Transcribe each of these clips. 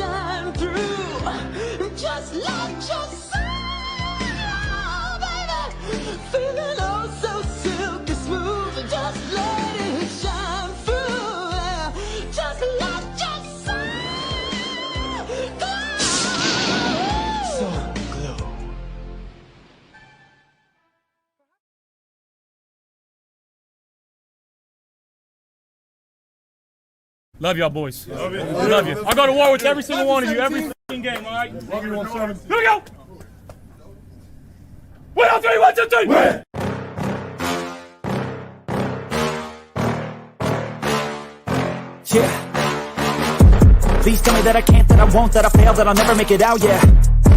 shine through, just like your soul, baby. Feeling oh so silky smooth, just let it shine through, yeah. Just like your soul. So glow. Love y'all, boys. Love you. Love you. I go to war with every single one of you, every fucking game, all right? Love you, 1-7. Here we go! 1, 2, 3, 1, 2, 3! Win! Yeah. Please tell me that I can't, that I won't, that I fail, that I'll never make it out, yeah.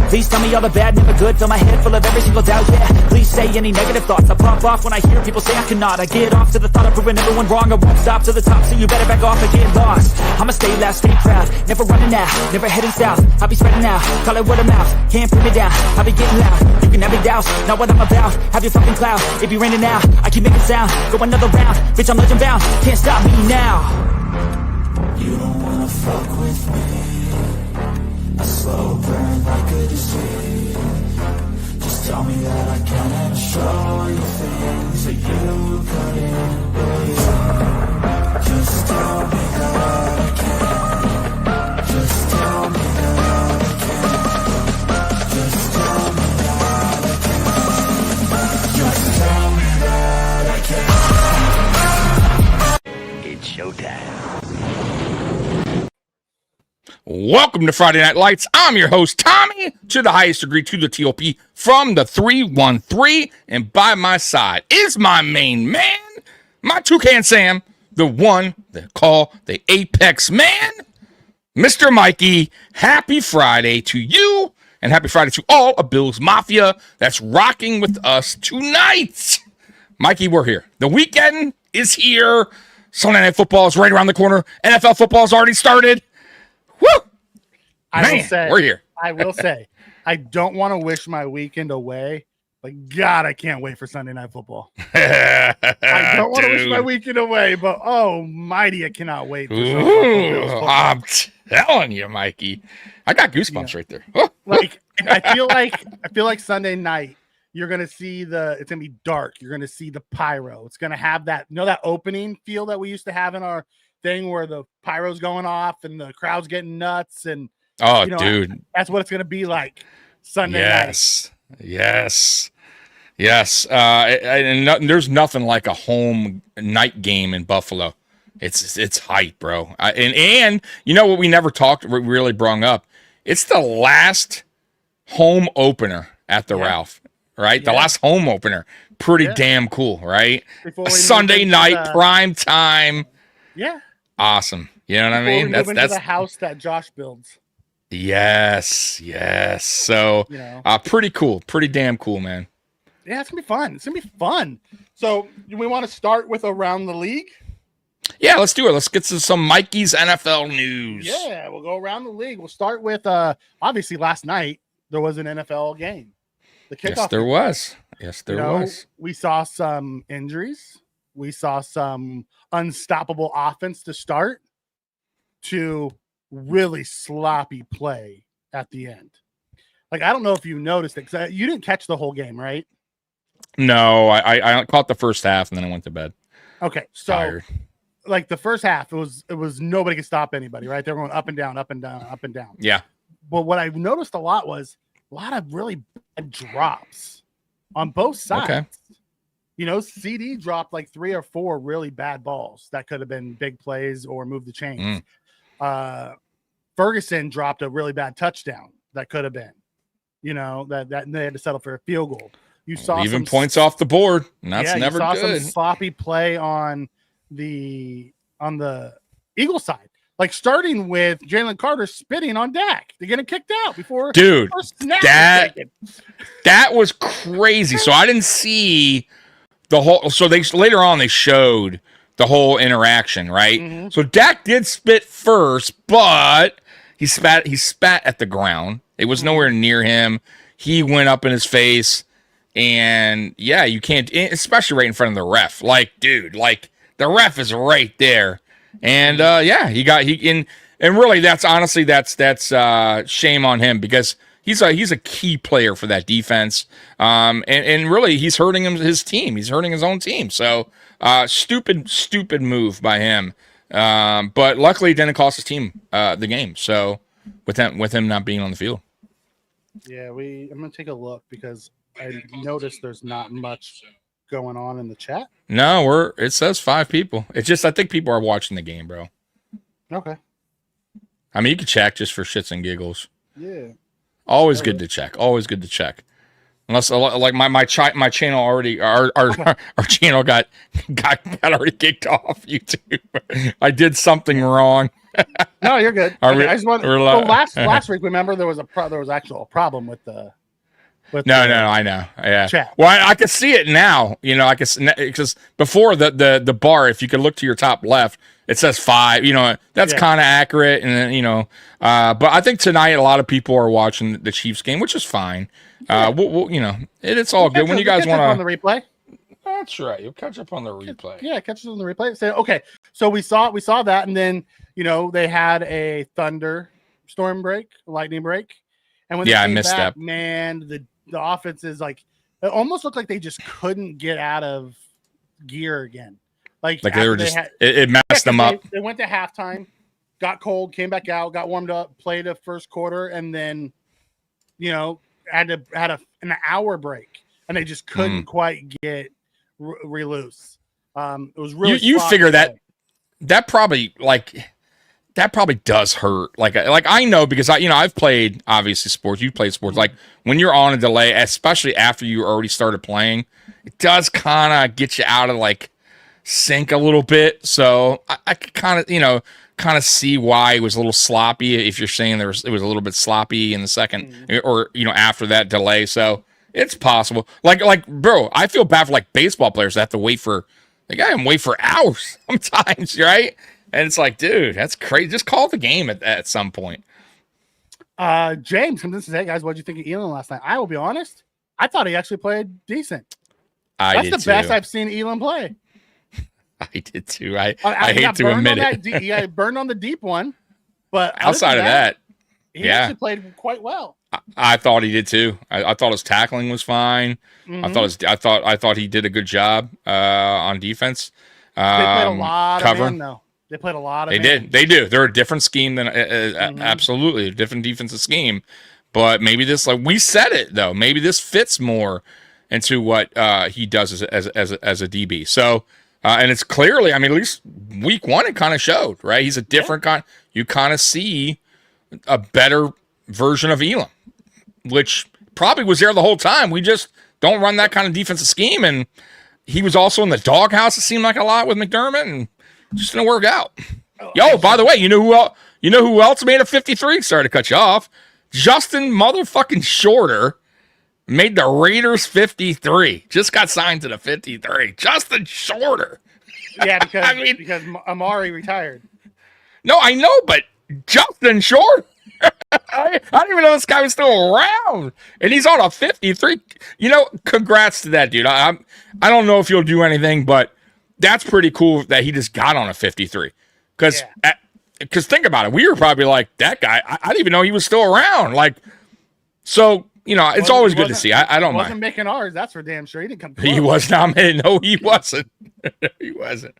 Please tell me all the bad, never good, fill my head full of every single doubt, yeah. Please say any negative thoughts, I pop off when I hear people say I cannot. I get off to the thought of proving everyone wrong, I won't stop to the top, so you better back off and get lost. I'ma stay loud, stay proud, never running out, never heading south. I'll be spreading out, call it word of mouth, can't put me down, I'll be getting loud. You can have me douse, not what I'm about, have your fucking cloud. It be raining now, I keep making sound, go another round, bitch I'm legend bound, can't stop me now. You don't wanna fuck with me, a slow burn like a disease. Just tell me that I can and show you things that you couldn't believe. Just tell me that I can. Just tell me that I can. Just tell me that I can. Just tell me that I can. It's showtime. Welcome to Friday Night Lights. I'm your host, Tommy, to the highest degree, to the TOP, from the 313. And by my side is my main man, my Toucan Sam, the one that call the Apex Man, Mr. Mikey. Happy Friday to you, and happy Friday to all of Bill's Mafia that's rocking with us tonight. Mikey, we're here. The weekend is here. Sunday Night Football is right around the corner. NFL football has already started. Woo! We're here. I will say, I don't want to wish my weekend away, but God, I can't wait for Sunday Night Football. I don't want to wish my weekend away, but oh, mighty, I cannot wait for Sunday Night Football. I'm telling you, Mikey. I got goosebumps right there. Like, I feel like Sunday night, you're gonna see it's gonna be dark. You're gonna see the pyro. It's gonna have that, that opening feel that we used to have in our thing where the pyro's going off and the crowd's getting nuts, and dude, that's what it's gonna be like Sunday night. Yes. And there's nothing like a home night game in Buffalo. It's hype, bro. And you know what we never really brought up? It's the last home opener at the Ralph, right? The last home opener. Pretty damn cool, right? A Sunday night, prime time. Yeah. Awesome. You know what I mean? That's the house that Josh builds. Yes. So, pretty cool. Pretty damn cool, man. Yeah, it's gonna be fun. So, we want to start with around the league. Yeah, let's do it. Let's get to some Mikey's NFL news. Yeah, we'll go around the league. We'll start with obviously last night there was an NFL game. The kickoff. Yes, there was. We saw some injuries. We saw some unstoppable offense to start, to really sloppy play at the end. Like, I don't know if you noticed it, because you didn't catch the whole game, right? No, I caught the first half and then I went to bed. Okay, so tired. Like the first half, it was nobody could stop anybody, right? They're going up and down, up and down, up and down. Yeah. But what I noticed a lot was a lot of really bad drops on both sides. Okay. CD dropped like 3 or 4 really bad balls that could have been big plays or moved the chains. Ferguson dropped a really bad touchdown that could have been, that they had to settle for a field goal. You saw even points off the board, and that's never good. You saw some sloppy play on the Eagle side, like starting with Jalen Carter spitting on Dak. They're getting kicked out before. Dude, that was crazy. So I didn't see the whole. So later on they showed the whole interaction, right? Mm-hmm. So Dak did spit first, but he spat at the ground. It was nowhere near him. He went up in his face, and yeah, you can't, especially right in front of the ref. Like, dude, like the ref is right there, and And really, that's shame on him because he's a key player for that defense. And really, he's hurting his team. He's hurting his own team. So stupid move by him. But luckily, it didn't cost his team the game. So with him not being on the field. Yeah, I'm gonna take a look because I noticed there's not much going on in the chat. No, it says 5 people. It's just I think people are watching the game, bro. Okay. I mean, you can check just for shits and giggles. Yeah. Always good to check. Always good to check. Unless like my channel already our channel got already kicked off YouTube. I did something wrong. No, you're good. Okay, I just want. we're So li- last week, remember there was actual problem with the. No, I know. Yeah. Chat. Well, I can see it now. You know, I can because before the bar, if you could look to your top left, it says 5. You know, that's kind of accurate. And then but I think tonight a lot of people are watching the Chiefs game, which is fine. We'll it's all good when you guys want on the replay. That's right. You'll catch up on the replay. Yeah, catch us on the replay. So okay, so we saw that, and then they had a thunderstorm break, lightning break, and when I missed that. Man, the offense is like it almost looked like they just couldn't get out of gear again. Like they were just it messed them up. They went to halftime, got cold, came back out, got warmed up, played a first quarter, and then had an hour break, and they just couldn't quite get re-loose. It was really you figure that probably does hurt. Like I know because I've played obviously sports. You played sports. Like when you're on a delay, especially after you already started playing, it does kind of get you out of like sync a little bit. So I could kind of see why it was a little sloppy. If you're saying it was a little bit sloppy in the second or after that delay. So it's possible. Like bro, I feel bad for like baseball players that have to wait for hours sometimes, right? And it's like, dude, that's crazy. Just call the game at some point. James comes in and says, "Hey guys, what did you think of Elam last night?" I will be honest, I thought he actually played decent. That's the best I've seen Elam play. I did too. I hate to admit it. He got burned on the deep one, but outside of that, he actually played quite well. I thought he did too. I thought his tackling was fine. I thought he did a good job on defense. They played a lot cover. of man, though. They played a lot of. They do. They're a different scheme than absolutely a different defensive scheme. But maybe this, like we said it though, maybe this fits more into what he does as a DB. So. And it's clearly, I mean, at least week 1, it kind of showed, right? He's a different kind. You kind of see a better version of Elam, which probably was there the whole time. We just don't run that kind of defensive scheme. And he was also in the doghouse, it seemed like a lot with McDermott, and just didn't work out. By the way, you know who else made a 53? Sorry to cut you off. Justin motherfucking Shorter made the Raiders 53. Just got signed to the 53. Justin Shorter. Yeah, because because Amari retired. No, I know, but Justin Shorter. I didn't even know this guy was still around, and he's on a 53. Congrats to that dude. I don't know if he'll do anything, but that's pretty cool that he just got on a 53. Because think about it, we were probably like that guy. I didn't even know he was still around. Like, so. It's always good to see. I don't mind. He wasn't making ours. That's for damn sure. He didn't come close. He was not made. No, he wasn't. He wasn't.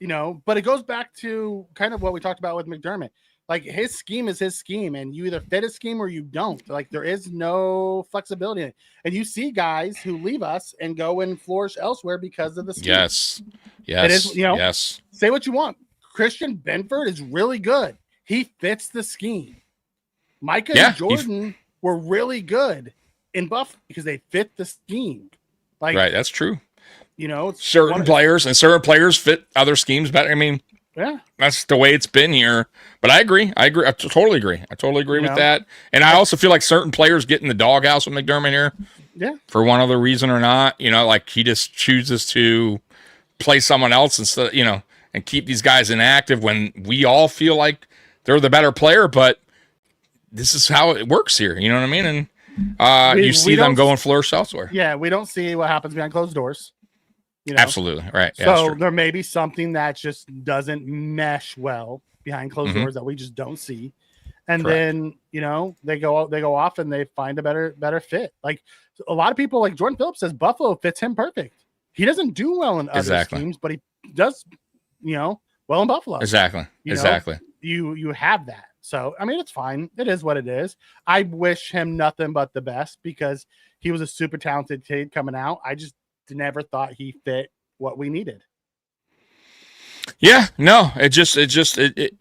But it goes back to kind of what we talked about with McDermott. Like his scheme is his scheme, and you either fit his scheme or you don't. Like there is no flexibility in it. And you see guys who leave us and go and flourish elsewhere because of the scheme. Yes. It is, yes. Say what you want. Christian Benford is really good. He fits the scheme. Micah and Jordan were really good in Buffalo because they fit the scheme. Like, right, that's true. Certain players fit other schemes better. I mean, that's the way it's been here. But I agree. I totally agree. With that. And I also feel like certain players get in the doghouse with McDermott here. Yeah. For one other reason or not. Like he just chooses to play someone else instead, and keep these guys inactive when we all feel like they're the better player, but this is how it works here. You know what I mean? And you see them go and flourish elsewhere. Yeah, we don't see what happens behind closed doors. You know? Absolutely. Right. Yeah, So there may be something that just doesn't mesh well behind closed doors that we just don't see. And Correct. then, you know, they go off and they find a better fit. Like a lot of people, like Jordan Phillips says, Buffalo fits him perfect. He doesn't do well in other teams, but he does, you know, well in Buffalo. Exactly. Exactly. You have that. So, I mean, it's fine. It is what it is. I wish him nothing but the best because he was a super talented kid coming out. I just never thought he fit what we needed. Yeah, no,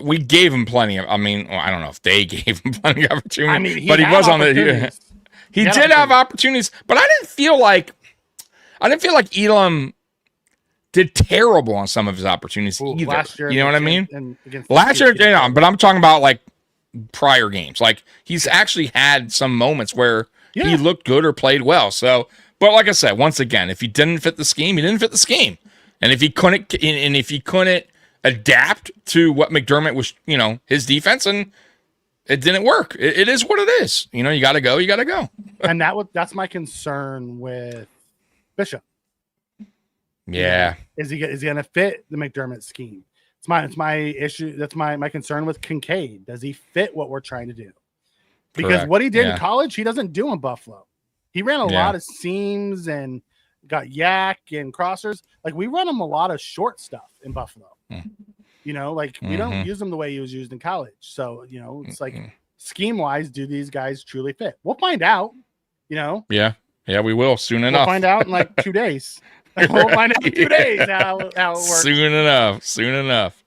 we gave him plenty of, I mean, well, I don't know if they gave him plenty of opportunity. I mean, but he was on the, he did have opportunities, but I didn't feel like Elam did terrible on some of his opportunities either. Last year, you know what I mean? Last year, but I'm talking about like prior games. Like he's actually had some moments where he looked good or played well. So, but like I said, once again, if he didn't fit the scheme, he didn't fit the scheme. And if he couldn't adapt to what McDermott was, you know, his defense, and it didn't work. It is what it is. You know, you got to go. And that's my concern with Bishop. Yeah. Is he going to fit the McDermott scheme? It's my issue. That's my concern with Kincaid. Does he fit what we're trying to do? Because what he did in college, he doesn't do in Buffalo. He ran a lot of seams and got yak and crossers. Like we run him a lot of short stuff in Buffalo. You know, like we don't use him the way he was used in college. So, you know, it's like scheme wise, do these guys truly fit? We'll find out, you know? Yeah. Yeah, we will soon enough. We'll find out in like 2 days. We'll find out in 2 days how it works. Soon enough.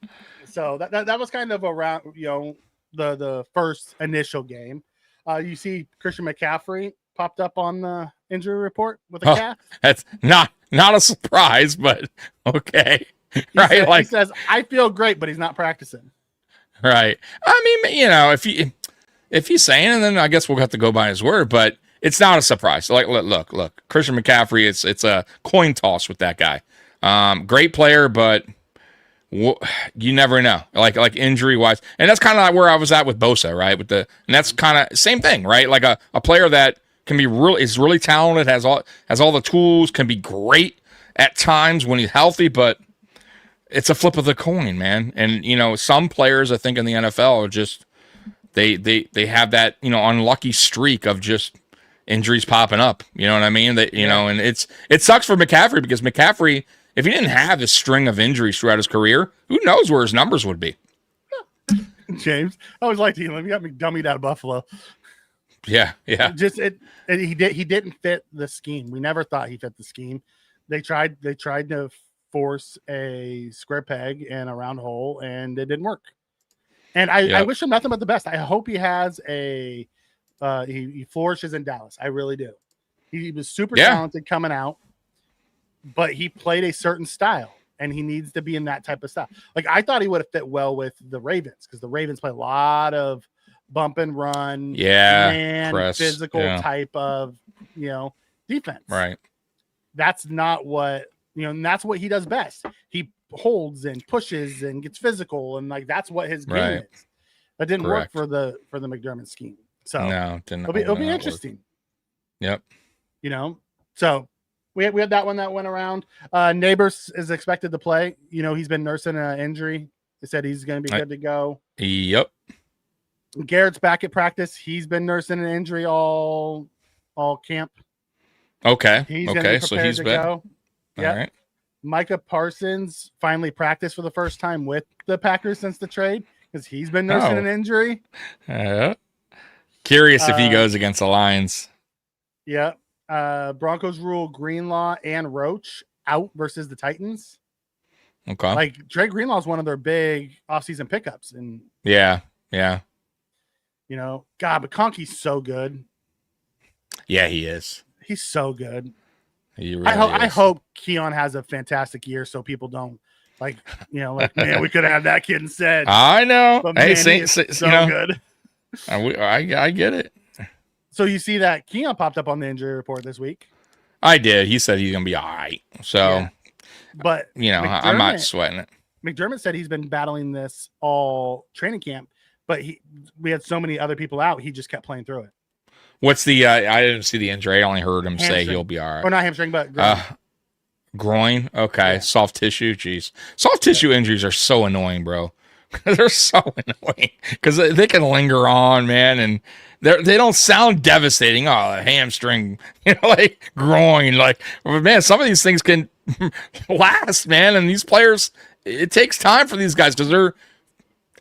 So that was kind of around, you know, the first initial game. You see Christian McCaffrey popped up on the injury report with a calf. That's not a surprise, but okay. He says, I feel great, but he's not practicing. Right. I mean, you know, if he's saying it, then I guess we'll have to go by his word, but it's not a surprise. Like, look, Christian McCaffrey, it's a coin toss with that guy. Great player, but you never know. Like injury wise, and that's kind of like where I was at with Bosa, right? And that's kind of same thing, right? Like a player that can be is really talented, has all the tools, can be great at times when he's healthy, but it's a flip of the coin, man. And you know, some players I think in the NFL are just they have that, you know, unlucky streak of just injuries popping up. You know what I mean? That, you know, and it sucks for McCaffrey because McCaffrey, if he didn't have this string of injuries throughout his career, who knows where his numbers would be. James, I always liked him. You got me dummied out of Buffalo. Yeah. He didn't fit the scheme. We never thought he fit the scheme. They tried to force a square peg in a round hole, and it didn't work. And I wish him nothing but the best. I hope he has he flourishes in Dallas. I really do. He was super talented coming out, but he played a certain style, and he needs to be in that type of style. Like I thought he would have fit well with the Ravens because the Ravens play a lot of bump and run, press, physical type of, you know, defense. Right. That's not what, you know, and that's what he does best. He holds and pushes and gets physical, and like that's what his game is. That didn't work for the McDermott scheme. So no, it'll be interesting. Yep. You know, so we had that one that went around. Neighbors is expected to play. You know, he's been nursing an injury. They said he's going to be good to go. Yep. Garrett's back at practice. He's been nursing an injury all camp. Okay. So he's been. Go. Yep. All right. Micah Parsons finally practiced for the first time with the Packers since the trade because he's been nursing an injury. Curious if he goes against the Lions. Yeah. Broncos rule Greenlaw and Roach out versus the Titans. Okay. Like Dre Greenlaw is one of their big offseason pickups. And yeah. You know, God, but Conky's so good. Yeah, he is. He's so good. He really I hope Keon has a fantastic year so people don't like, you know, like, man, we could have that kid instead. I know. But man, he is so you know, good. I get it. So you see that Keon popped up on the injury report this week. I did. He said he's going to be all right. So, but you know, I'm not sweating it. McDermott said he's been battling this all training camp, but we had so many other people out. He just kept playing through it. What's the? I didn't see the injury. I only heard him say he'll be all right. Oh, not hamstring, but Groin. Okay. Soft tissue. Jeez. Soft tissue injuries are so annoying, bro. They're so annoying because they can linger on, man, and they don't sound devastating. Oh, a hamstring, like groin, like man. Some of these things can last, man, and these players, it takes time for these guys because they're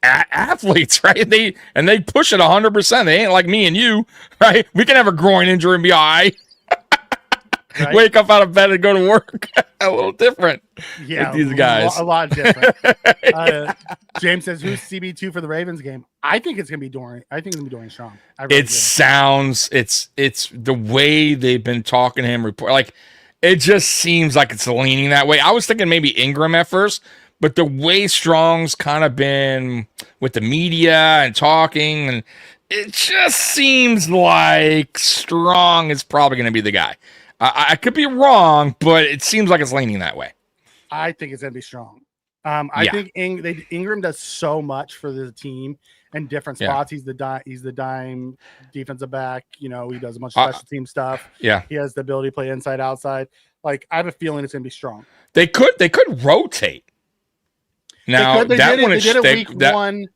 athletes, right? They push it 100%. They ain't like me and you, right? We can have a groin injury and be all right. Right. Wake up out of bed and go to work. A little different. Yeah, with these guys. A lot different. James says, "Who's CB2 for the Ravens game?" I think it's gonna be Dorian. I think it's gonna be Dorian Strong. Sounds. It's the way they've been talking to him. Like it just seems like it's leaning that way. I was thinking maybe Ingram at first, but the way Strong's kind of been with the media and talking, and it just seems like Strong is probably going to be the guy. I could be wrong, but it seems like it's leaning that way. I think it's going to be Strong. I think Ingram does so much for the team in different spots. He's the dime defensive back. He does a bunch of special team stuff. Yeah, he has the ability to play inside, outside. Like I have a feeling it's going to be Strong. They could rotate. Now they did it week one.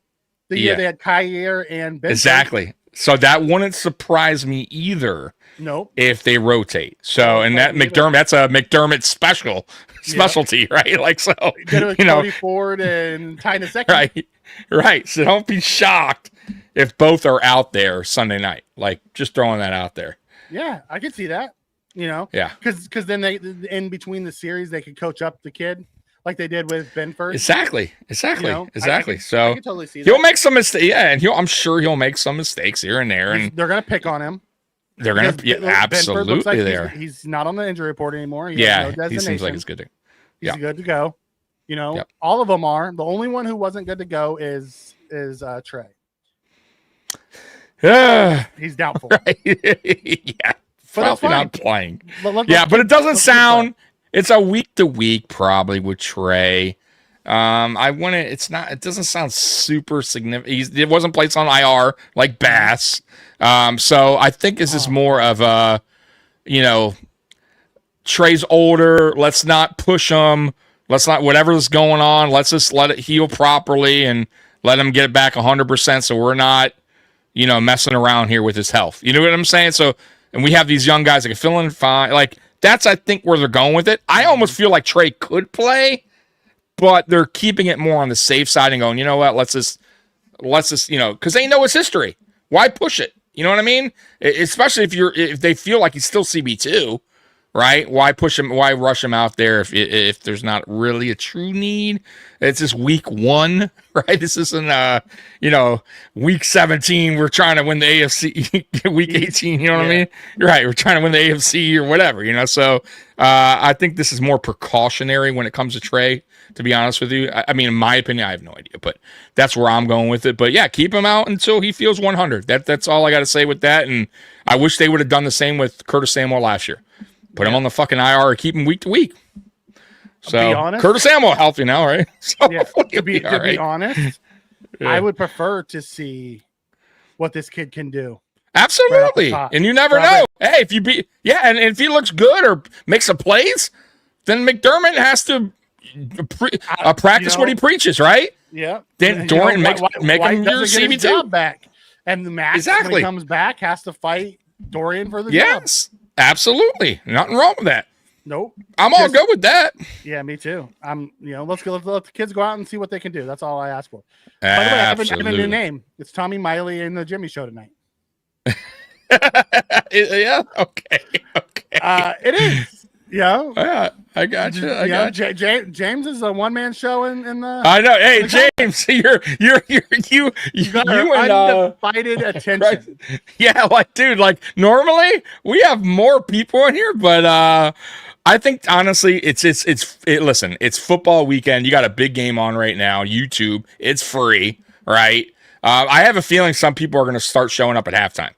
The year they had Kyer and Benson. Exactly. So that wouldn't surprise me either. Nope. If they rotate. So and that McDermott, that's a McDermott specialty, right? Like so. Cody Ford and Ty Nsekhe. Right. So don't be shocked if both are out there Sunday night. Like just throwing that out there. Yeah, I could see that. Yeah. Because then they in between the series they could coach up the kid. Like they did with Benford. Exactly. So I can totally see that. He'll make some mistakes. Yeah, and I'm sure he'll make some mistakes here and there. And they're gonna pick on him. They're gonna absolutely like there. He's not on the injury report anymore. He seems like he's good. He's good to go. All of them are. The only one who wasn't good to go is Trey. He's doubtful. Right? Yeah, probably not playing. But it doesn't sound. It's a week to week probably with Trey. It doesn't sound super significant. It wasn't placed on IR like Bass. So I think this is more of a, Trey's older. Let's not push him. Let's not, whatever's going on, let's just let it heal properly and let him get it back 100%. So we're not, messing around here with his health. You know what I'm saying? So, and we have these young guys that can fill in fine. Like that's, I think, where they're going with it. I almost feel like Trey could play, but they're keeping it more on the safe side and going, you know what, let's just, because they know his history. Why push it? You know what I mean? Especially if they feel like he's still CB2, right? Why push him? Why rush him out there if there's not really a true need? It's just week 1, right? This isn't week 17. We're trying to win the AFC. Week 18. You know what I mean? You're right. We're trying to win the AFC or whatever. So I think this is more precautionary when it comes to Trey. To be honest with you, I mean, in my opinion, I have no idea, but that's where I'm going with it. But yeah, keep him out until he feels 100. That's all I got to say with that. And I wish they would have done the same with Curtis Samuel last year. Put him on the fucking IR or keep him week to week. So Curtis Samuel healthy now, right? So to be honest, I would prefer to see what this kid can do. Absolutely. And you never know. Hey, if you and if he looks good or makes some plays, then McDermott has to practice what he preaches, right? Yeah. Then Dorian make him your CB2 job back. And the Max when he comes back has to fight Dorian for the job. Yes. Absolutely. Nothing wrong with that. Nope. I'm all good with that. Yeah, me too. Let's let the kids go out and see what they can do. That's all I ask for. By the way, I have a new name. It's Tommy Miley in the Jimmy Show tonight. Yeah. Okay. It is. Yeah, I got you. James is a one-man show in the. I know. Hey, James, you and undivided attention. Right? Yeah, dude, normally we have more people in here, but I think honestly, listen, it's football weekend. You got a big game on right now. YouTube, it's free, right? I have a feeling some people are going to start showing up at halftime.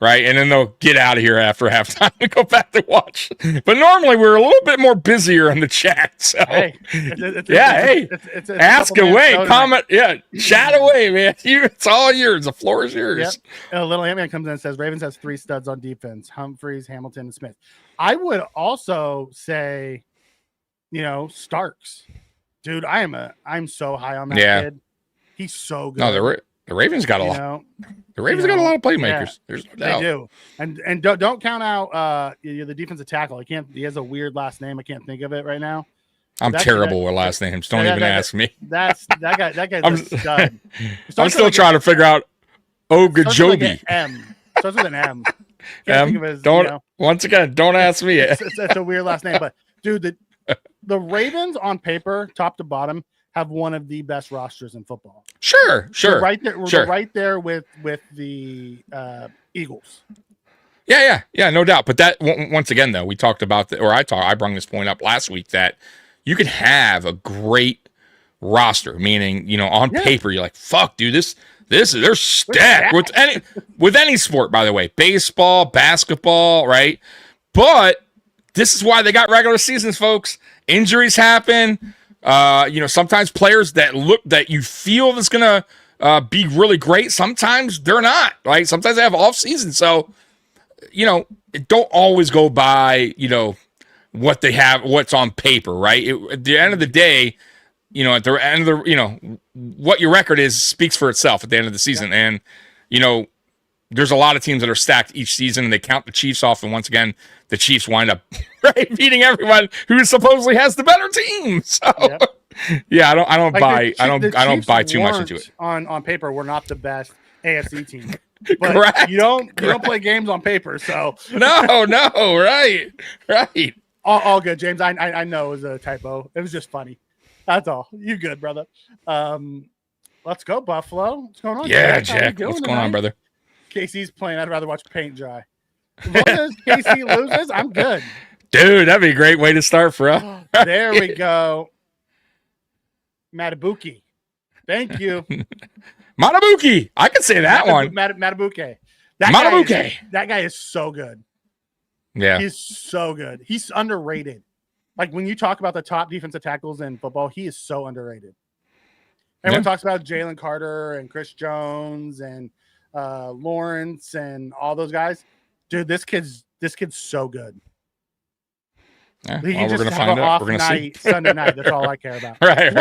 Right, and then they'll get out of here after halftime and go back to watch. But normally we're a little bit more busier in the chat. So, it's ask away, comment, chat away, man. It's all yours. The floor is yours. Yep. Little Ant-Man comes in and says Ravens has 3 studs on defense: Humphreys, Hamilton, and Smith. I would also say Starks. Dude, I'm so high on that kid. He's so good. No, the Ravens got a lot. The Ravens got a lot of playmakers. There's no doubt. They do. And don't count out the defensive tackle. He has a weird last name. I can't think of it right now. I'm terrible with last names. Don't even ask me. That guy's a stud. I'm still trying to figure out Ogajobi. Starts with an M. Once again, don't ask me. It's a weird last name, but dude, the Ravens on paper, top to bottom, have one of the best rosters in football. Sure. We're right there with the Eagles. Yeah, no doubt. But that once again, though, we talked about I brought this point up last week that you could have a great roster, meaning on paper you're like, fuck, dude, they're stacked with any sport, by the way, baseball, basketball, right? But this is why they got regular seasons, folks. Injuries happen. Sometimes players that you feel is gonna be really great, sometimes they're not. Right? Sometimes they have off season, so don't always go by what they have, what's on paper, right? At the end of the day, at the end of the what your record is speaks for itself at the end of the season, and there's a lot of teams that are stacked each season, and they count the Chiefs off, and once again, the Chiefs wind up beating everyone who supposedly has the better team. So, I don't buy too much into it. On paper, we're not the best AFC team. But Correct. You don't play games on paper, so no, right. All good, James. I know it was a typo. It was just funny. That's all. You good, brother? Let's go, Buffalo. What's going on? Yeah, Jack. What's going on, brother? KC's playing. I'd rather watch paint dry. As long as KC loses, I'm good. Dude, that'd be a great way to start for us. There we go. Matabuki. Thank you. Matabuki. I can say that one. Matabuke. That guy is so good. Yeah. He's so good. He's underrated. Like when you talk about the top defensive tackles in football, he is so underrated. Everyone talks about Jalen Carter and Chris Jones and Lawrence and all those guys. Dude, this kid's so good. Yeah, he just we're gonna find out. We're gonna see Sunday night. That's all I care about. Right.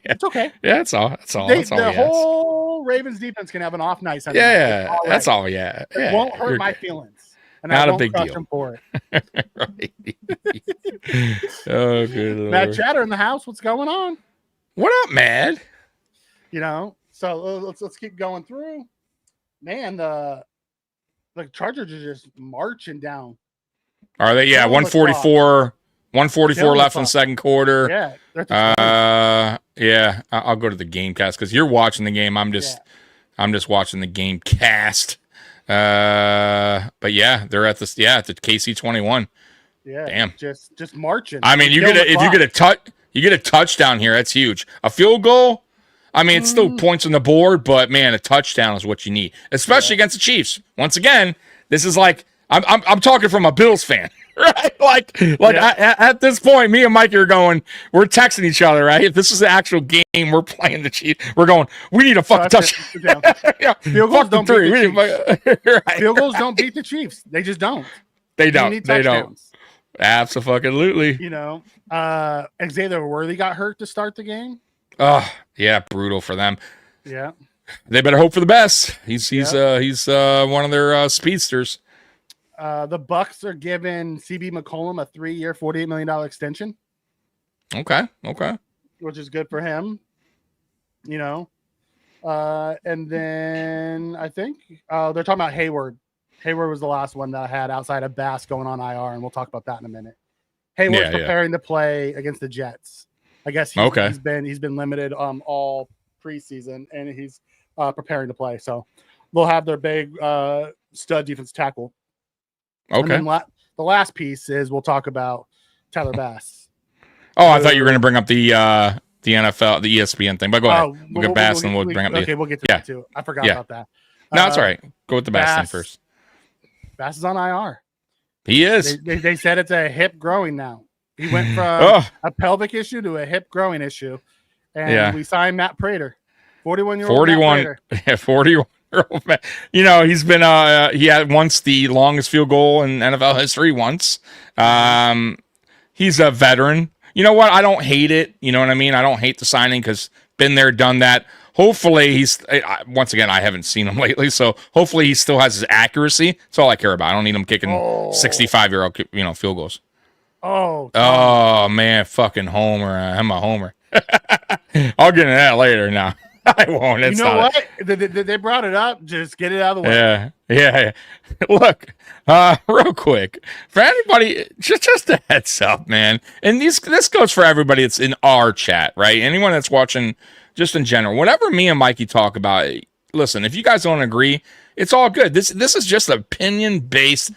It's okay. Yeah, that's all. The whole Ravens defense can have an off night Sunday night. Yeah, that's all. Yeah, it won't hurt my feelings. And not I won't a big crush deal. him for it. Oh, good Lord. Matt Chatter in the house. What's going on? What up, Mad? So let's keep going through. Man, the Chargers are just marching down. Are they? Yeah, 144 left in the second quarter. Yeah. I'll go to the game cast because you're watching the game. I'm just watching the game cast. But yeah, they're at the KC 21. Yeah. Damn. Just marching. I mean, you get a touchdown here. That's huge. A field goal. I mean, it's still points on the board, but man, a touchdown is what you need, especially against the Chiefs. Once again, this is like I'm talking from a Bills fan, right? At this point, me and Mike are going. We're texting each other, right? If this is the actual game, we're playing the Chiefs. We're going. We need a fucking touchdown. Field goals don't beat the Chiefs. Right. Field goals don't beat the Chiefs. They just don't. They don't. Absolutely. Xavier Worthy got hurt to start the game. Oh, yeah, brutal for them. Yeah. They better hope for the best. He's one of their speedsters. The Bucks are giving CB McCollum a 3-year, $48 million extension. Okay. Which is good for him. And then I think they're talking about Hayward. Hayward was the last one that I had outside of Bass going on IR, and we'll talk about that in a minute. Hayward's preparing to play against the Jets. I guess he's been limited all preseason, and he's preparing to play. So they'll have their big stud defense tackle. Okay. And then the last piece is we'll talk about Tyler Bass. Oh, I thought you were going to bring up the NFL, the ESPN thing, but go ahead. We'll get Bass, and we'll bring up we'll get to that too. I forgot about that. No, that's all right. Go with the Bass thing first. Bass is on IR. He is. They said it's a hip growing now. He went from a pelvic issue to a hip growing issue. And we signed Matt Prater. 41-year-old Matt Prater. 41-year-old man. He's been he had once the longest field goal in NFL history once. He's a veteran. you know what? I don't hate it. You know what I mean? I don't hate the signing because been there, done that. Hopefully once again, I haven't seen him lately, so hopefully he still has his accuracy. That's all I care about. I don't need him kicking 65-year-old, field goals. Oh man, fucking homer. I'm a homer. I'll get into that later now. I won't. You know what? They brought it up. Just get it out of the way. Yeah. Look, real quick, for anybody, just a heads up, man. And this goes for everybody. It's in our chat, right? Anyone that's watching, just in general, whatever me and Mikey talk about. Listen, if you guys don't agree, it's all good. This is just an opinion-based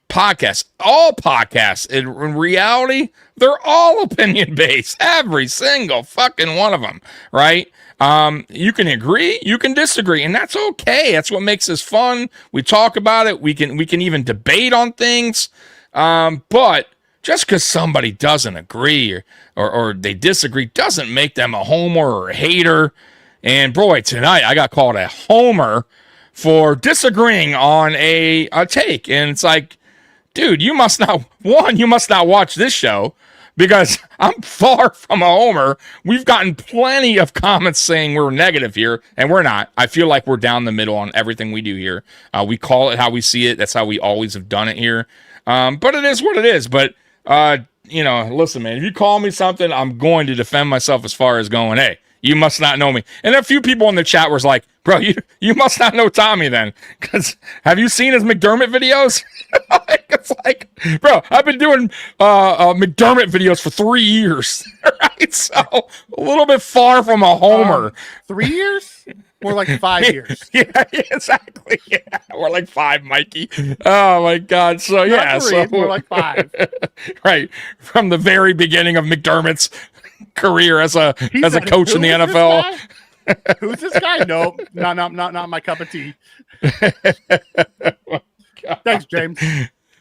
podcast. All podcasts, in reality, they're all opinion-based. Every single fucking one of them, right? You can agree, you can disagree, and that's okay. That's what makes this fun. We talk about it. We can even debate on things. But just because somebody doesn't agree or they disagree doesn't make them a homer or a hater. And boy, tonight I got called a homer for disagreeing on a take. And it's like, dude, you must not watch this show, because I'm far from a homer. We've gotten plenty of comments saying we're negative here, and we're not. I feel like we're down the middle on everything we do here. We call it how we see it. That's how we always have done it here. But it is what it is. But, listen, man, if you call me something, I'm going to defend myself as far as going, hey, you must not know me. And a few people in the chat was like, bro, you must not know Tommy then, because have you seen his McDermott videos? It's like, bro, I've been doing McDermott videos for 3 years, right? So a little bit far from a homer. 3 years? More like 5 years. Yeah, exactly. Yeah, more like 5, Mikey. Oh my God. So Not 3, more like 5. Right, from the very beginning of McDermott's career as a coach in the NFL. Who's this guy? Nope, not my cup of tea. Thanks, James.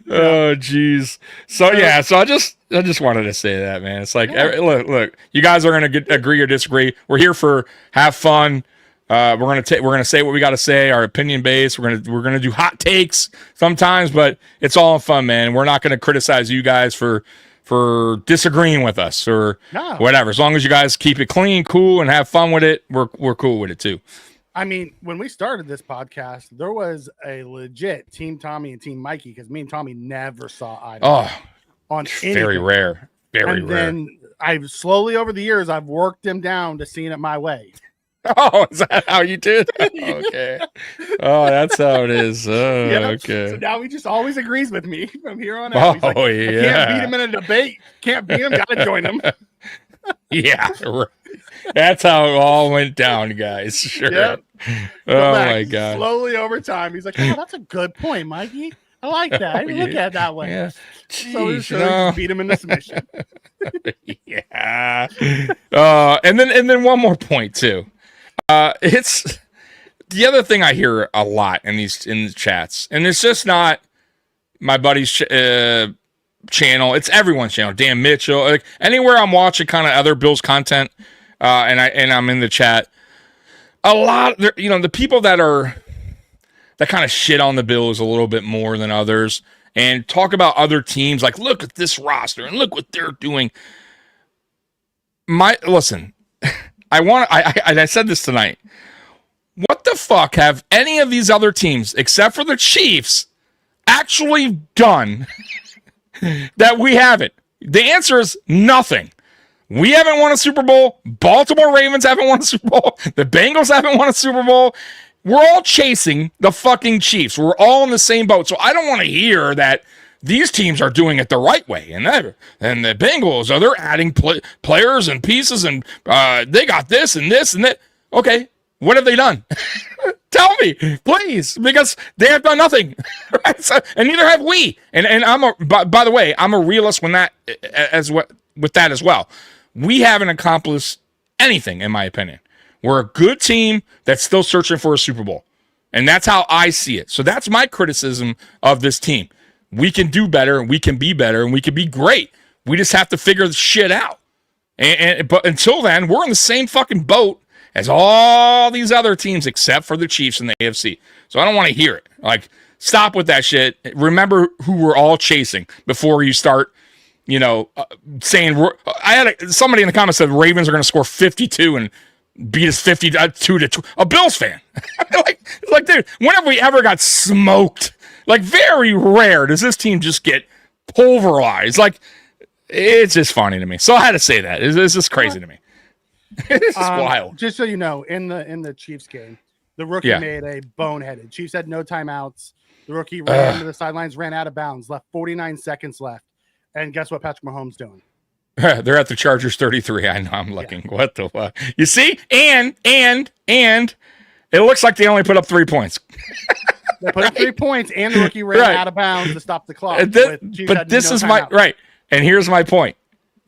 Oh, geez. So yeah, so I just wanted to say that, man. It's like, look, you guys are gonna agree or disagree. We're here for have fun. We're gonna say what we got to say. Our opinion based. We're gonna do hot takes sometimes, but it's all in fun, man. We're not gonna criticize you guys for disagreeing with us or whatever. As long as you guys keep it clean, cool, and have fun with it, we're cool with it too. I mean, when we started this podcast, there was a legit Team Tommy and Team Mikey, because me and Tommy never saw eye to eye on anything. Very rare. Very and rare. Then I've slowly over the years, I've worked him down to seeing it my way. Oh, is that how you did? Okay. Oh, that's how it is. Oh, Yep. okay. So now he just always agrees with me from here on out. He's like, I can't beat him in a debate. Can't beat him. Got to join him. Yeah. That's how it all went down, guys. Sure. Yep. Oh, my God. Slowly over time, he's like, oh, that's a good point, Mikey. I like that. I didn't look at it that way. Yeah. So he just beat him in the submission. Yeah. And then one more point, too. It's the other thing I hear a lot in the chats, and it's just not my buddy's channel. It's everyone's channel. Dan Mitchell, like anywhere I'm watching kind of other Bills content, and I'm in the chat. A lot, the people that kind of shit on the Bills a little bit more than others, and talk about other teams. Like, look at this roster and look what they're doing. Listen. I said this tonight. What the fuck have any of these other teams, except for the Chiefs, actually done that we haven't? The answer is nothing. We haven't won a Super Bowl. Baltimore Ravens haven't won a Super Bowl. The Bengals haven't won a Super Bowl. We're all chasing the fucking Chiefs. We're all in the same boat. So I don't want to hear that these teams are doing it the right way, and the Bengals they're adding players and pieces, and they got this and this and that. Okay, what have they done? Tell me, please, because they have done nothing, right? So, and neither have we. And by the way, I'm a realist with that as well. We haven't accomplished anything, in my opinion. We're a good team that's still searching for a Super Bowl, and that's how I see it. So that's my criticism of this team. We can do better, and we can be better, and we can be great. We just have to figure the shit out. But until then, we're in the same fucking boat as all these other teams except for the Chiefs and the AFC. So I don't want to hear it. Like, stop with that shit. Remember who we're all chasing before you start saying I had somebody in the comments said Ravens are going to score 52 and beat us 52 to 2. A Bills fan. like, dude, when have we ever got smoked? Like, very rare does this team just get pulverized. Like, it's just funny to me. So I had to say that. It's just crazy to me. It's wild. Just so you know, in the Chiefs game, the rookie made a boneheaded. Chiefs had no timeouts. The rookie ran to the sidelines, ran out of bounds, left 49 seconds left. And guess what Patrick Mahomes doing? They're at the Chargers 33. I know. I'm looking. Yeah. What the fuck? You see? And it looks like they only put up 3 points. They put up 3 points, and the rookie ran out of bounds to stop the clock. But this is my right. And here's my point.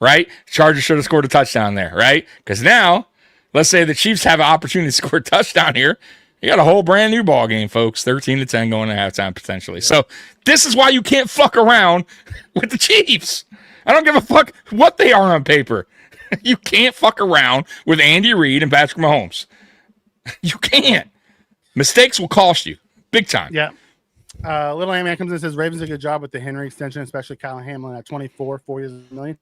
Right? Chargers should have scored a touchdown there. Right? Because now, let's say the Chiefs have an opportunity to score a touchdown here. You got a whole brand new ball game, folks. 13-10 going to halftime potentially. Yeah. So this is why you can't fuck around with the Chiefs. I don't give a fuck what they are on paper. You can't fuck around with Andy Reid and Patrick Mahomes. You can't. Mistakes will cost you big time. Yeah. Little A-Man comes in and says Ravens did a good job with the Henry extension, especially Kyle Hamlin at 24, 4 years $1 million.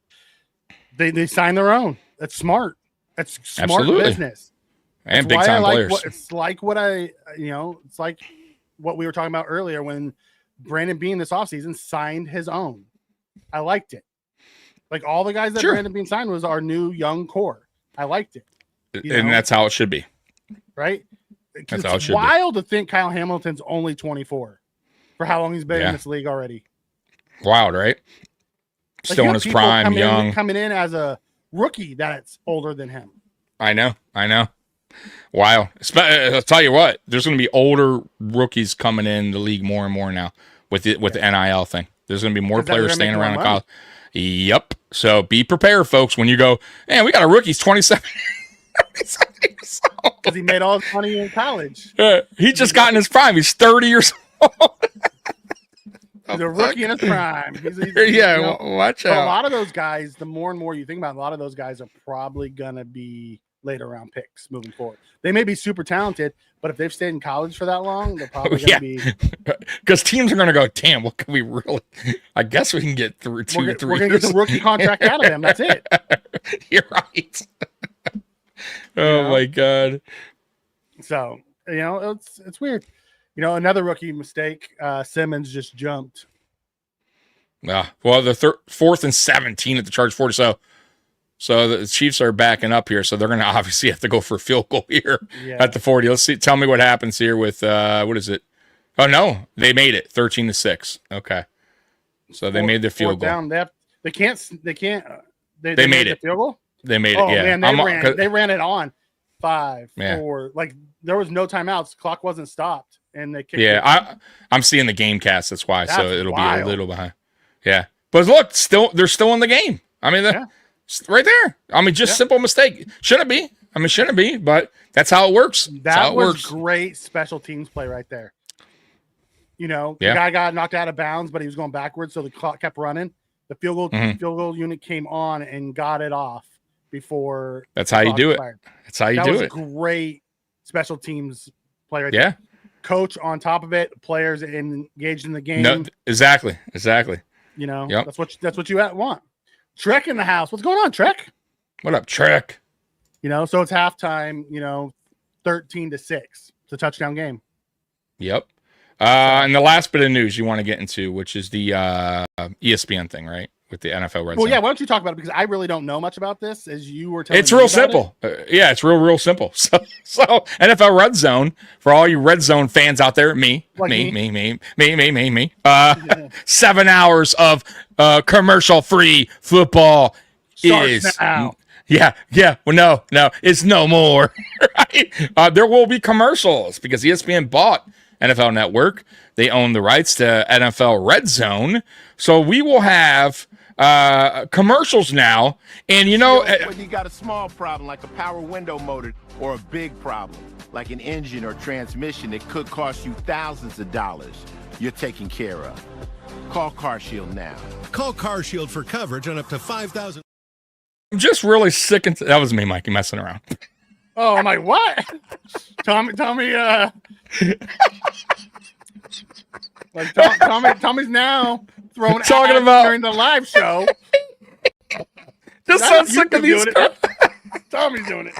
They signed their own. That's smart. That's smart business. And big time players. It's like what it's like what we were talking about earlier when Brandon Beane this offseason signed his own. I liked it. Like all the guys that Brandon Beane signed was our new young core. I liked it. And that's how it should be. Right? That's how it should be. It's wild to think Kyle Hamilton's only 24 for how long he's been in this league already. Wild, right? Still in his prime, young. Coming in as a rookie that's older than him. I know. Wow. I'll tell you what, there's going to be older rookies coming in the league more and more now with the NIL thing. There's going to be more players staying around in college. Yep. So be prepared, folks, when you go, man, we got a rookie. He's 27. Because he made all his money in college. He just got in his prime. He's 30 years old. He's a rookie in his prime. Watch out. A lot of those guys, the more and more you think about it, a lot of those guys are probably going to be later round picks moving forward. They may be super talented, but if they've stayed in college for that long, they're probably going to be. Because teams are going to go, damn, what can we really? I guess we can get through 2 or 3 We're going to get the rookie contract out of him. That's it. You're right. My God. So, it's weird. Another rookie mistake. Simmons just jumped. Well, the 4th and 17 at the Charge 40. So the Chiefs are backing up here. So they're going to obviously have to go for a field goal here at the 40. Let's see. Tell me what happens here with what is it? Oh no, they made it 13-6. Okay, so they made their field goal. Down. They can't. They made it. The field goal. They made it. Oh yeah, man, they ran it on 5, 4. Like there was no timeouts. Clock wasn't stopped, and they kicked it. I'm seeing the game cast. That's why. So it'll be a little behind. Yeah, but look, they're still in the game. I mean, right there. I mean, just simple mistake. Shouldn't be, but that's how it works. That was great special teams play right there. The guy got knocked out of bounds, but he was going backwards, so the clock kept running. The field goal unit came on and got it off before. That's how you do it. That's how you do it. That was great special teams play right there. Coach on top of it, players engaged in the game. No, exactly. That's what you want. Trek in the house. What's going on, Trek? What up, Trek? So it's halftime, 13-6. It's a touchdown game. Yep. And the last bit of news you want to get into, which is the ESPN thing, right? With the NFL Red Zone. Well, yeah, why don't you talk about it? Because I really don't know much about this, as you were telling me. It's real simple. It's real simple. So NFL Red Zone, for all you Red Zone fans out there, me. 7 hours of commercial-free football is now. Yeah. Well, no, it's no more. Right? There will be commercials because ESPN bought NFL Network. They own the rights to NFL Red Zone. So we will have commercials now. And, whether you got a small problem like a power window motor or a big problem like an engine or transmission that could cost you thousands of dollars, you're taken care of. Call CarShield now. Call CarShield for coverage on up to $5,000. I'm just really sick and that was me, Mikey, messing around. Oh, I'm like, what? Tommy, Tommy's now throwing talking about during the live show. Just so sick of these. Tommy's doing it.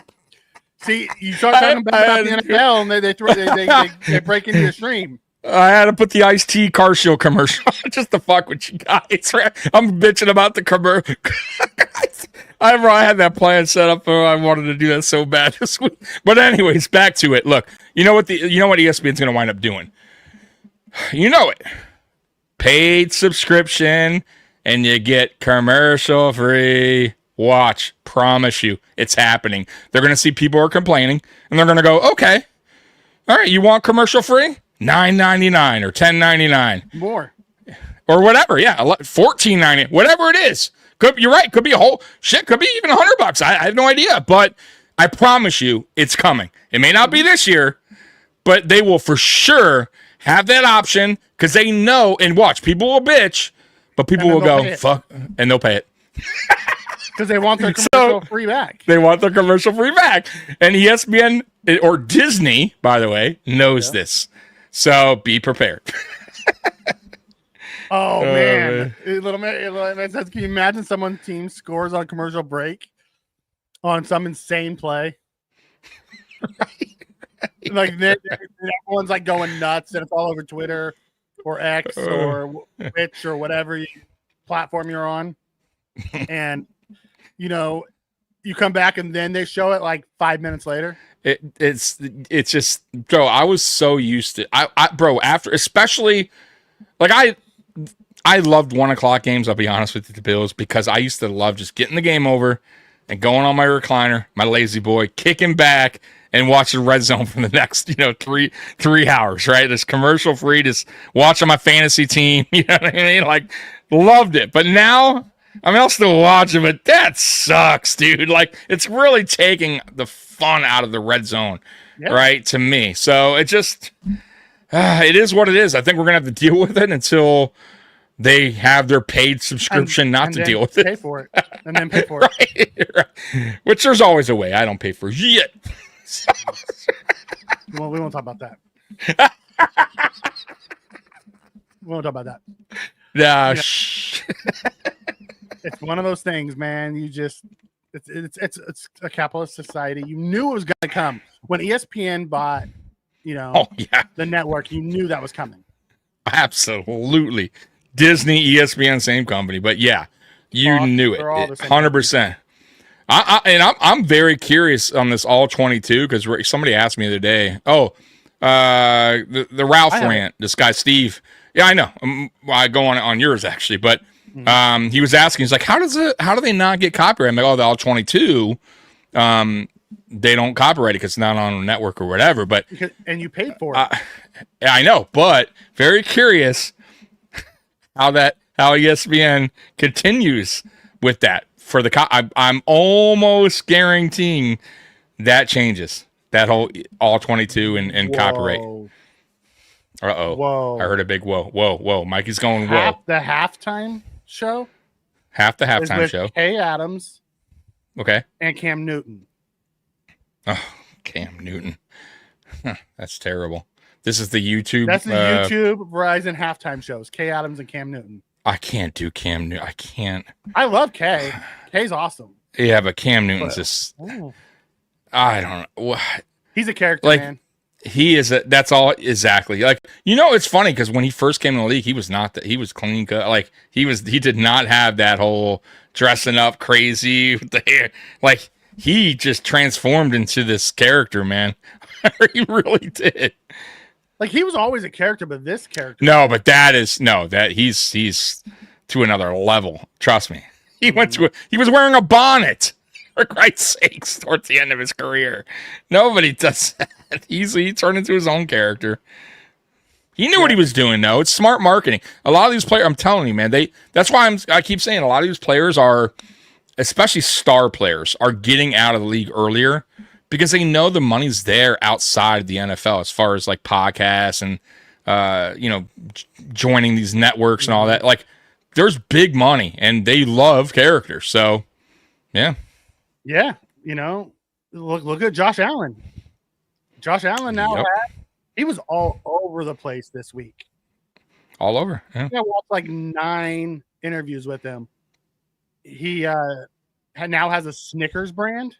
See, you start talking about the NFL, and they break into your stream. I had to put the iced tea car show commercial on just to fuck with you guys. I'm bitching about the commercial. I had that plan set up. I wanted to do that so bad this week. But anyways, back to it. Look, you know what ESPN's going to wind up doing? You know it. Paid subscription, and you get commercial free. Watch. Promise you. It's happening. They're going to see people are complaining, and they're going to go, okay. All right, you want commercial free? $9.99 or $10.99. More. Or whatever, yeah. $14.99, whatever it is. You're right. Could be a whole shit. Could be even $100. I have no idea. But I promise you, it's coming. It may not be this year, but they will for sure have that option because they know. And watch, people will bitch, but people will go fuck, and they'll pay it because they want their commercial free back. They want their commercial free back, and ESPN or Disney, by the way, knows this. So be prepared. Oh man. Little man says, can you imagine someone's team scores on commercial break on some insane play? Like everyone's like going nuts, and it's all over Twitter or X or Twitch or whatever platform you're on, and you come back and then they show it like 5 minutes later. It's just, bro. I was so used to bro. After, especially, like I loved 1 o'clock games. I'll be honest with you, the Bills, because I used to love just getting the game over and going on my recliner, my lazy boy, kicking back and watching Red Zone for the next 3 hours. Right, this commercial free, just watching my fantasy team. You know what I mean? Like, loved it. But now, I mean, I'll still watch it, but that sucks, dude. Like, it's really taking the fun out of the Red Zone, right, to me. So it just, it is what it is. I think we're going to have to deal with it until they have their paid subscription not to deal with it. Pay for it. And then pay for it. Right. Which there's always a way. I don't pay for shit. So. Well, we won't talk about that. We won't talk about that. Nah, It's one of those things, man. You just it's a capitalist society. You knew it was going to come when ESPN bought, the network. You knew that was coming. Absolutely, Disney, ESPN, same company, but yeah, you knew it 100%. I'm very curious on this all 22 because somebody asked me the other day. Oh, the Ralph rant. This guy Steve. Yeah, I know. I go on yours actually, but. He was asking, he's like, how do they not get copyright? I'm like, the all 22, they don't copyright it because it's not on a network or whatever. But and you paid for it. I know, but very curious how ESPN continues with that for the. I'm almost guaranteeing that changes that whole all 22 and copyright. Whoa! I heard a big whoa! Mikey's going whoa. The halftime show. Half the halftime show. Kay Adams. Okay. And Cam Newton. Oh, Cam Newton. That's terrible. This is the YouTube. That's the YouTube Verizon halftime shows. Kay Adams and Cam Newton. I can't do Cam Newton. I can't. I love Kay. Kay's awesome. Yeah, but Cam Newton's just. I don't know. He's a character, man. He is. That's all exactly. Like, it's funny because when he first came in the league, he was not that. He was clean cut. Like he did not have that whole dressing up crazy with the hair. Like he just transformed into this character, man. He really did. Like he was always a character, but this character. No, but that he's to another level. Trust me. He was wearing a bonnet. For Christ's sakes, towards the end of his career. Nobody does that. He turned into his own character. He knew what he was doing, though. It's smart marketing. A lot of these players, I'm telling you, man, that's why I keep saying a lot of these players are, especially star players, are getting out of the league earlier because they know the money's there outside of the NFL as far as like podcasts and, joining these networks and all that. Like, there's big money and they love characters. So, yeah. Yeah, look at Josh Allen. Josh Allen now he was all over the place this week. All over. Yeah. I watched like 9 interviews with him. He now has a Snickers brand.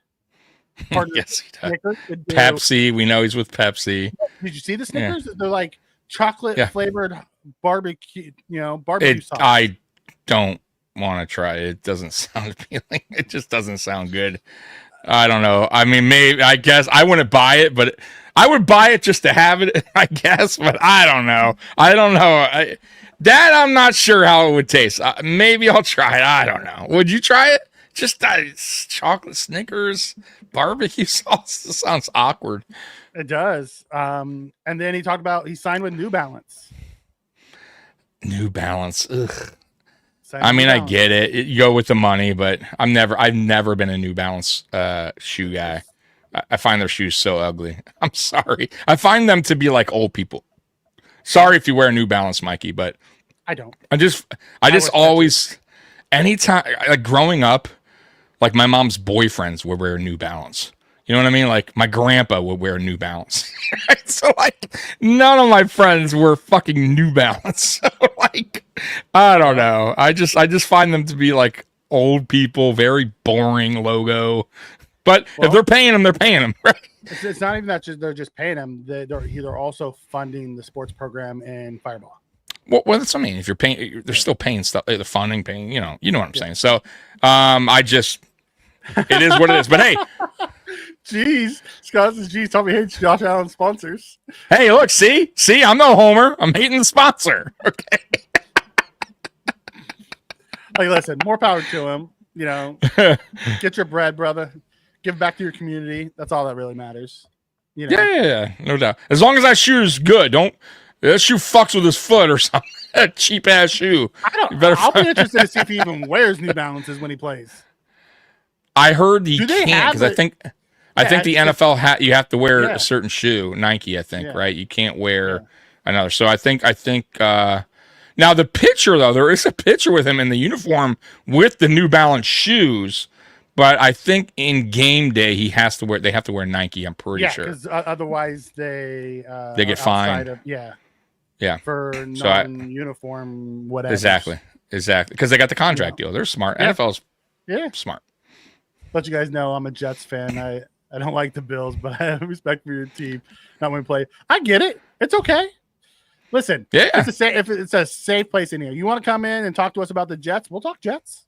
Yes, he does. Snickers Pepsi. We know he's with Pepsi. Did you see the Snickers? Yeah. They're like chocolate flavored barbecue. Sauce. I don't want to try it. It doesn't sound appealing. It just doesn't sound good. I don't know. I mean, maybe I guess I wouldn't buy it, but I would buy it just to have it. I guess, but I don't know. I'm not sure how it would taste. Maybe I'll try it. I don't know. Would you try it? Just chocolate Snickers barbecue sauce. This sounds awkward. It does. And then he talked about he signed with New Balance. New Balance. Ugh. I get it. You go with the money, but I've never been a New Balance shoe guy. I find their shoes so ugly. I'm sorry. I find them to be like old people. Sorry if you wear New Balance, Mikey, but I don't. I just always, anytime, like growing up, like my mom's boyfriends would wear New Balance. You know what I mean? Like my grandpa would wear New Balance. So like none of my friends were fucking New Balance. So like, I don't know. I just find them to be like old people, very boring logo. But if they're paying them, they're paying them. Right? It's not even that they're just paying them. They're also funding the sports program in Fireball. Well, that's what I mean. If you're paying, they're still paying stuff. The funding, paying. You know what I'm saying. So, it is what it is. But hey, jeez, Scott says, "Geez, Tommy hates Josh Allen sponsors." Hey, look, see, I'm no homer. I'm hating the sponsor. Okay. Like, listen, more power to him. You know, get your bread, brother. Give back to your community. That's all that really matters. You know? Yeah, no doubt. As long as that shoe is good, that shoe fucks with his foot or something. That cheap ass shoe. I'll be interested to see if he even wears New Balances when he plays. I heard he can't because I think the NFL you have to wear a certain shoe. Nike, I think, right? You can't wear another. So I think now the picture though, there is a picture with him in the uniform with the New Balance shoes. But I think in game day they have to wear Nike. I'm pretty sure. Because otherwise they get fined. Yeah. For non-uniform whatever. Exactly. Because they got the contract deal. They're smart. Yeah. NFL's smart. Let you guys know I'm a Jets fan. I don't like the Bills, but I have respect for your team. Not when we play. I get it. It's okay. Listen. Yeah. If it's a safe place in here. You want to come in and talk to us about the Jets? We'll talk Jets.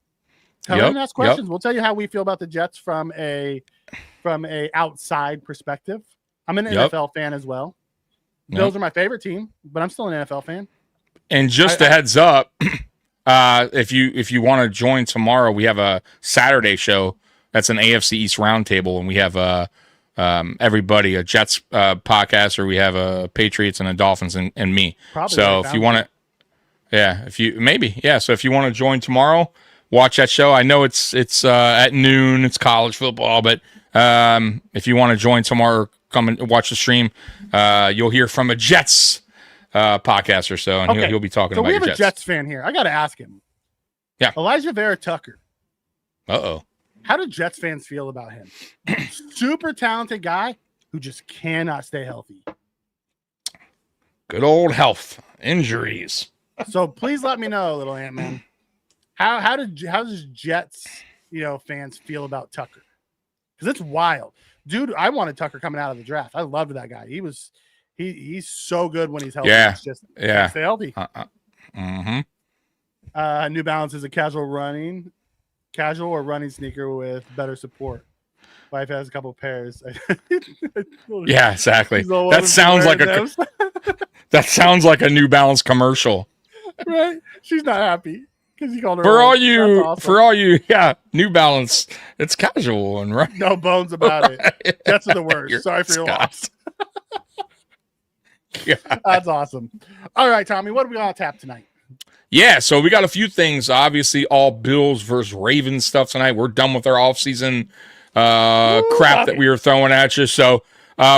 Come in and ask questions. We'll tell you how we feel about the Jets from a outside perspective. I'm an NFL fan as well. Bills are my favorite team, but I'm still an NFL fan. And just a heads up, if you want to join tomorrow, we have a Saturday show that's an AFC East roundtable, and we have everybody, a Jets podcast, or we have a Patriots and a Dolphins and me. Probably so if you want to, so if you want to join tomorrow, watch that show. I know it's at noon. It's college football, but if you want to join tomorrow, come and watch the stream. You'll hear from a Jets podcast or so, and he'll be talking about your Jets. So we have a Jets fan here. I got to ask him. Yeah. Elijah Vera Tucker. Uh-oh. How do Jets fans feel about him? Super talented guy who just cannot stay healthy. Good old health. Injuries. So please let me know, little Ant-Man. How does Jets, fans feel about Tucker? Because it's wild. Dude, I wanted Tucker coming out of the draft. I loved that guy. He's so good when he's healthy. Yeah. He's just stay healthy. Mm-hmm. New Balance is a casual or running sneaker with better support. Wife has a couple pairs. Yeah, exactly. That sounds like a New Balance commercial. Right? She's not happy. He called her for all you, New Balance. It's casual and right. No bones about it. That's the worst. Sorry for your loss. That's awesome. All right, Tommy, what are we gonna tap tonight? Yeah, so we got a few things. Obviously, all Bills versus Ravens stuff tonight. We're done with our offseason crap that we were throwing at you. So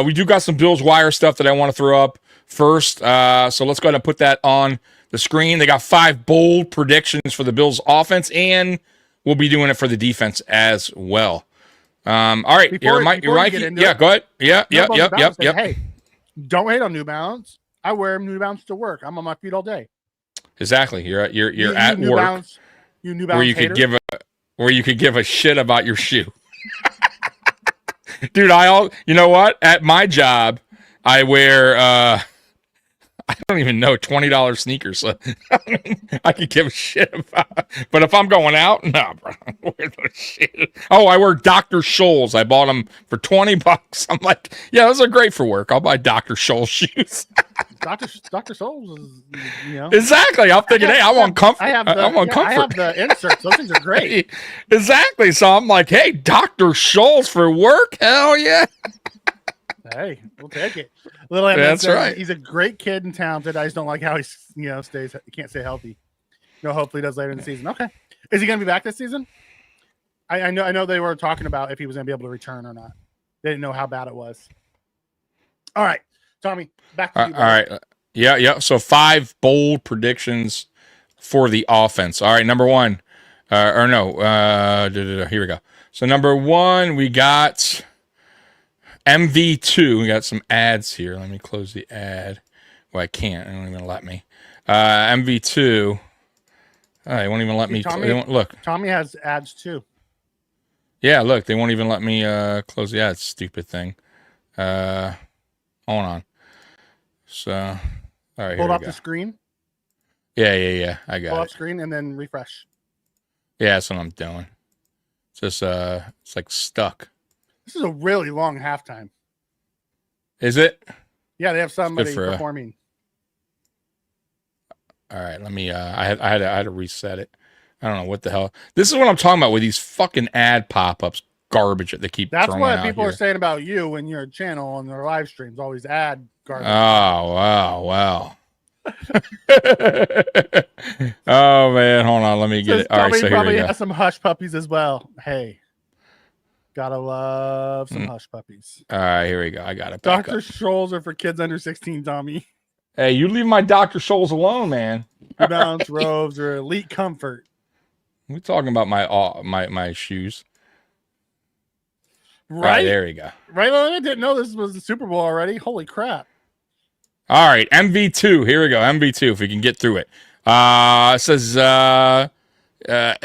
we do got some Bills wire stuff that I want to throw up first. So let's go ahead and put that on the screen. They got 5 bold predictions for the Bills offense, and we'll be doing it for the defense as well. All right, Mike. Go ahead. Yep. Hey, don't hate on New Balance. I wear New Balance to work. I'm on my feet all day. Exactly. You're at work. You New Balance where you hater? could give where you could give a shit about your shoe. Dude, you know what? At my job, I wear I don't even know, $20 sneakers. So, I could give a shit about. But if I'm going out, no, bro. I wear those shit. Oh, I wear Dr. Scholl's. I bought them for $20. I'm like, yeah, those are great for work. I'll buy Dr. Scholl's shoes. Dr. Scholl's is, Exactly. I'm thinking, hey, I want comfort. I want comfort. I have the inserts. Those things are great. Exactly. So I'm like, hey, Dr. Scholl's for work? Hell yeah. Hey, we'll take it. Little Evan That's says right. He's a great kid and talented. I just don't like how he, can't stay healthy. Hopefully he does later in the season. Okay. Is he going to be back this season? I know they were talking about if he was going to be able to return or not. They didn't know how bad it was. All right, Tommy, back to you. All right. Yeah. So 5 bold predictions for the offense. All right, number 1. Here we go. So number 1, we got MV2. We got some ads here. Let me close the ad. Well, I can't. They won't even let me. MV2. They won't even let me. Look. Tommy has ads too. Yeah, look. They won't even let me close the ad. Stupid thing. Hold on. So, all right. Hold up the screen. Yeah. I got Pull it. up screen and then refresh. Yeah, that's what I'm doing. It's just it's like stuck. This is a really long halftime. Is it? Yeah, they have somebody for, performing. All right, let me. I had to reset it. I don't know what the hell. This is what I'm talking about with these fucking ad pop-ups, garbage that they keep. That's throwing what out people here. are saying about you and your channel and their live streams. Always ad garbage. Oh wow. Oh man, hold on. Let me get it. All right, so here probably we go. has some hush puppies as well. Hey, gotta love some hush puppies. All right, here we go. I got it. Back Dr. up. Scholl's are for kids under 16, Tommy. Hey, you leave my Dr. Scholl's alone, man. Bounce robes or elite comfort. We're talking about my shoes. Right? All right, there we go. Right? Well, I didn't know this was the Super Bowl already. Holy crap. All right, MV2. Here we go. MV2, if we can get through it. It says a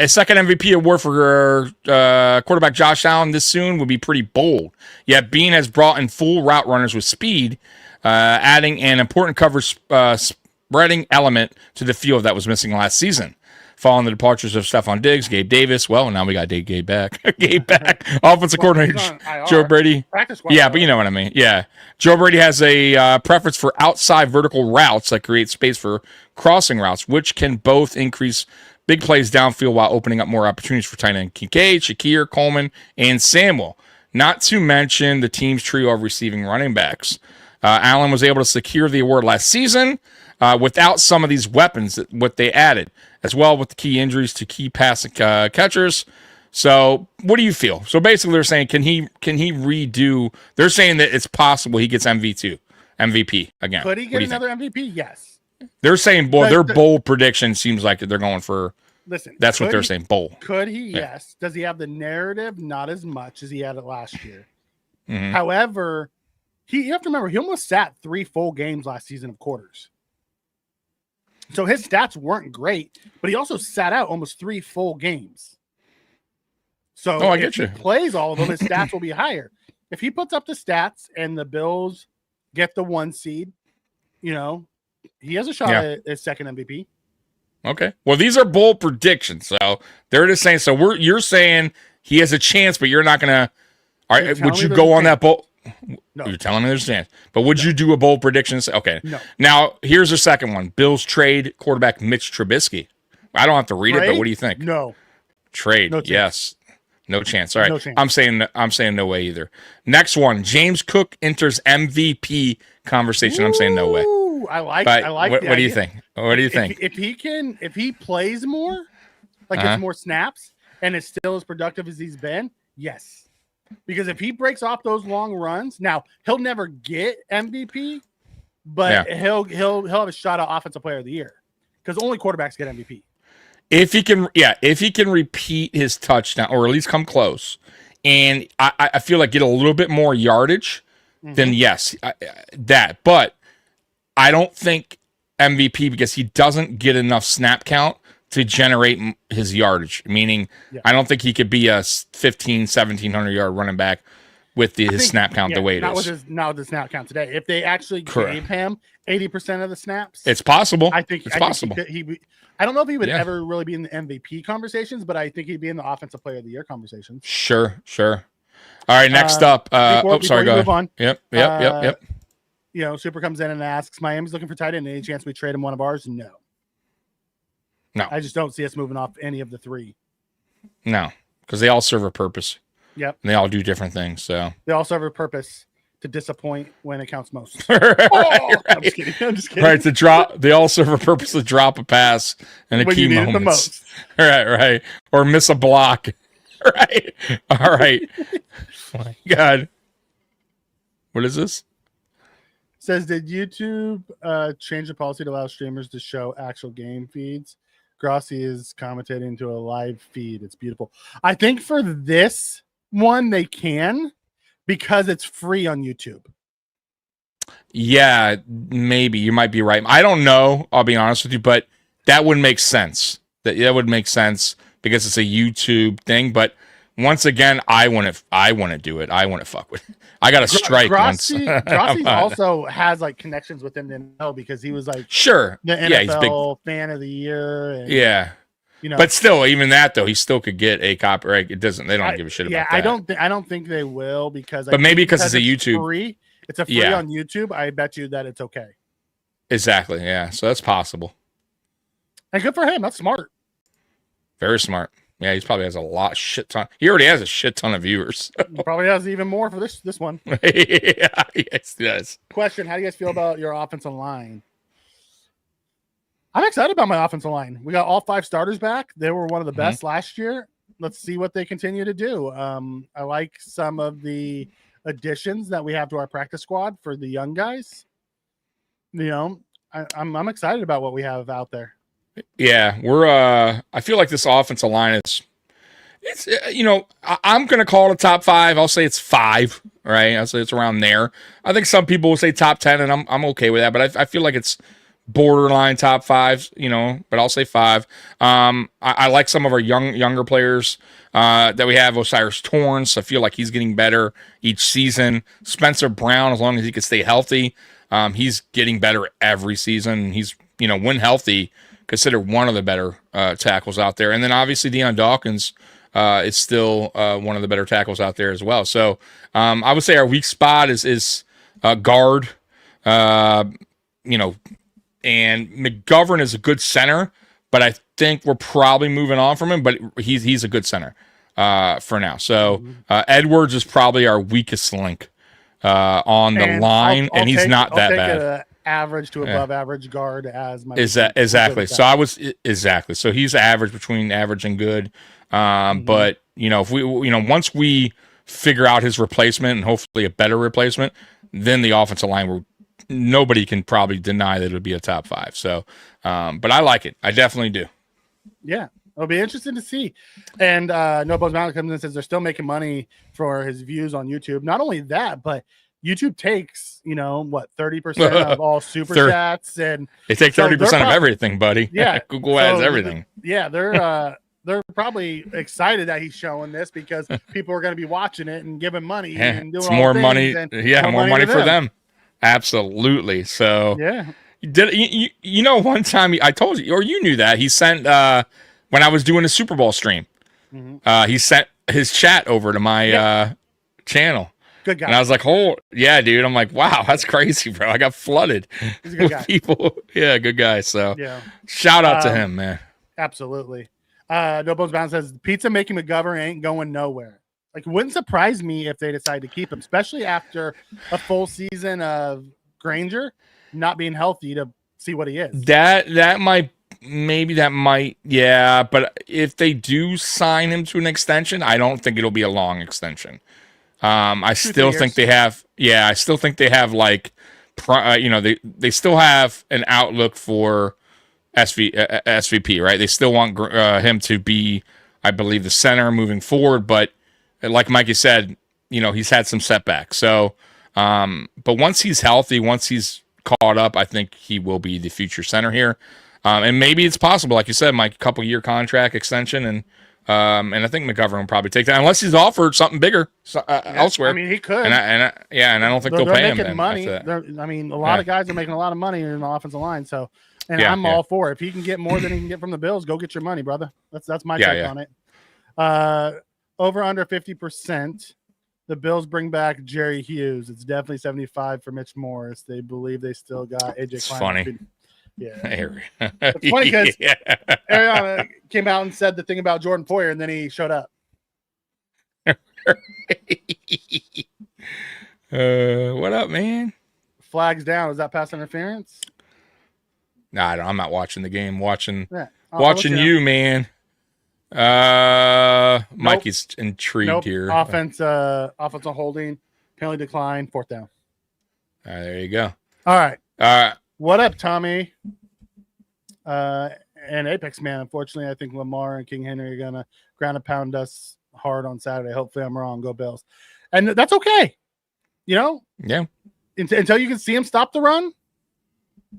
second MVP award for quarterback Josh Allen this soon would be pretty bold. Yet Bean has brought in full route runners with speed, adding an important coverage spreading element to the field that was missing last season. Following the departures of Stephon Diggs, Gabe Davis. Well, now we got Gabe back. Gabe back. Offensive coordinator Joe Brady. Yeah, but you know what I mean. Yeah. Joe Brady has a preference for outside vertical routes that create space for crossing routes, which can both increase big plays downfield while opening up more opportunities for tight end Kincaid, Shakir, Coleman, and Samuel. Not to mention the team's trio of receiving running backs. Allen was able to secure the award last season without some of these weapons what they added, as well with the key injuries to key passing catchers. So what do you feel? So basically they're saying, can he redo? They're saying that it's possible he gets MVP again. Could he get another MVP? Yes. They're saying, their bold prediction seems like they're going for. Listen, that's what they're saying. Bold. Could he? Yeah. Yes. Does he have the narrative? Not as much as he had it last year. Mm-hmm. However, you have to remember he almost sat 3 full games last season of quarters. So his stats weren't great, but he also sat out almost 3 full games. So if he plays all of them, his stats will be higher. If he puts up the stats and the Bills get the 1 seed, he has a shot at his second MVP. Okay. Well, these are bold predictions. So they're just saying, you're saying he has a chance, but you're not going to. All right. Would you go on that bold? No. You're telling me there's a chance. But would you do a bold prediction? Okay. No. Now, here's the second one. Bills trade quarterback Mitch Trubisky. I don't have to read it, but what do you think? No. Trade. No chance. Yes. No chance. All right. No chance. I'm saying no way either. Next one. James Cook enters MVP conversation. I'm saying no way. I like what do you think? What do you think? If he plays more, like gets more snaps, and is still as productive as he's been, yes. Because if he breaks off those long runs, now he'll never get MVP, but he'll have a shot at Offensive Player of the Year because only quarterbacks get MVP. If he can repeat his touchdown or at least come close, and I feel like get a little bit more yardage, then yes, that. But I don't think MVP because he doesn't get enough snap count to generate his yardage. Meaning, I don't think he could be a 1,700 yard running back with his snap count the way it is. Not with the snap count today. If they actually gave him 80% of the snaps, it's possible. I think it's possible. I don't know if he would ever really be in the MVP conversations, but I think he'd be in the Offensive Player of the Year conversations. Sure. All right, next up. Go ahead. Move on. Yep. You know, Super comes in and asks, Miami's looking for tight end. Any chance we trade him one of ours? No. I just don't see us moving off any of the three. No, because they all serve a purpose. Yep. And they all do different things. So they all serve a purpose to disappoint when it counts most. Right. I'm just kidding. Right, to drop. They all serve a purpose to drop a pass in a key moment. The most. Right. Or miss a block. Right. All right. Oh my God. What is this? Says, did YouTube change the policy to allow streamers to show actual game feeds? Grossi is commentating to a live feed. It's beautiful. I think for this one they can because it's free on YouTube. Yeah, maybe you might be right. I don't know. I'll be honest with you, but that would make sense. That would make sense because it's a YouTube thing. But once again, I want to do it. I want to fuck with it. I got a strike once. Grossi also has like connections within the NFL because he was like the NFL he's big fan of the year. And, you know, but still, even that though, he still could get a copyright. It doesn't. They don't give a shit about that. I don't think they will because. But maybe because it's a YouTube free. It's a free on YouTube. I bet you that it's okay. Exactly. Yeah. So that's possible. And good for him. That's smart. Very smart. Yeah, he probably has shit ton. He already has a shit ton of viewers. He probably has even more for this one. Yeah, yes, he does. Question: how do you guys feel about your offensive line? I'm excited about my offensive line. We got all 5 starters back. They were one of the best last year. Let's see what they continue to do. I like some of the additions that we have to our practice squad for the young guys. You know, I'm excited about what we have out there. Yeah, I feel like this offensive line it's you know, I'm going to call it a top 5. I'll say it's 5, right? I'll say it's around there. I think some people will say top 10 and I'm okay with that, but I feel like it's borderline top 5, you know, but I'll say 5. I like some of our younger players that we have. Osiris Torrance, I feel like he's getting better each season. Spencer Brown, as long as he can stay healthy, he's getting better every season. He's, you know, when healthy, considered one of the better tackles out there. And then obviously Deion Dawkins is still one of the better tackles out there as well. So I would say our weak spot is guard, you know, and McGovern is a good center, but I think we're probably moving on from him, but he's a good center for now. So Edwards is probably our weakest link on the line, and he's not that bad. Average to above average guard as my exactly. So I was exactly. So he's average, between average and good. But you know, if we, you know, once we figure out his replacement and hopefully a better replacement, then the offensive line nobody can probably deny that it would be a top 5. So, but I like it. I definitely do. Yeah. It'll be interesting to see. And No Bones Mountain comes in and says they're still making money for his views on YouTube. Not only that, but YouTube takes, you know, what, 30% of all super chats, and they take 30% of everything, buddy. Yeah, Google ads everything. Yeah, they're probably excited that he's showing this because people are going to be watching it and giving money and doing more money. More money for them. Absolutely. So yeah, you know, one time I told you, or you knew that he sent when I was doing a Super Bowl stream, he sent his chat over to my channel. Good guy. And I was like, oh, yeah, dude. I'm like, wow, that's crazy, bro. I got flooded He's a good guy. People. Yeah, good guy. So yeah, shout out to him, man. Absolutely. No Bones Bound says, pizza making McGovern ain't going nowhere. Like, it wouldn't surprise me if they decide to keep him, especially after a full season of Granger not being healthy, to see what he is. That might, yeah. But if they do sign him to an extension, I don't think it'll be a long extension. I still think they have, like, you know, they still have an outlook for SVP, right? They still want him to be, I believe, the center moving forward. But like Mikey said, you know, he's had some setbacks. So, but once he's healthy, once he's caught up, I think he will be the future center here. And maybe it's possible, like you said, Mike, couple-year contract extension, and I think McGovern will probably take that unless he's offered something bigger elsewhere. I mean, he could. And I don't think they'll they're pay him making then money. after that. I mean, a lot of guys are making a lot of money in the offensive line. So, and I'm all for it. If he can get more than he can get from the Bills, go get your money, brother. That's my take on it. Over under 50%. The Bills bring back Jerry Hughes. It's definitely 75 for Mitch Morris. They believe they still got AJ It's Klein. funny. Yeah. It's funny because Ariana came out and said the thing about Jordan Poyer, and then he showed up. What up, man? Flags down. Is that pass interference? Nah, I'm not watching the game. Watching you you, man. Mikey's intrigued here. Offensive holding, penalty decline, 4th down. There you go. All right. What up, Tommy? And Apex Man. Unfortunately, I think Lamar and King Henry are gonna ground and pound us hard on Saturday. Hopefully, I'm wrong. Go Bills, and that's okay. Yeah. Until you can see him stop the run.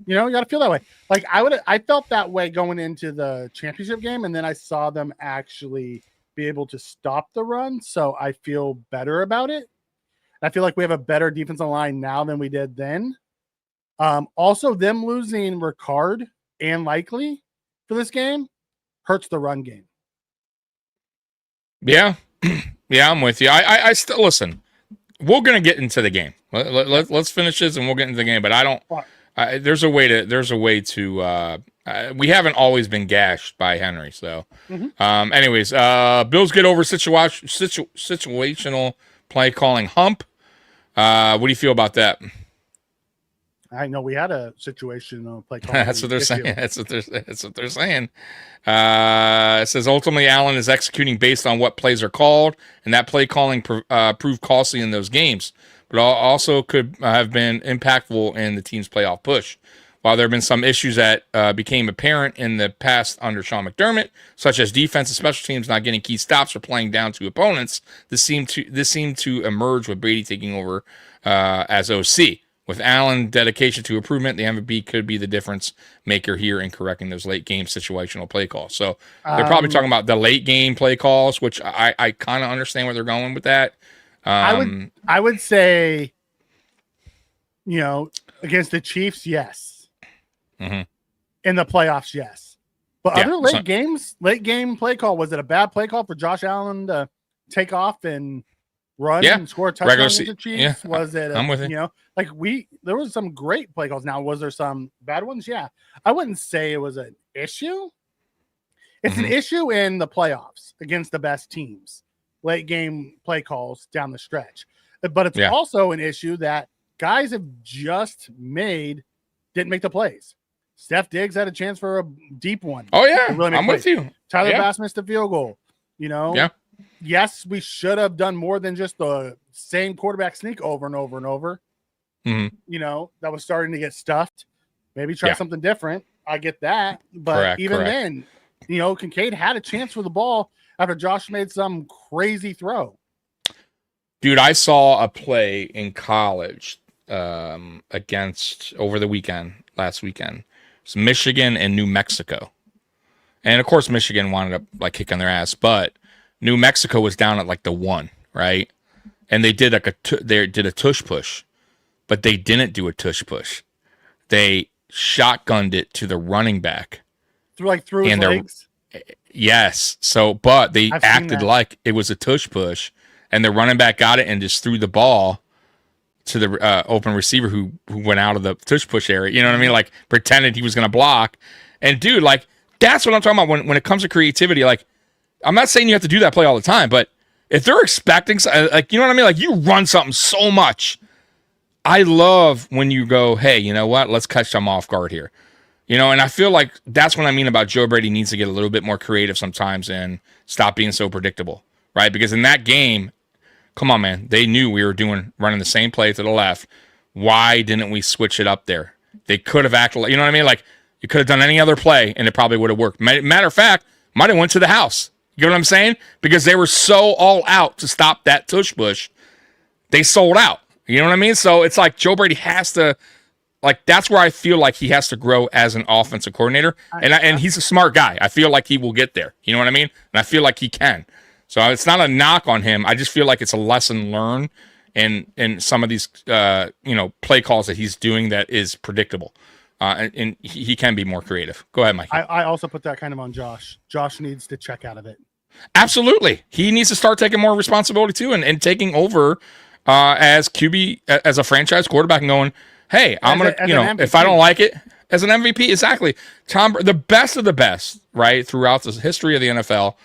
You got to feel that way. Like I felt that way going into the championship game, and then I saw them actually be able to stop the run. So I feel better about it. I feel like we have a better defensive line now than we did then. Also, them losing Ricard and Likely for this game hurts the run game. Yeah. Yeah, I'm with you. I still listen. We're gonna get into the game. Let's finish this and we'll get into the game. But I don't. There's a way to. We haven't always been gashed by Henry. So, anyways, Bills get over situational play calling hump. What do you feel about that? I know we had a situation play calling. That's what they're saying. That's what they're saying. It says ultimately Allen is executing based on what plays are called, and that play calling proved costly in those games, but also could have been impactful in the team's playoff push. While there have been some issues that became apparent in the past under Sean McDermott, such as defense and special teams not getting key stops or playing down to opponents, this seemed to emerge with Brady taking over as OC. With Allen dedication to improvement, the MVP could be the difference maker here in correcting those late game situational play calls. So they're probably talking about the late game play calls, which I kind of understand where they're going with that. I would say, against the Chiefs, yes. Mm-hmm. In the playoffs, yes. But other late game play call, was it a bad play call for Josh Allen to take off and run and score a touchdown against the Chiefs? Yeah, was it? I'm with you. There was some great play calls. Now, was there some bad ones? Yeah, I wouldn't say it was an issue. It's an issue in the playoffs against the best teams, late game play calls down the stretch. But it's also an issue that guys have just didn't make the plays. Steph Diggs had a chance for a deep one. Oh yeah, I'm with you. Tyler Bass missed a field goal. Yeah. Yes, we should have done more than just the same quarterback sneak over and over and over. Mm-hmm. That was starting to get stuffed. Maybe try something different. I get that. But even then, Kincaid had a chance for the ball after Josh made some crazy throw. Dude, I saw a play in college against over the last weekend. It's Michigan and New Mexico. And of course, Michigan wound up kicking their ass, but New Mexico was down at the 1, right? And they did did a tush push, but they didn't do a tush push. They shotgunned it to the running back through his legs. Yes. So, but they acted like it was a tush push, and the running back got it and just threw the ball to the open receiver who went out of the tush push area. You know what I mean? Pretended he was going to block. And dude, that's what I'm talking about when it comes to creativity. I'm not saying you have to do that play all the time, but if they're expecting, you know what I mean? You run something so much. I love when you go, hey, you know what? Let's catch them off guard here. And I feel like that's what I mean about Joe Brady needs to get a little bit more creative sometimes and stop being so predictable, right? Because in that game, come on, man, they knew we were running the same play to the left. Why didn't we switch it up there? They could have acted, you know what I mean? You could have done any other play and it probably would have worked. Matter of fact, might have went to the house. You know what I'm saying? Because they were so all out to stop that tush push, they sold out. You know what I mean? So it's Joe Brady has to like that's where I feel like he has to grow as an offensive coordinator, and he's a smart guy. I feel like he will get there. You know what I mean? And I feel like he can. So it's not a knock on him. I just feel like it's a lesson learned in some of these play calls that he's doing that is predictable, and he can be more creative. Go ahead, Mike. I also put that kind of on Josh. Josh needs to check out of it. Absolutely, he needs to start taking more responsibility too, and taking over as QB, as a franchise quarterback, and going, hey, I'm gonna, if I don't like it, as an MVP, exactly. The best of the best, right, throughout the history of the NFL,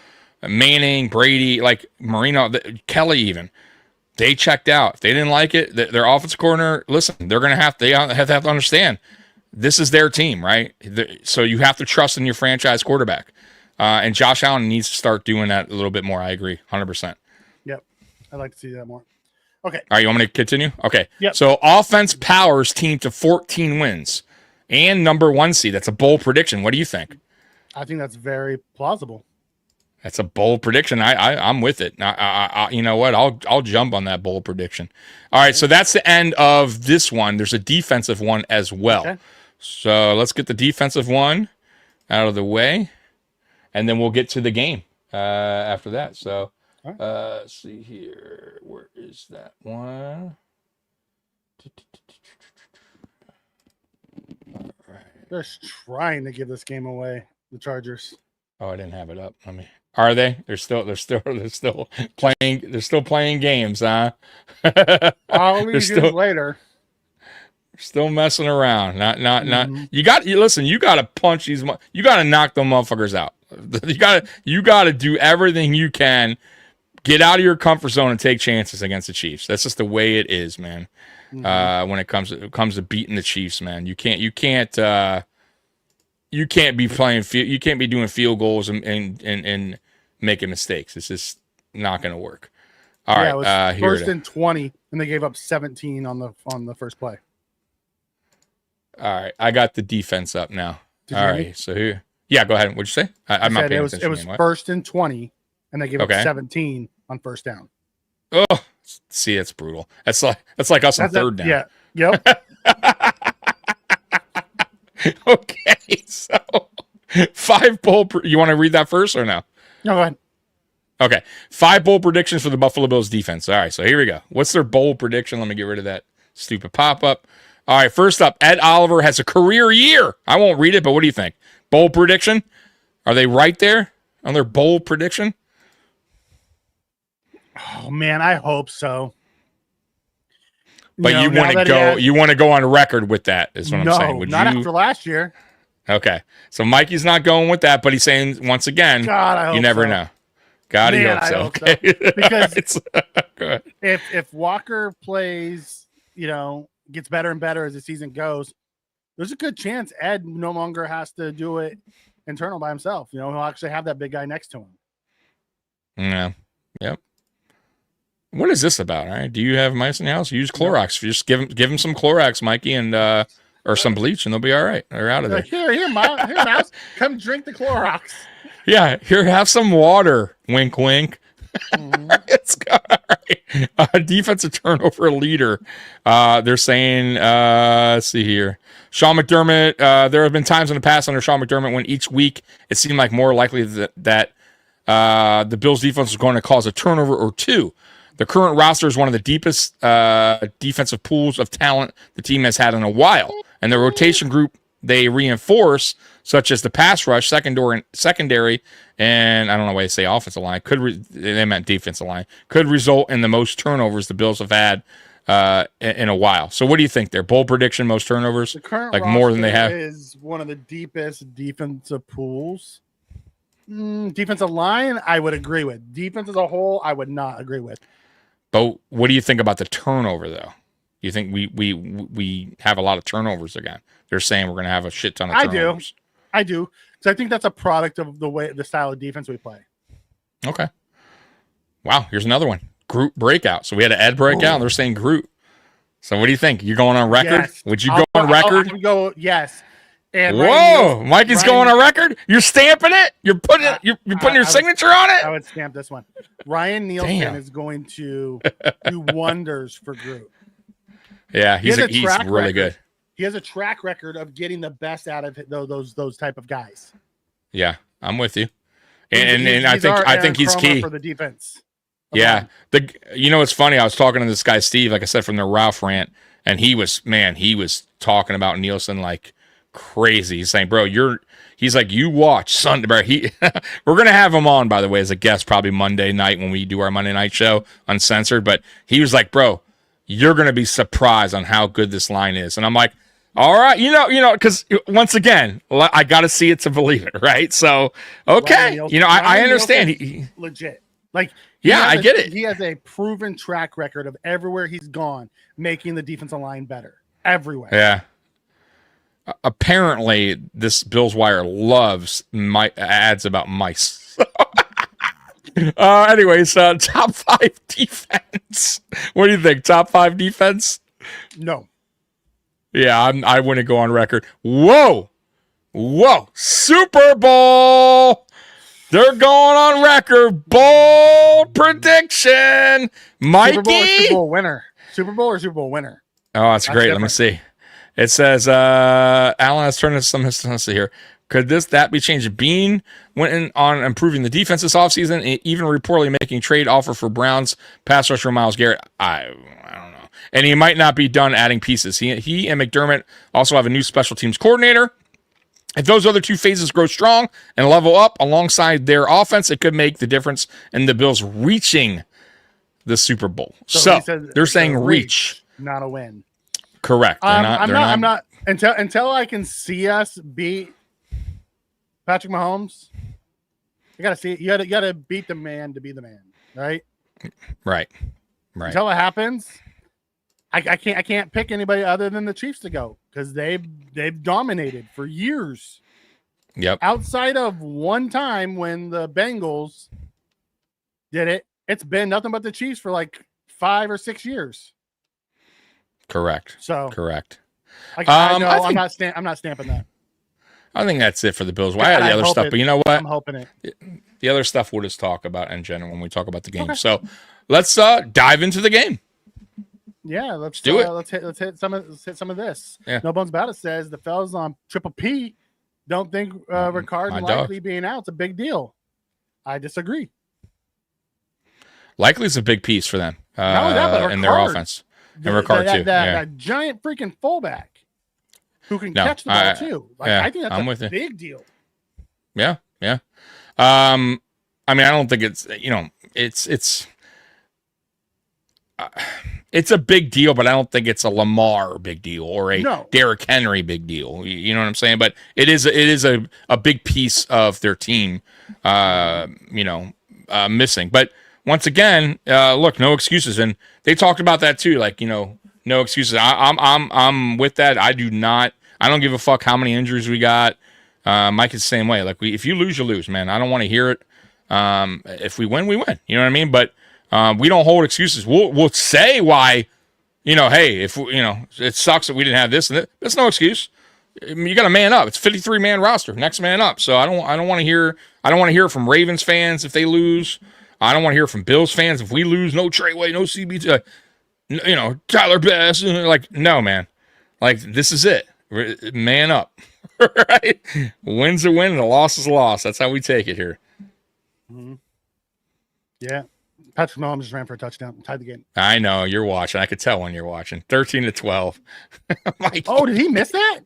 Manning, Brady, like Marino, Kelly, even they checked out. If they didn't like it, their offensive coordinator, listen, they're gonna have to understand this is their team, right? So you have to trust in your franchise quarterback, and Josh Allen needs to start doing that a little bit more. I agree, 100%. Yep, I'd like to see that more. Okay. All right, you want me to continue? Okay. Yep. So offense powers team to 14 wins and number 1 seed. That's a bold prediction. What do you think? I think that's very plausible. That's a bold prediction. I'm with it. I you know what? I'll jump on that bold prediction. All right, so that's the end of this one. There's a defensive one as well. Okay. So let's get the defensive one out of the way, and then we'll get to the game after that. So. Let's see here. Where is that one? All right. They're trying to give this game away, the Chargers. Oh, I didn't have it up. Are they? They're still playing. They're still playing games, huh? I'll leave you later. Still messing around. Not. You listen. You got to punch these. You got to knock them motherfuckers out. You got to do everything you can. Get out of your comfort zone and take chances against the Chiefs. That's just the way it is, man. When it comes to beating the Chiefs, man, you can't be playing. You can't be doing field goals and making mistakes. It's just not going to work. All right, it was first and 20, and they gave up 17 on the first play. All right, I got the defense up now. All right, so here, yeah, go ahead. What'd you say? I'm not paying attention. It was first and 20. And they gave up 17 on first down. Oh, see, it's brutal. That's like us on third down. Yeah. Yep. Okay, so 5 bold. You want to read that first or no? No, go ahead. Okay, 5 bold predictions for the Buffalo Bills defense. All right, so here we go. What's their bold prediction? Let me get rid of that stupid pop-up. All right, first up, Ed Oliver has a career year. I won't read it, but what do you think? Bold prediction? Are they right there on their bold prediction? Oh man, I hope so. But you want to go. You want to go on record with that? Is what I'm saying. Not after last year. Okay, so Mikey's not going with that, but he's saying once again, God, I hope you never so. know. God, he hopes so. Okay, because if Walker plays, gets better and better as the season goes, there's a good chance Ed no longer has to do it internal by himself. He'll actually have that big guy next to him. Yeah. Yep. What is this about? All right. Do you have mice in the house? Use Clorox. Just give him some Clorox, Mikey, and or some bleach, and they'll be all right. They're out of there. Here, mouse. Come drink the Clorox. Yeah. Here, have some water. Wink, wink. It's all right. Defensive turnover leader. They're saying, let's see here. Sean McDermott. There have been times in the past under Sean McDermott when each week it seemed like more likely that the Bills defense was going to cause a turnover or two. The current roster is one of the deepest defensive pools of talent the team has had in a while. And the rotation group they reinforce, such as the pass rush, secondary, and I don't know why they say offensive line, they meant defensive line, could result in the most turnovers the Bills have had in a while. So what do you think there? Bold prediction, most turnovers? The current like more than they have? Is one of the deepest defensive pools. Defensive line, I would agree with. Defense as a whole, I would not agree with. But what do you think about the turnover, though? You think we have a lot of turnovers again? They're saying we're going to have a shit ton of turnovers. I do. Because I think that's a product of the style of defense we play. Okay. Wow, here's another one. Groot breakout. So we had an Ed breakout, and they're saying Groot. So what do you think? You going on record? Yes. Would you go on record? I would go, yes. And whoa, Mikey's going on record? You're stamping it? You're putting it? You're putting your signature on it? I would stamp this one. Ryan Nielsen is going to do wonders for Groot. Yeah, he's really good. He has a track record of getting the best out of those type of guys. Yeah, I'm with you. And I think he's key for the defense. Yeah. It's funny. I was talking to this guy, Steve, like I said, from the Ralph rant, and he was talking about Nielsen like crazy. He's saying, bro, he's like, you watch Sunday, bro. We're going to have him on, by the way, as a guest, probably Monday night when we do our Monday night show, uncensored. But he was like, bro, you're going to be surprised on how good this line is. And I'm like, all right, because once again, I got to see it to believe it, right? So, okay, I understand. He legit. Like, I get it. He has a proven track record of everywhere he's gone, making the defensive line better everywhere. Yeah. Apparently, this Bills Wire loves ads about mice. Anyways, top 5 defense. What do you think? Top 5 defense? No. Yeah, I wouldn't go on record. Whoa, Super Bowl. They're going on record. Bold prediction. Mikey. Super Bowl winner. Super Bowl or Super Bowl winner? Oh, that's great. Different. Let me see. It says, Alan has turned some history here. Could that be changed? Bean went on improving the defense this offseason, even reportedly making trade offer for Browns pass rusher Myles Garrett. I don't know. And he might not be done adding pieces. He and McDermott also have a new special teams coordinator. If those other two phases grow strong and level up alongside their offense, it could make the difference in the Bills reaching the Super Bowl. So they're saying reach, not a win. Correct. I'm not until I can see us beat Patrick Mahomes. You gotta see it. You gotta beat the man to be the man, right? Right. Until it happens, I can't pick anybody other than the Chiefs to go because they've dominated for years. Yep. Outside of one time when the Bengals did it, it's been nothing but the Chiefs for like 5 or 6 years. Correct. So correct. I'm not stamping that. I think that's it for the Bills. I had the other stuff, but you know what? I'm hoping it. The other stuff we'll just talk about in general when we talk about the game. Okay. So let's dive into the game. Yeah, let's do it. Let's hit some of this. Yeah. No Bones About It says the fellas on Triple P don't think Ricard and Likely being out is a big deal. I disagree. Likely's a big piece for them in their offense. And Ricard too. That giant freaking fullback who can catch the ball too. I think that's a big deal. Yeah. I mean, I don't think it's it's a big deal, but I don't think it's a Lamar big deal or a Derrick Henry big deal. You know what I'm saying? But it is a big piece of their team, missing. But once again, look, no excuses, and they talked about that too. Like, no excuses. I'm with that. I don't give a fuck how many injuries we got. Mike is the same way. Like, if you lose, you lose, man. I don't want to hear it. If we win, we win. You know what I mean? But we don't hold excuses. We'll say why. Hey, if it sucks that we didn't have this and that. That's no excuse. You got to man up. It's a 53-man roster. Next man up. So I don't want to hear. I don't want to hear it from Ravens fans if they lose. I don't want to hear from Bills fans if we lose. No Treyway, no CBT. Tyler Bass. Like, no, man. Like, this is it. Man up. Right? Win's a win and a loss is a loss. That's how we take it here. Mm-hmm. Yeah. Patrick Mahomes just ran for a touchdown. Tied the game. I know. You're watching. I could tell when you're watching. 13-12. Oh, did he miss that?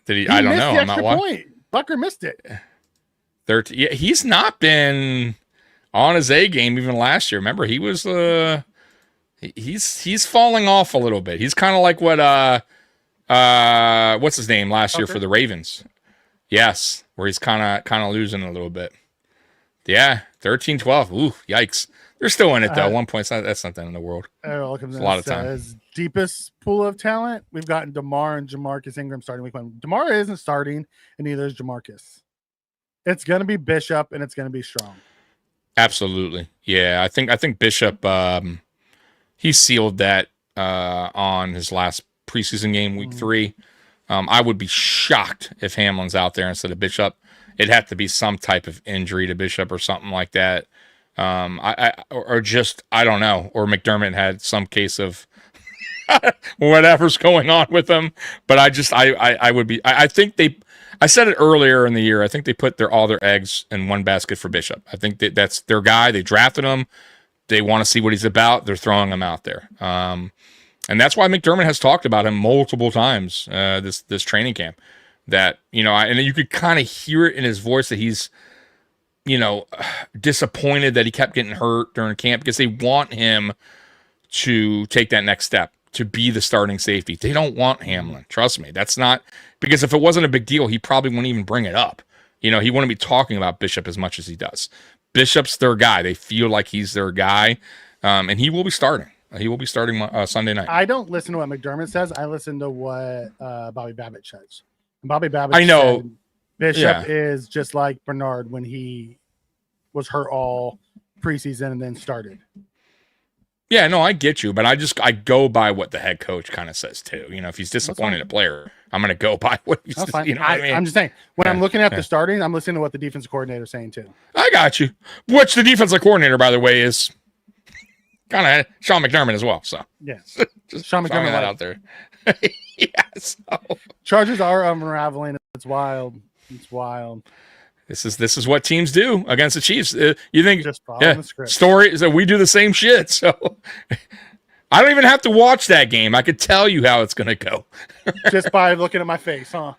Did he? I don't know. I'm not watching. Bucker missed it. 13. Yeah, he's not been on his A game even last year. Remember, he was he's falling off a little bit. He's kind of like what what's his name last year for the Ravens? Yes, where he's kind of losing a little bit. Yeah, 13-12. Ooh, yikes. They're still in it though. 1 point. That's not the end of the world. It's a lot of time. Deepest pool of talent. We've gotten DeMar and Jamarcus Ingram starting week 1. DeMar isn't starting, and neither is Jamarcus. It's going to be Bishop, and it's going to be Strong. Absolutely. Yeah, I think Bishop he sealed that on his last preseason game, week 3. I would be shocked if Hamlin's out there instead of Bishop. It'd have to be some type of injury to Bishop or something like that. I don't know. Or McDermott had some case of whatever's going on with them. But I think I said it earlier in the year. I think they put all their eggs in one basket for Bishop. I think that's their guy. They drafted him. They want to see what he's about. They're throwing him out there. And that's why McDermott has talked about him multiple times this training camp. That, and you could kind of hear it in his voice that he's, disappointed that he kept getting hurt during camp because they want him to take that next step, to be the starting safety. They don't want Hamlin. Trust me. That's not, because if it wasn't a big deal, he probably wouldn't even bring it up. He wouldn't be talking about Bishop as much as he does. Bishop's their guy. They feel like he's their guy, and he will be starting. He will be starting Sunday night. I don't listen to what McDermott says. I listen to what Bobby Babbitt says. And Bobby Babbitt I know. said Bishop is just like Bernard when he was hurt all preseason and then started. Yeah, no, I get you, but I go by what the head coach kind of says too. If he's disappointed a player, I'm going to go by what he's. That's fine. What I mean? I'm just saying when I'm looking at the starting, I'm listening to what the defensive coordinator is saying too. I got you. Which the defensive coordinator, by the way, is kind of Sean McDermott as well. So yes, just Sean McDermott that out there. Yeah. So. Chargers are unraveling. It's wild. It's wild. This is what teams do against the Chiefs. You think just following the script. Story is that we do the same shit. So I don't even have to watch that game. I could tell you how it's going to go just by looking at my face, huh?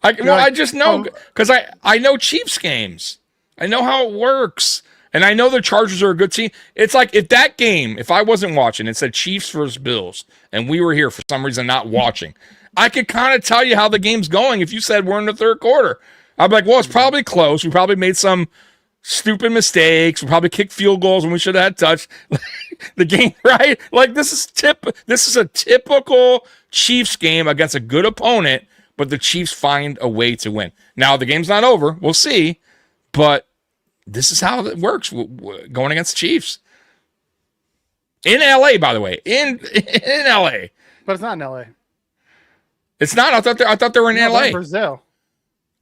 I just know because I know Chiefs games. I know how it works. And I know the Chargers are a good team. It's like if I wasn't watching, it said Chiefs versus Bills, and we were here for some reason not watching, I could kind of tell you how the game's going if you said we're in the third quarter. I'd be like, well, it's probably close. We probably made some stupid mistakes. We probably kicked field goals when we should have had touch. The game, right? Like this is a typical Chiefs game against a good opponent, but the Chiefs find a way to win. Now the game's not over. We'll see, but this is how it works going against the Chiefs. In LA, by the way. In LA. But it's not in LA. It's not. I thought they were in LA. In Brazil.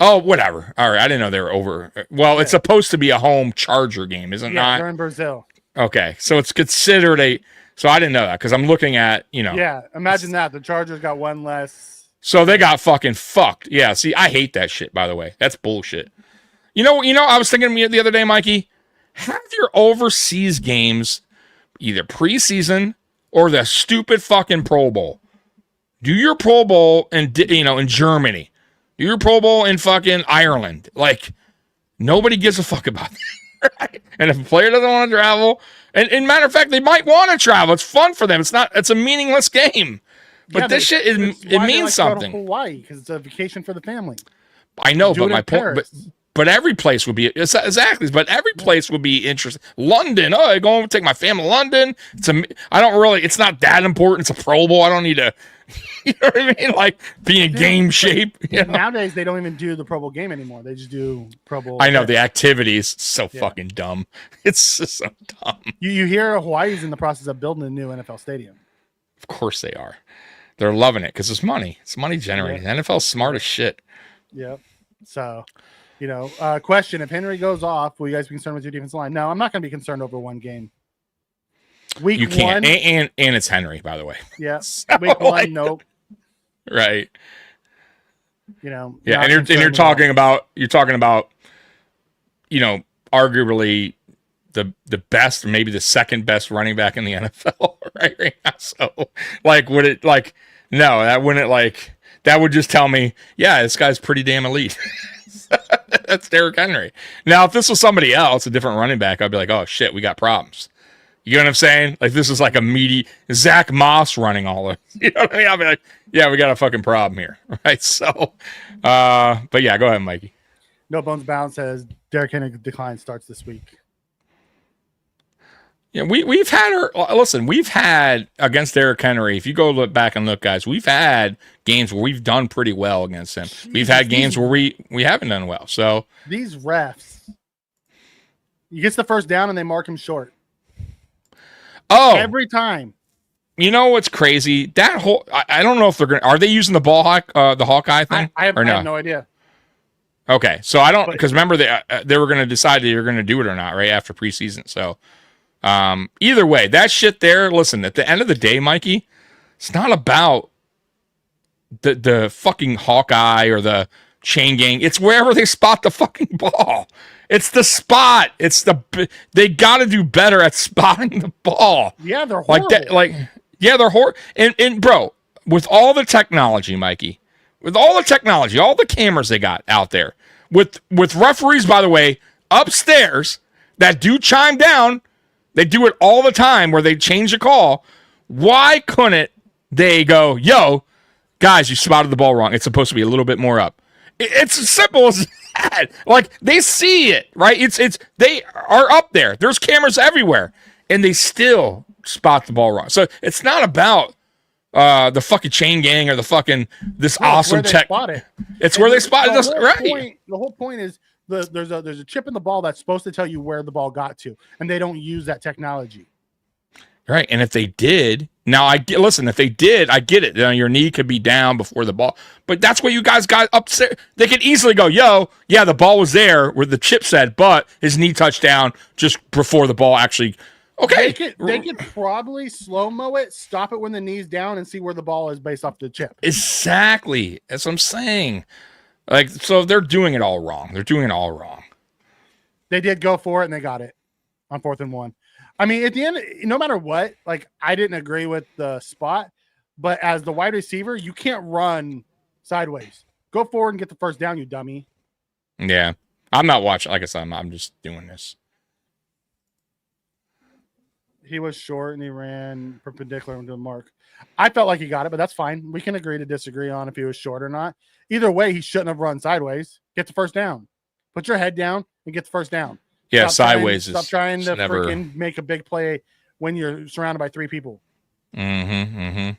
Oh, whatever. All right. I didn't know they were over. Well, it's supposed to be a home Charger game, is it not? Yeah, they're in Brazil. Okay. So it's considered so I didn't know that because I'm looking at, Yeah, imagine that. The Chargers got one less. So they got fucking fucked. Yeah. See, I hate that shit, by the way. That's bullshit. I was thinking the other day, Mikey, have your overseas games either preseason or the stupid fucking Pro Bowl. Do your Pro Bowl in Germany. Do your Pro Bowl in fucking Ireland. Like, nobody gives a fuck about that. Right? And if a player doesn't want to travel, and matter of fact, they might want to travel. It's fun for them. It's a meaningless game. But this shit, it means something. Hawaii, because it's a vacation for the family. I know, but my point... But every place would be exactly. But every place would be interesting. London, I go and take my family to London. It's not that important. It's a Pro Bowl. I don't need to. You know what I mean? Like be in game shape. Nowadays, they don't even do the Pro Bowl game anymore. They just do Pro Bowl. I know the activities so fucking dumb. It's just so dumb. You hear Hawaii's in the process of building a new NFL stadium. Of course they are. They're loving it because it's money. It's money generating. The NFL's smart as shit. Yep. So. Question: if Henry goes off, will you guys be concerned with your defensive line? No, I'm not going to be concerned over one game. You can't, and it's Henry, by the way. Yeah, week one, nope. Right. Yeah, and you're talking about arguably the best, maybe the second best running back in the NFL right now. So that would just tell me, yeah, this guy's pretty damn elite. That's Derrick Henry. Now, if this was somebody else, a different running back, I'd be like, oh shit, we got problems. You know what I'm saying? Like this is like a meaty Zach Moss running all of, you know what I mean? I'll be like, yeah, we got a fucking problem here. Right. So, but yeah, go ahead, Mikey. No Bones Bound says Derrick Henry decline starts this week. Yeah, we've had against Derrick Henry, if you go look back and look, guys, we've had games where we've done pretty well against him. We've had games where we haven't done well. So these refs, he gets the first down and they mark him short. Oh, every time. You know what's crazy? That whole I don't know if are they using the the Hawkeye thing? I have no idea. Okay, so I don't because remember they were going to decide that you're going to do it or not right after preseason. So either way, that shit there. Listen, at the end of the day, Mikey, It's not about the fucking Hawkeye or the chain gang. It's wherever they spot the fucking ball. It's the spot. They got to do better at spotting the ball. Yeah, they're horrible. They're horrible. And bro, with all the technology, Mikey, with all the technology, all the cameras they got out there, with referees, by the way, upstairs that do chime down, they do it all the time where they change the call. Why couldn't they go, yo, guys, you spotted the ball wrong. It's supposed to be a little bit more up. It's as simple as that. Like, they see it, right? They are up there. There's cameras everywhere, and they still spot the ball wrong. So it's not about the fucking chain gang or the fucking awesome tech. It's where they spot it. Right. The whole point is there's a chip in the ball that's supposed to tell you where the ball got to, and they don't use that technology. Right, and if they did, if they did, I get it. Your knee could be down before the ball, but that's what you guys got upstairs. They could easily go, yeah, the ball was there where the chip said, but his knee touched down just before the ball actually. Okay, they could probably slow-mo it, stop it when the knee's down, and see where the ball is based off the chip. Exactly, that's what I'm saying. Like, so they're doing it all wrong. They did go for it, and they got it on 4th and 1. I mean, at the end, no matter what, like, I didn't agree with the spot, but as the wide receiver, you can't run sideways. Go forward and get the first down, you dummy. Yeah, I'm not watching. Like I said, I'm just doing this. He was short and he ran perpendicular into the mark. I felt like he got it, but that's fine. We can agree to disagree on if he was short or not. Either way, he shouldn't have run sideways. Get the first down. Put your head down and get the first down. Yeah, sideways stop trying to freaking make a big play when you're surrounded by 3 people. Carter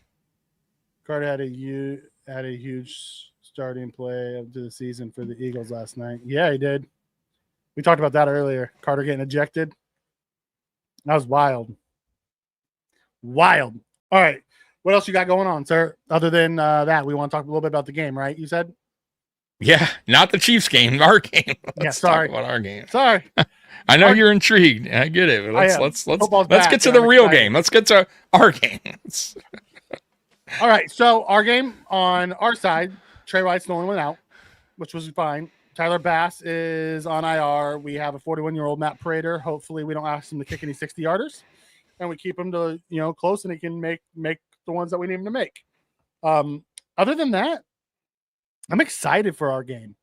had a huge starting play of the season for the Eagles last night. Yeah, he did. We talked about that earlier. Carter getting ejected. That was wild. Wild. All right. What else you got going on, sir? Other than that, we want to talk a little bit about the game, right? You said? Yeah, not the Chiefs game, our game. Let's talk about our game. Sorry. I know you're intrigued. I get it. But let's get to the real game. Let's get to our game. All right. So our game on our side, Trey White's the only one out, which was fine. Tyler Bass is on IR. We have a 41-year-old Matt Prater. Hopefully we don't ask him to kick any 60-yarders, and we keep him to close, and he can make the ones that we need him to make. Other than that, I'm excited for our game.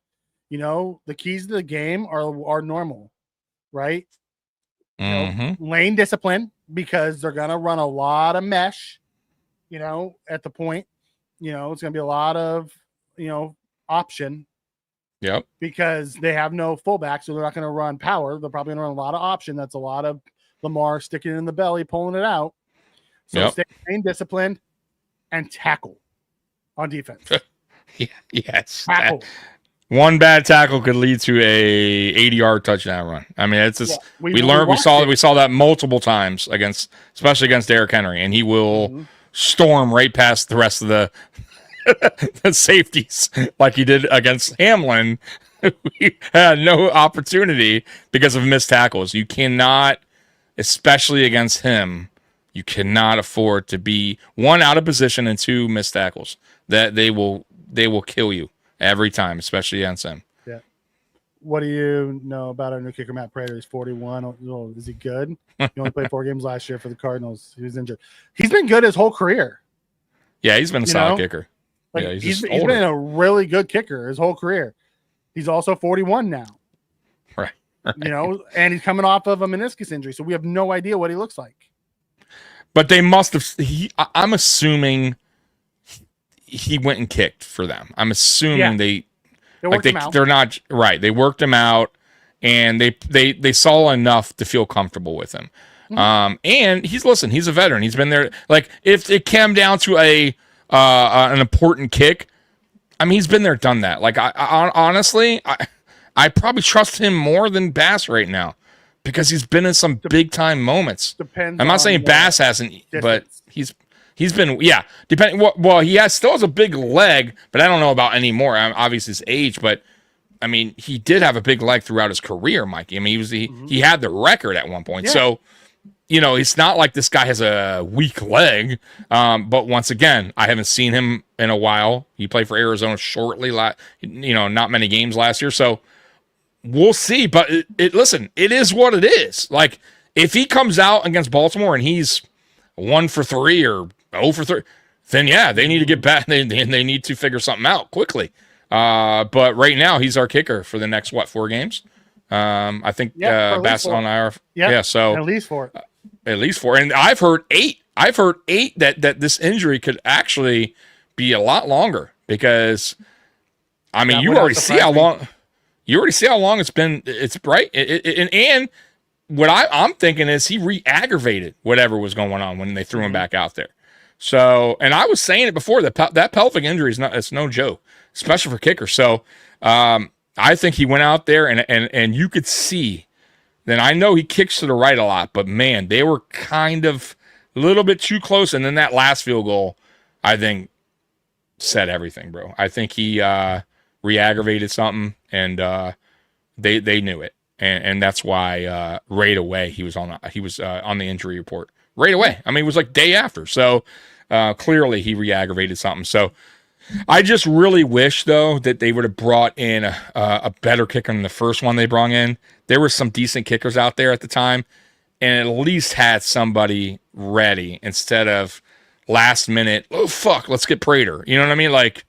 The keys to the game are normal, right? Lane discipline, because they're gonna run a lot of mesh. At the point, it's gonna be a lot of option. Yep. Because they have no fullback, so they're not going to run power. They're probably going to run a lot of option. That's a lot of Lamar sticking it in the belly, pulling it out. So stay disciplined and tackle on defense. Yes. Tackle. One bad tackle could lead to a 80-yard touchdown run. I mean, it's just we saw that multiple times especially against Derrick Henry, and he will storm right past the rest of the safeties like he did against Hamlin. We had no opportunity because of missed tackles. You cannot, especially against him, you cannot afford to be 1 out of position and 2 missed tackles. That they will kill you every time, especially against him. Yeah. What do you know about our new kicker, Matt Prater? He's 41. Oh, is he good? He only played 4 games last year for the Cardinals. He was injured. He's been good his whole career. Yeah, he's been a solid kicker. He's been a really good kicker his whole career. He's also 41 now. Right. And he's coming off of a meniscus injury, so we have no idea what he looks like. But they must have. I'm assuming he went and kicked for them. I'm assuming they worked him out. They're not right. They worked him out, and they saw enough to feel comfortable with him. And he's a veteran. He's been there. Like, if it came down to an important kick, I mean, he's been there, done that. Like, I honestly, I probably trust him more than Bass right now because he's been in some big time moments. Depends. I'm not saying Bass hasn't, but he's been, depending. Well, he still has a big leg, but I don't know about anymore. Obviously his age, but I mean, he did have a big leg throughout his career, Mikey. I mean, he had the record at one point. Yeah. So it's not like this guy has a weak leg. But once again, I haven't seen him in a while. He played for Arizona shortly, not many games last year. So we'll see. But listen, it is what it is. Like, if he comes out against Baltimore and he's 1 for 3 or 0 for 3, then yeah, they need to get back. They need to figure something out quickly. But right now, he's our kicker for the next 4 games. I think Bass on IR. Yeah, so at least 4. At least 4. And I've heard 8. I've heard 8 that this injury could actually be a lot longer because, I mean, you already see how long. You already see how long it's been. It's right. And what I'm thinking is he re-aggravated whatever was going on when they threw him back out there. So, and I was saying it before, that pelvic injury it's no joke, especially for kickers. So, I think he went out there and you could see. Then I know he kicks to the right a lot, but man, they were kind of a little bit too close. And then that last field goal, I think, said everything, bro. I think he re-aggravated something, and they knew it, and that's why right away he was on the injury report right away. I mean, it was like day after. So clearly he re-aggravated something. So I just really wish, though, that they would have brought in a better kicker than the first one they brought in. There were some decent kickers out there at the time, and at least had somebody ready instead of last minute, oh, fuck, let's get Prater. You know what I mean? Like,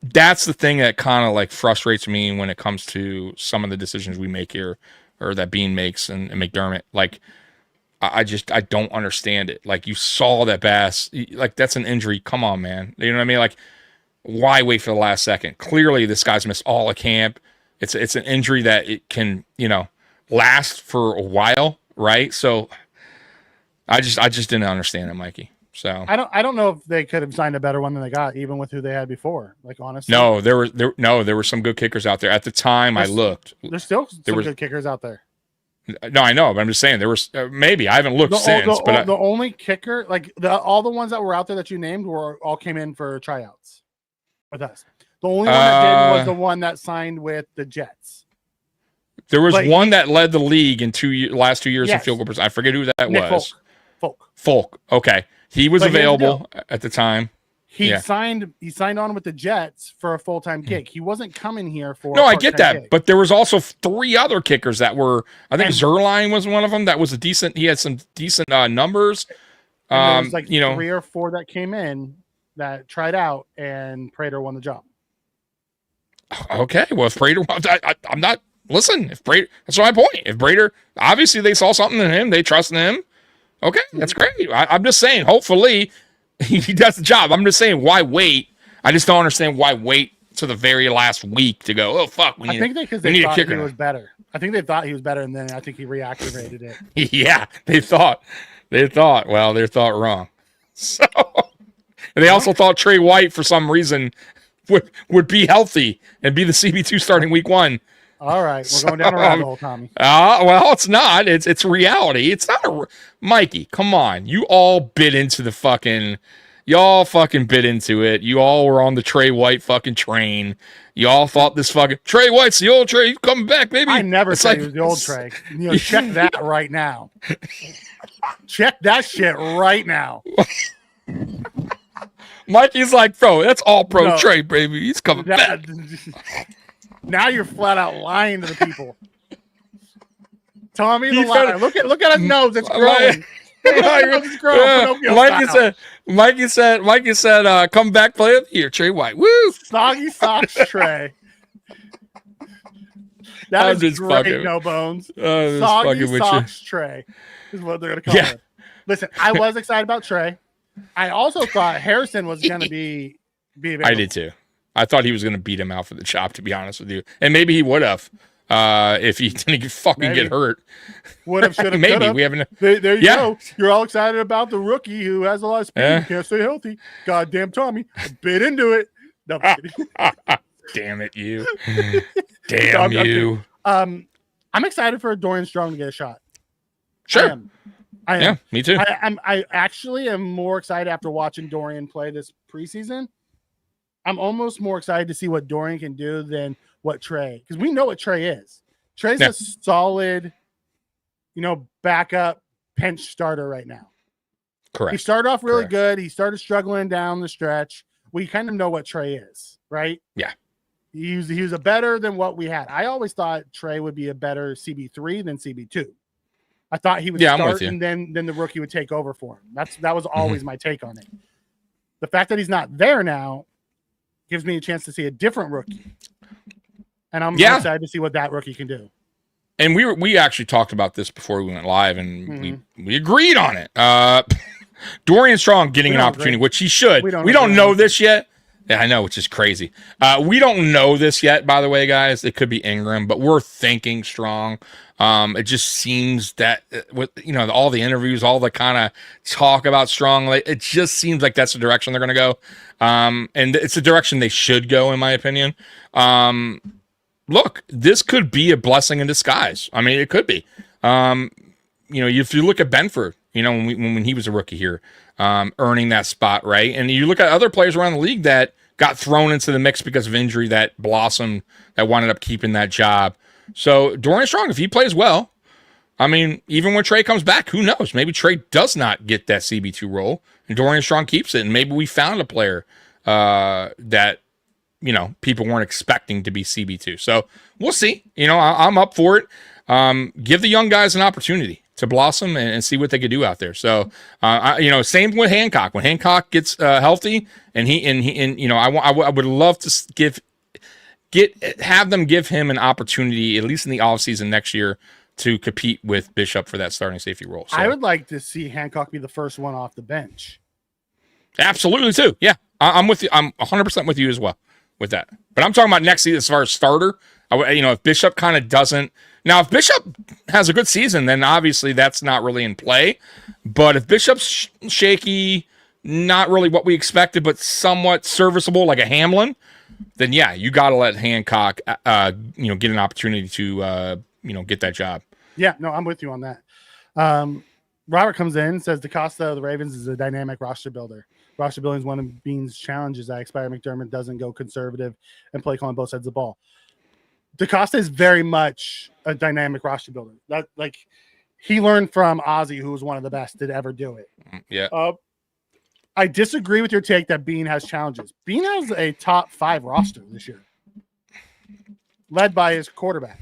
that's the thing that kind of like frustrates me when it comes to some of the decisions we make here, or that Bean makes and McDermott. Like, I don't understand it. Like, you saw that Bass, like, that's an injury. Come on, man. You know what I mean? Like, why wait for the last second? Clearly, this guy's missed all of camp. It's an injury that it can, last for a while, right? So I just didn't understand it, Mikey. So I don't know if they could have signed a better one than they got, even with who they had before. Like, honestly, no, there were some good kickers out there at the time. I looked. There's still some good kickers out there. No, I know, but I'm just saying there was maybe I haven't looked since. But the only kicker, like all the ones that were out there that you named, all came in for tryouts with us. The only one that did was the one that signed with the Jets. There was one that led the league in last 2 years in field goal percentage. I forget who that Nick was. Folk. Okay, he was available at the time. He signed on with the Jets for a full-time gig. He wasn't coming here for No, I get that. Gig. But there was also 3 other kickers that were, I think Zerline was one of them. That was he had some decent numbers. There was like 3 or 4 that came in that tried out, and Prater won the job. Okay, well, if Prater, I'm not, listen, if Prater, that's my point. If Prater, obviously they saw something in him, they trust in him. Okay, that's great. I'm just saying, hopefully he does the job. I'm just saying, why wait? I just don't understand why wait to the very last week to go, oh, fuck, we need a kicker. He was better. I think they thought he was better, and then I think he reactivated it. Yeah, they thought, well, they thought wrong. So, and they also thought Trey White, for some reason, would be healthy and be the CB2 starting week 1. All right, we're going down a rabbit hole, Tommy. Well, it's not. It's reality. It's not Mikey, come on. You all bit into the fucking... Y'all fucking bit into it. You all were on the Trey White fucking train. You all thought this fucking... Trey White's the old Trey. He's coming back, baby. I never said he was the old Trey. Check that right now. Check that shit right now. Mikey's like, bro, that's all pro Trey, baby. He's coming back. Now you're flat out lying to the people. Tommy the liar. Look at his nose. It's growing. Mikey said, come back, play of the year, Trey White. Woo! Soggy socks, Trey. That is great, no bones. Soggy socks, Trey is what they're gonna call it. Listen, I was excited about Trey. I also thought Harrison was gonna be available. I did too. I thought he was gonna beat him out for the chop, to be honest with you, and maybe he would have. If he didn't fucking get hurt. Would have, should have, maybe. Could've. We haven't. There you go. You're all excited about the rookie who has a lot of speed, can't stay healthy. Goddamn Tommy. Bit into it. No, damn it, you. Damn you. I'm excited for Dorian Strong to get a shot. Sure. I am. Yeah, me too. I actually am more excited after watching Dorian play this preseason. I'm almost more excited to see what Dorian can do than what Trey, because we know what Trey is. Trey's a solid, backup bench starter right now. Correct. He started off really Correct. good. He started struggling down the stretch. We kind of know what Trey is, right? Yeah. He was a better than what we had. I always thought Trey would be a better CB3 than CB2. I thought he would start and then the rookie would take over for him. That was always my take on it. The fact that he's not there now gives me a chance to see a different rookie. And I'm excited to see what that rookie can do. And we actually talked about this before we went live, and we agreed on it. Dorian Strong getting an opportunity, which he should. We don't know this yet. Yeah, I know, which is crazy. We don't know this yet, by the way, guys. It could be Ingram, but we're thinking Strong. It just seems that with all the interviews, all the kind of talk about Strong, it just seems like that's the direction they're going to go. And it's the direction they should go, in my opinion. Look, this could be a blessing in disguise. I mean, it could be. If you look at Benford, when he was a rookie here, earning that spot, right? And you look at other players around the league that got thrown into the mix because of injury that blossomed, that wound up keeping that job. So Dorian Strong, if he plays well, I mean, even when Trey comes back, who knows? Maybe Trey does not get that CB2 role, and Dorian Strong keeps it, and maybe we found a player that people weren't expecting to be CB2. So we'll see. I'm up for it. Give the young guys an opportunity to blossom and see what they could do out there. So, same with Hancock. When Hancock gets healthy, I would love to have them give him an opportunity, at least in the offseason next year, to compete with Bishop for that starting safety role. So, I would like to see Hancock be the first one off the bench. Absolutely, too. Yeah, I'm with you. I'm 100% with you as well with that. But I'm talking about next season as far as starter. If Bishop kind of doesn't. Now, if Bishop has a good season, then obviously that's not really in play. But if Bishop's shaky, not really what we expected, but somewhat serviceable, like a Hamlin, then yeah, you got to let Hancock, get an opportunity to, get that job. Yeah, no, I'm with you on that. Robert comes in and says DaCosta of the Ravens is a dynamic roster builder. Roster building is one of Bean's challenges. I expect McDermott doesn't go conservative and play calling both sides of the ball. DaCosta is very much a dynamic roster builder. That he learned from Ozzie, who was one of the best to ever do it. Yeah. I disagree with your take that Bean has challenges. Bean has a top 5 roster this year, led by his quarterback.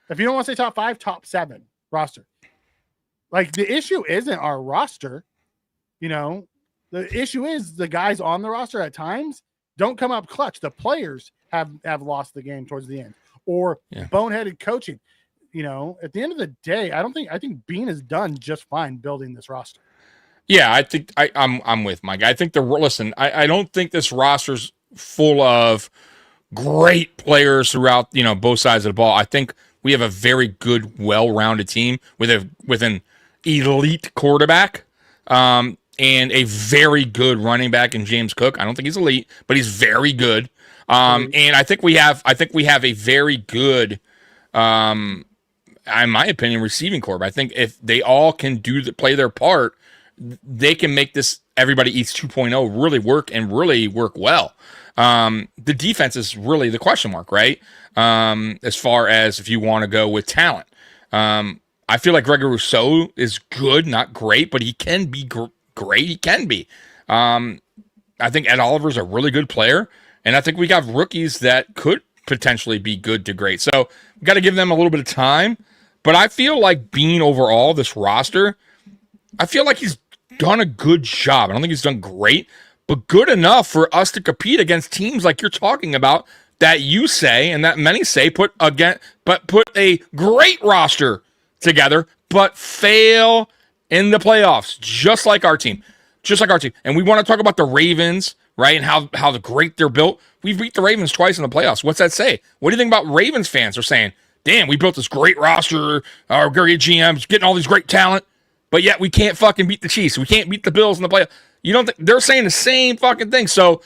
If you don't want to say top 5, top 7 roster. The issue isn't our roster. The issue is the guys on the roster at times don't come up clutch. The players have lost the game towards the end, or boneheaded coaching. At the end of the day, I think Bean has done just fine building this roster. Yeah, I think I'm with Mike. I think I don't think this roster's full of great players throughout, both sides of the ball. I think we have a very good, well-rounded team with an elite quarterback, and a very good running back in James Cook. I don't think he's elite, but he's very good. And I think we have a very good, in my opinion, receiving corps. I think if they all can play their part, they can make this Everybody Eats 2.0 really work and really work well. The defense is really the question mark, right? As far as if you want to go with talent. I feel like Gregory Rousseau is good, not great, but he can be great. He can be. I think Ed Oliver's a really good player, and I think we got rookies that could potentially be good to great. So we got to give them a little bit of time. But I feel like Bean overall, this roster, I feel like he's done a good job. I don't think he's done great, but good enough for us to compete against teams like you're talking about that you say and that many say put a great roster together, but fail in the playoffs, just like our team. And we want to talk about the Ravens, right, and how great they're built. We've beat the Ravens twice in the playoffs. What's that say? What do you think about Ravens fans are saying? Damn, we built this great roster, our great GMs, getting all these great talent, but yet we can't fucking beat the Chiefs. We can't beat the Bills in the playoffs. You don't think they're saying the same fucking thing? So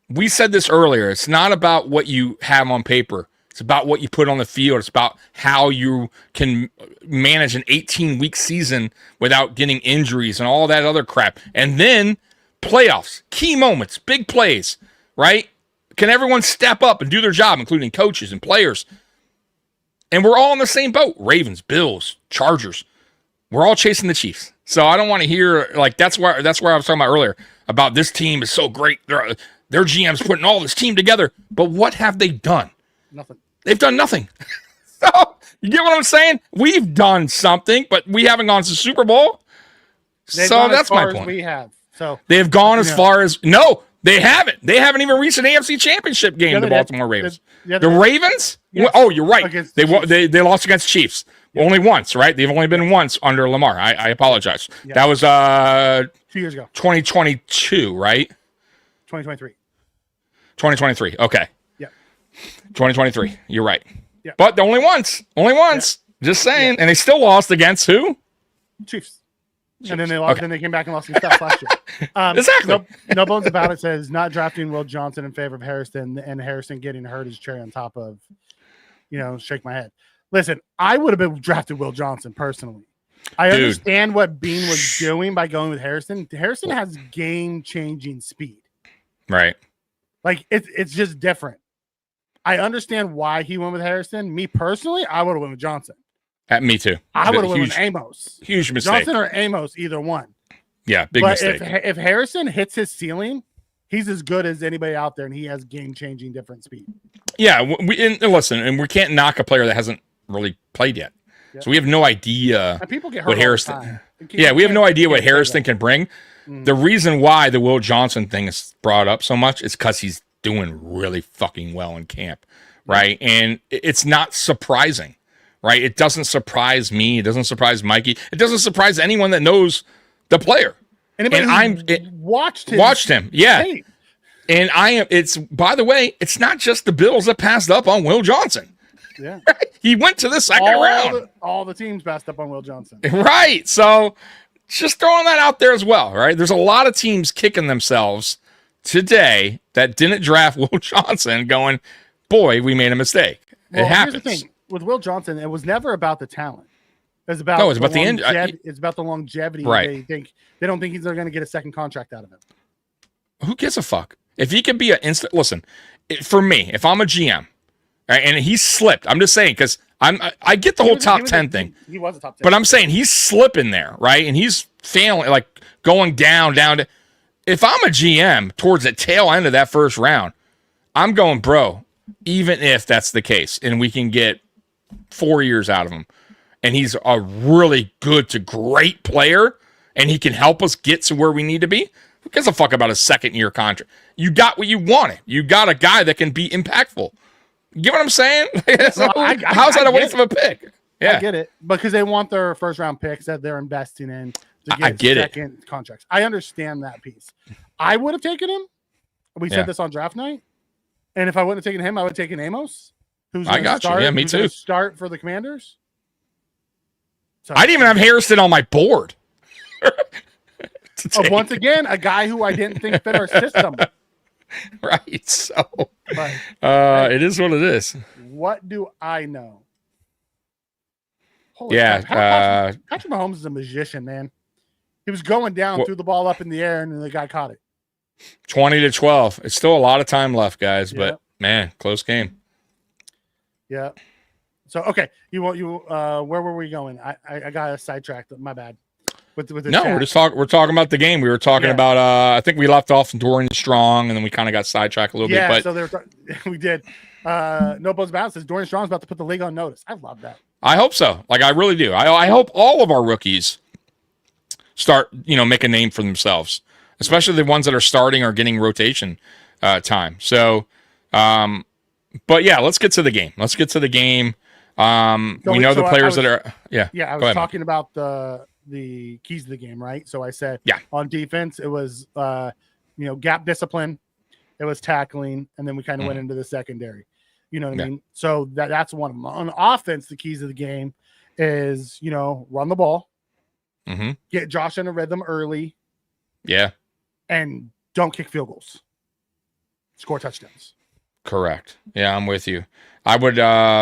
we said this earlier. It's not about what you have on paper. It's about what you put on the field. It's about how you can manage an 18-week season without getting injuries and all that other crap. And then playoffs, key moments, big plays, right? Can everyone step up and do their job, including coaches and players? And we're all in the same boat. Ravens, Bills, Chargers. We're all chasing the Chiefs. So I don't want to hear, like, that's where I was talking about earlier, about this team is so great. Their GM's putting all this team together. But what have they done? Nothing. They've done nothing. So, you get what I'm saying? We've done something, but we haven't gone to the Super Bowl. They've So gone that's as far my as point. we have. So They have gone as far as, no, they haven't. They haven't even reached an AFC Championship game, the Baltimore Ravens. The Ravens? Yes. Oh, you're right. Against They the Chiefs. they lost against Chiefs. Only once, right? They've only been once under Lamar. I apologize. Yeah. That was 2 years ago, 2022, right? 2023. 2023. Okay. Yeah. 2023. You're right. Yeah. But only once. Only once. Just saying. And they still lost against who? Chiefs. And then they lost. Okay. Then they came back and lost some stuff last year. Exactly. No bones about it. Says not drafting Will Johnson in favor of Harrison, and Harrison getting hurt is cherry on top of, shake my head. Listen, I would have been drafted Will Johnson personally. I understand what Bean was doing by going with Harrison. Harrison has game-changing speed. Right. Like it's just different. I understand why he went with Harrison. Me personally, I would have went with Johnson. Me too. I would have went with Amos. Huge mistake. Johnson or Amos, either one. Yeah, big mistake. If Harrison hits his ceiling, he's as good as anybody out there, and he has game-changing different speed. Yeah, and listen, and we can't knock a player that hasn't really played yet. Yeah. So we have no idea and people get hurt what Harrison. Yeah, we have no idea what Harrison can bring. The reason why the Will Johnson thing is brought up so much is because he's doing really fucking well in camp, right? And it's not surprising, right? It doesn't surprise me. It doesn't surprise Mikey. It doesn't surprise anyone that knows the player. Anybody watched him, yeah. Tape. And it's, by the way, it's not just the Bills that passed up on Will Johnson. Yeah. He went to the second round. All the teams passed up on Will Johnson. Right. So just throwing that out there as well, right? There's a lot of teams kicking themselves today that didn't draft Will Johnson going, boy, we made a mistake. Well, it happens. Here's the thing. With Will Johnson, it was never about the talent. It's about the end. It's about the longevity. Right. They don't think he's going to get a second contract out of him. Who gives a fuck? If he could be an instant, listen, for me, if I'm a GM, right, and he slipped, I'm just saying, because I get the whole top 10 thing. He was a top 10. But I'm saying he's slipping there, right? And he's failing, like going down to. If I'm a GM towards the tail end of that first round, I'm going, bro, even if that's the case, and we can get 4 years out of him, and he's a really good to great player, and he can help us get to where we need to be, who gives a fuck about a second-year contract? You got what you wanted. You got a guy that can be impactful. You get what I'm saying? So, how's that a waste of a pick? Yeah. I get it. Because they want their first-round picks that they're investing in to get I get second contracts. I understand that piece. I would have taken him. We said this on draft night. And if I wouldn't have taken him, I would have taken Amos. Who's I got start, you. Yeah, me too. Start for the Commanders. So, I didn't even have Harrison on my board. Once again, a guy who I didn't think fit our system. Right. So But, it is what it is. What do I know? Holy Yeah. crap. Patrick Mahomes is a magician, man. He was going down, threw the ball up in the air, and then the guy caught it. 20-12. It's still a lot of time left, guys, Yeah. but man, close game. Yeah. So okay, where were we going? I got sidetracked. My bad. With the No, chat. we're talking about the game. We were talking about I think we left off Dorian Strong, and then we kind of got sidetracked a little bit. But so we did. No Bones About says Dorian Strong's about to put the league on notice. I love that. I hope so. Like I really do. I hope all of our rookies start, make a name for themselves, especially the ones that are starting or getting rotation time. So, but yeah, let's get to the game. We know the players that are. Yeah. Yeah, I was talking about the keys of the game, right? So I said, on defense, it was gap discipline, it was tackling, and then we kind of went into the secondary. You know what I mean? So that's one of them. On offense, the keys of the game is run the ball, get Josh in a rhythm early, and don't kick field goals, score touchdowns. Correct. Yeah, I'm with you. I would,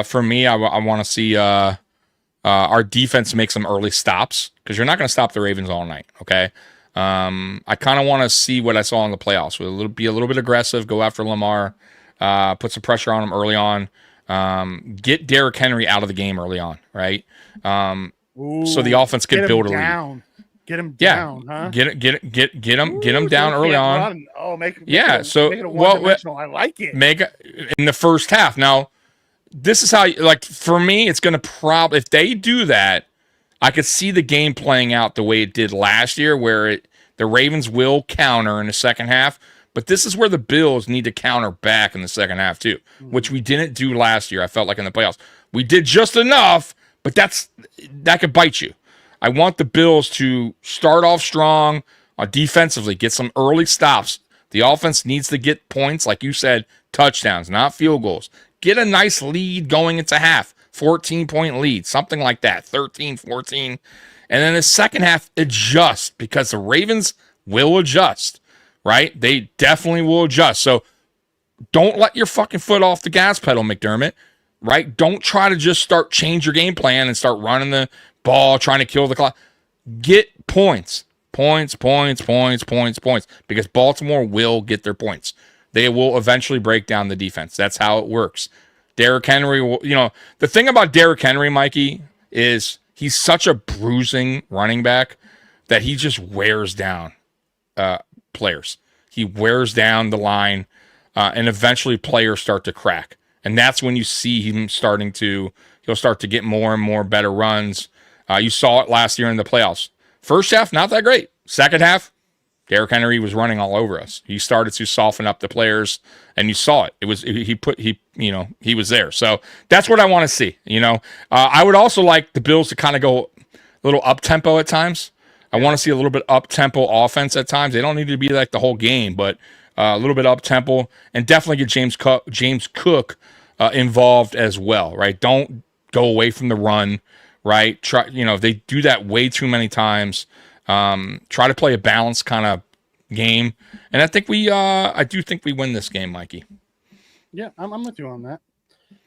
for me, I want to see our defense make some early stops because you're not going to stop the Ravens all night. Okay. I kind of want to see what I saw in the playoffs. Be a little bit aggressive, go after Lamar, put some pressure on him early on. Get Derrick Henry out of the game early on, right? So the offense can build a lead. Get him down, huh? Get him down early on. Make it a one-dimensional. I like it. Make in the first half. Now, this is how, like, for me, it's going to if they do that, I could see the game playing out the way it did last year, where the Ravens will counter in the second half. But this is where the Bills need to counter back in the second half too, which we didn't do last year. I felt like in the playoffs we did just enough, but that could bite you. I want the Bills to start off strong defensively, get some early stops. The offense needs to get points, like you said, touchdowns, not field goals. Get a nice lead going into half, 14-point lead, something like that, 13, 14. And then the second half, adjust, because the Ravens will adjust, right? They definitely will adjust. So don't let your fucking foot off the gas pedal, McDermott, right? Don't try to just change your game plan and start running the ball, trying to kill the clock. Get points, because Baltimore will get their points. They will eventually break down the defense. That's how it works. Derrick Henry, the thing about Derrick Henry, Mikey, is he's such a bruising running back that he just wears down players. He wears down the line, and eventually players start to crack. And that's when you see him he'll start to get more and more better runs. You saw it last year in the playoffs. First half, not that great. Second half, Derrick Henry was running all over us. He started to soften up the players, and you saw it. He was there. So that's what I want to see. I would also like the Bills to kind of go a little up tempo at times. I want to see a little bit up tempo offense at times. They don't need to be like the whole game, but a little bit up tempo, and definitely get James Cook involved as well. Right? Don't go away from the run. Right? They do that way too many times. Try to play a balanced kind of game, and I do think we win this game, Mikey. Yeah, I'm with you on that.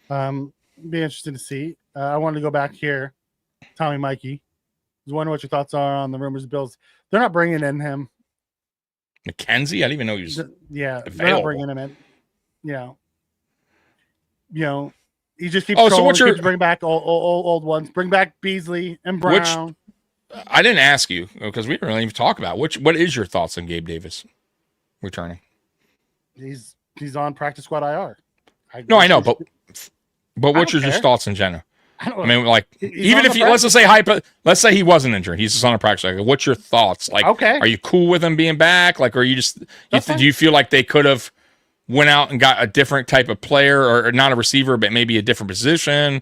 Be interested to see. I wanted to go back here, Tommy, Mikey. I was wondering what your thoughts are on the rumors of Bills. They're not bringing in him. McKenzie? I didn't even know he was they're available. not bringing him in. He just keeps keeps bring back old ones. Bring back Beasley and Brown. I didn't ask you because we didn't really even talk about what is your thoughts on Gabe Davis returning? He's on practice squad IR. I know, but what's your just thoughts in general? I mean, like, even if let's say he wasn't injured, he's just on a practice squad. What's your thoughts? Like, are you cool with him being back? Like, are you just do you feel like they could have went out and got a different type of player, or not a receiver, but maybe a different position?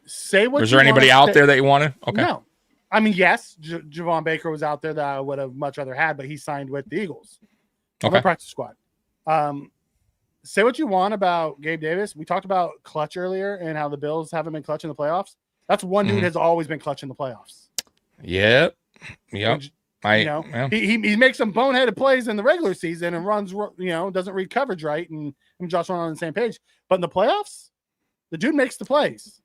Was there anybody out there that you wanted? Okay. No. I mean, yes, Javon Baker was out there that I would have much rather had, but he signed with the Eagles. On the practice squad. Say what you want about Gabe Davis. We talked about clutch earlier and how the Bills haven't been clutch in the playoffs. That's one dude has always been clutch in the playoffs. Yep. He makes some boneheaded plays in the regular season and runs, doesn't read coverage right, and Josh are on the same page. But in the playoffs, the dude makes the plays.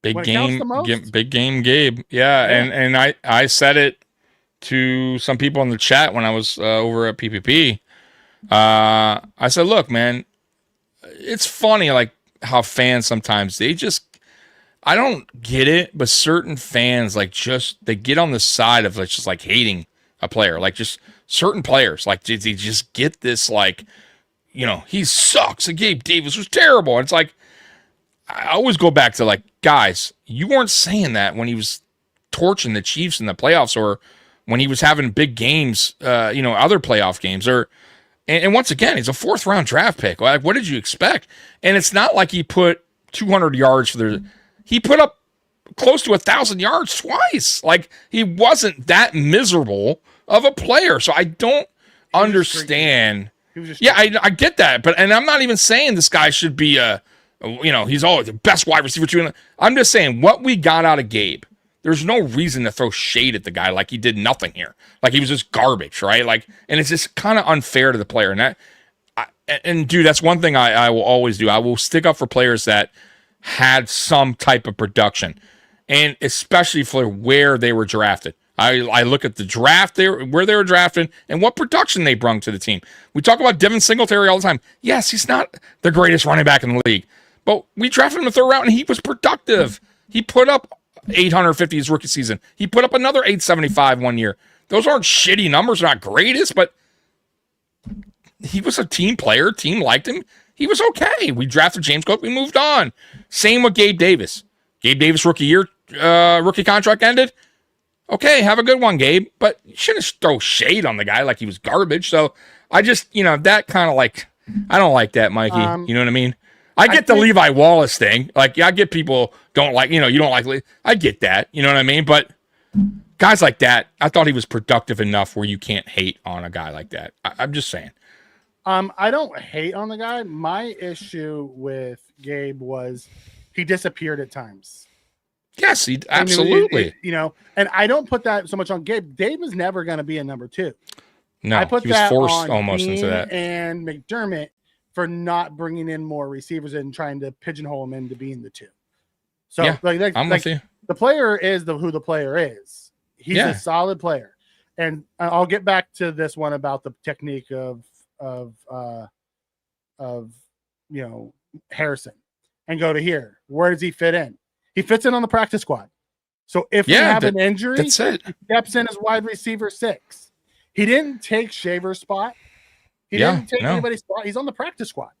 Big game, Gabe. Yeah. And I said it to some people in the chat when I was over at PPP. I said, look, man, it's funny, like, how fans sometimes, I don't get it, but certain fans, like, they get on the side of, like, just, like, hating a player. Like, just certain players, like, they just get this, like, he sucks, and Gabe Davis was terrible. And it's like, I always go back to, like, guys, you weren't saying that when he was torching the Chiefs in the playoffs, or when he was having big games, other playoff games, and once again, he's a 4th round draft pick. Like, what did you expect? And it's not like he put 200 yards he put up close to 1,000 yards twice. Like, he wasn't that miserable of a player. So I don't understand. I get that, and I'm not even saying this guy should be he's always the best wide receiver. I'm just saying what we got out of Gabe. There's no reason to throw shade at the guy like he did nothing here. Like, he was just garbage, right? Like, and it's just kind of unfair to the player. And dude, that's one thing I will always do. I will stick up for players that had some type of production, and especially for where they were drafted. I look at the draft where they were drafted and what production they brought to the team. We talk about Devin Singletary all the time. Yes, he's not the greatest running back in the league, But we drafted him in the third round, and he was productive. He put up 850 his rookie season. He put up another 875 one year. Those aren't shitty numbers, not greatest, but he was a team player. Team liked him. He was okay. We drafted James Cook. We moved on. Same with Gabe Davis. Gabe Davis rookie contract ended. Okay, have a good one, Gabe. But you shouldn't throw shade on the guy like he was garbage. So I just, that kind of like, I don't like that, Mikey. You know what I mean? I get the Levi Wallace thing. Like, I get people don't like, you don't like, I get that. You know what I mean? But guys like that, I thought he was productive enough where you can't hate on a guy like that. I'm just saying. I don't hate on the guy. My issue with Gabe was he disappeared at times. Yes, he absolutely. And I don't put that so much on Gabe. Gabe is never going to be a number 2. No, I put he was that forced on almost Dean into that. And McDermott for not bringing in more receivers and trying to pigeonhole him into being the 2. So yeah, I'm with you. The player is who the player is. He's a solid player. And I'll get back to this one about the technique of Harrison and go to here. Where does he fit in? He fits in on the practice squad. So if we have an injury, that's it. He steps in as wide receiver 6. He didn't take Shaver's spot. He didn't take anybody's spot. He's on the practice squad.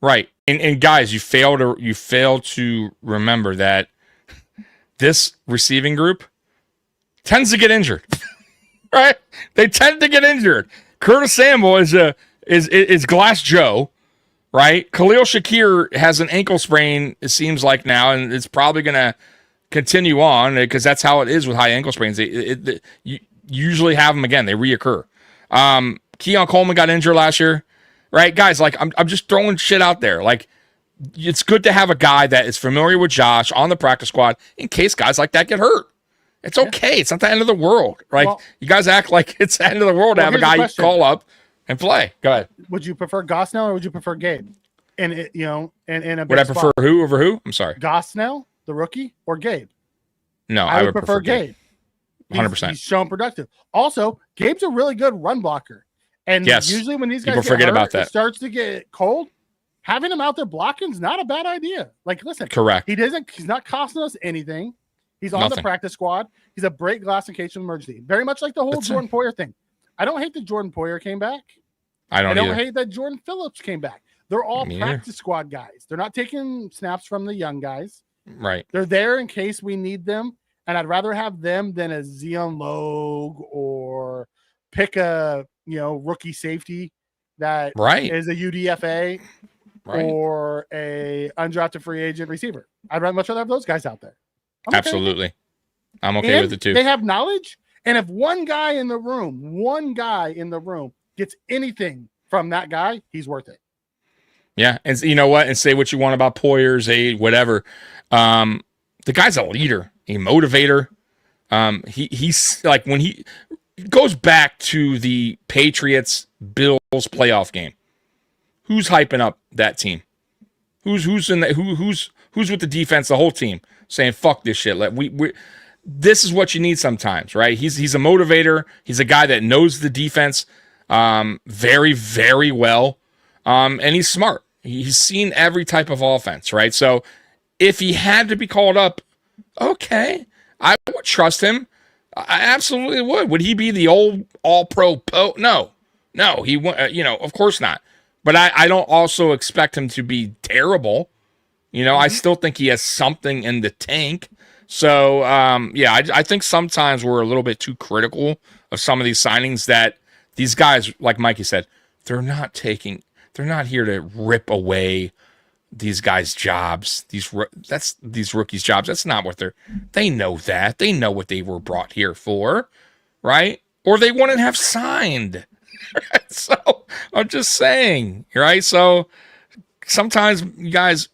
Right. And guys, you fail to remember that this receiving group tends to get injured. Right? They tend to get injured. Curtis Samuel is Glass Joe, right? Khalil Shakir has an ankle sprain, it seems like now, and it's probably going to continue on because that's how it is with high ankle sprains. You usually have them again. They reoccur. Keon Coleman got injured last year, right? Guys, like, I'm just throwing shit out there. Like, it's good to have a guy that is familiar with Josh on the practice squad in case guys like that get hurt. It's okay. It's not the end of the world, right? Well, you guys act like it's the end of the world to have a guy you call up and play. Go ahead. Would you prefer Gosnell or would you prefer Gabe? And in a would I prefer who over who? I'm sorry. Gosnell, the rookie, or Gabe? No, I would prefer Gabe. 100%. He's shown productive. Also, Gabe's a really good run blocker. And usually when these guys it starts to get cold, having him out there blocking is not a bad idea. Like, listen, correct. He's not costing us anything. He's on the practice squad. He's a break glass in case of emergency. Very much like the whole Jordan Poyer thing. I don't hate that Jordan Poyer came back. I don't hate that Jordan Phillips came back. They're all practice squad guys. They're not taking snaps from the young guys. Right. They're there in case we need them. And I'd rather have them than a Zion Logue or pick a rookie safety that is a UDFA or a undrafted free agent receiver. I'd much rather have those guys out there. Absolutely. I'm okay with it too. They have knowledge. And if one guy in the room gets anything from that guy, he's worth it. Yeah. And you know what? And say what you want about Poyer's age, whatever. The guy's a leader, a motivator. He's like, when he goes back to the Patriots Bills playoff game, who's hyping up that team? Who's in that? Who's with the defense? The whole team saying, "Fuck this shit." This is what you need sometimes, right? He's a motivator. He's a guy that knows the defense very, very well, and he's smart. He's seen every type of offense, right? So if he had to be called up, okay, I would trust him. I absolutely would. Would he be the old all-pro? No, he of course not. But I don't also expect him to be terrible. I still think he has something in the tank. So, I think sometimes we're a little bit too critical of some of these signings that these guys, like Mikey said, they're not here to rip away these guys' jobs, these rookies' jobs. That's not what they know that. They know what they were brought here for, right? Or they wouldn't have signed. So I'm just saying, right? So sometimes you guys,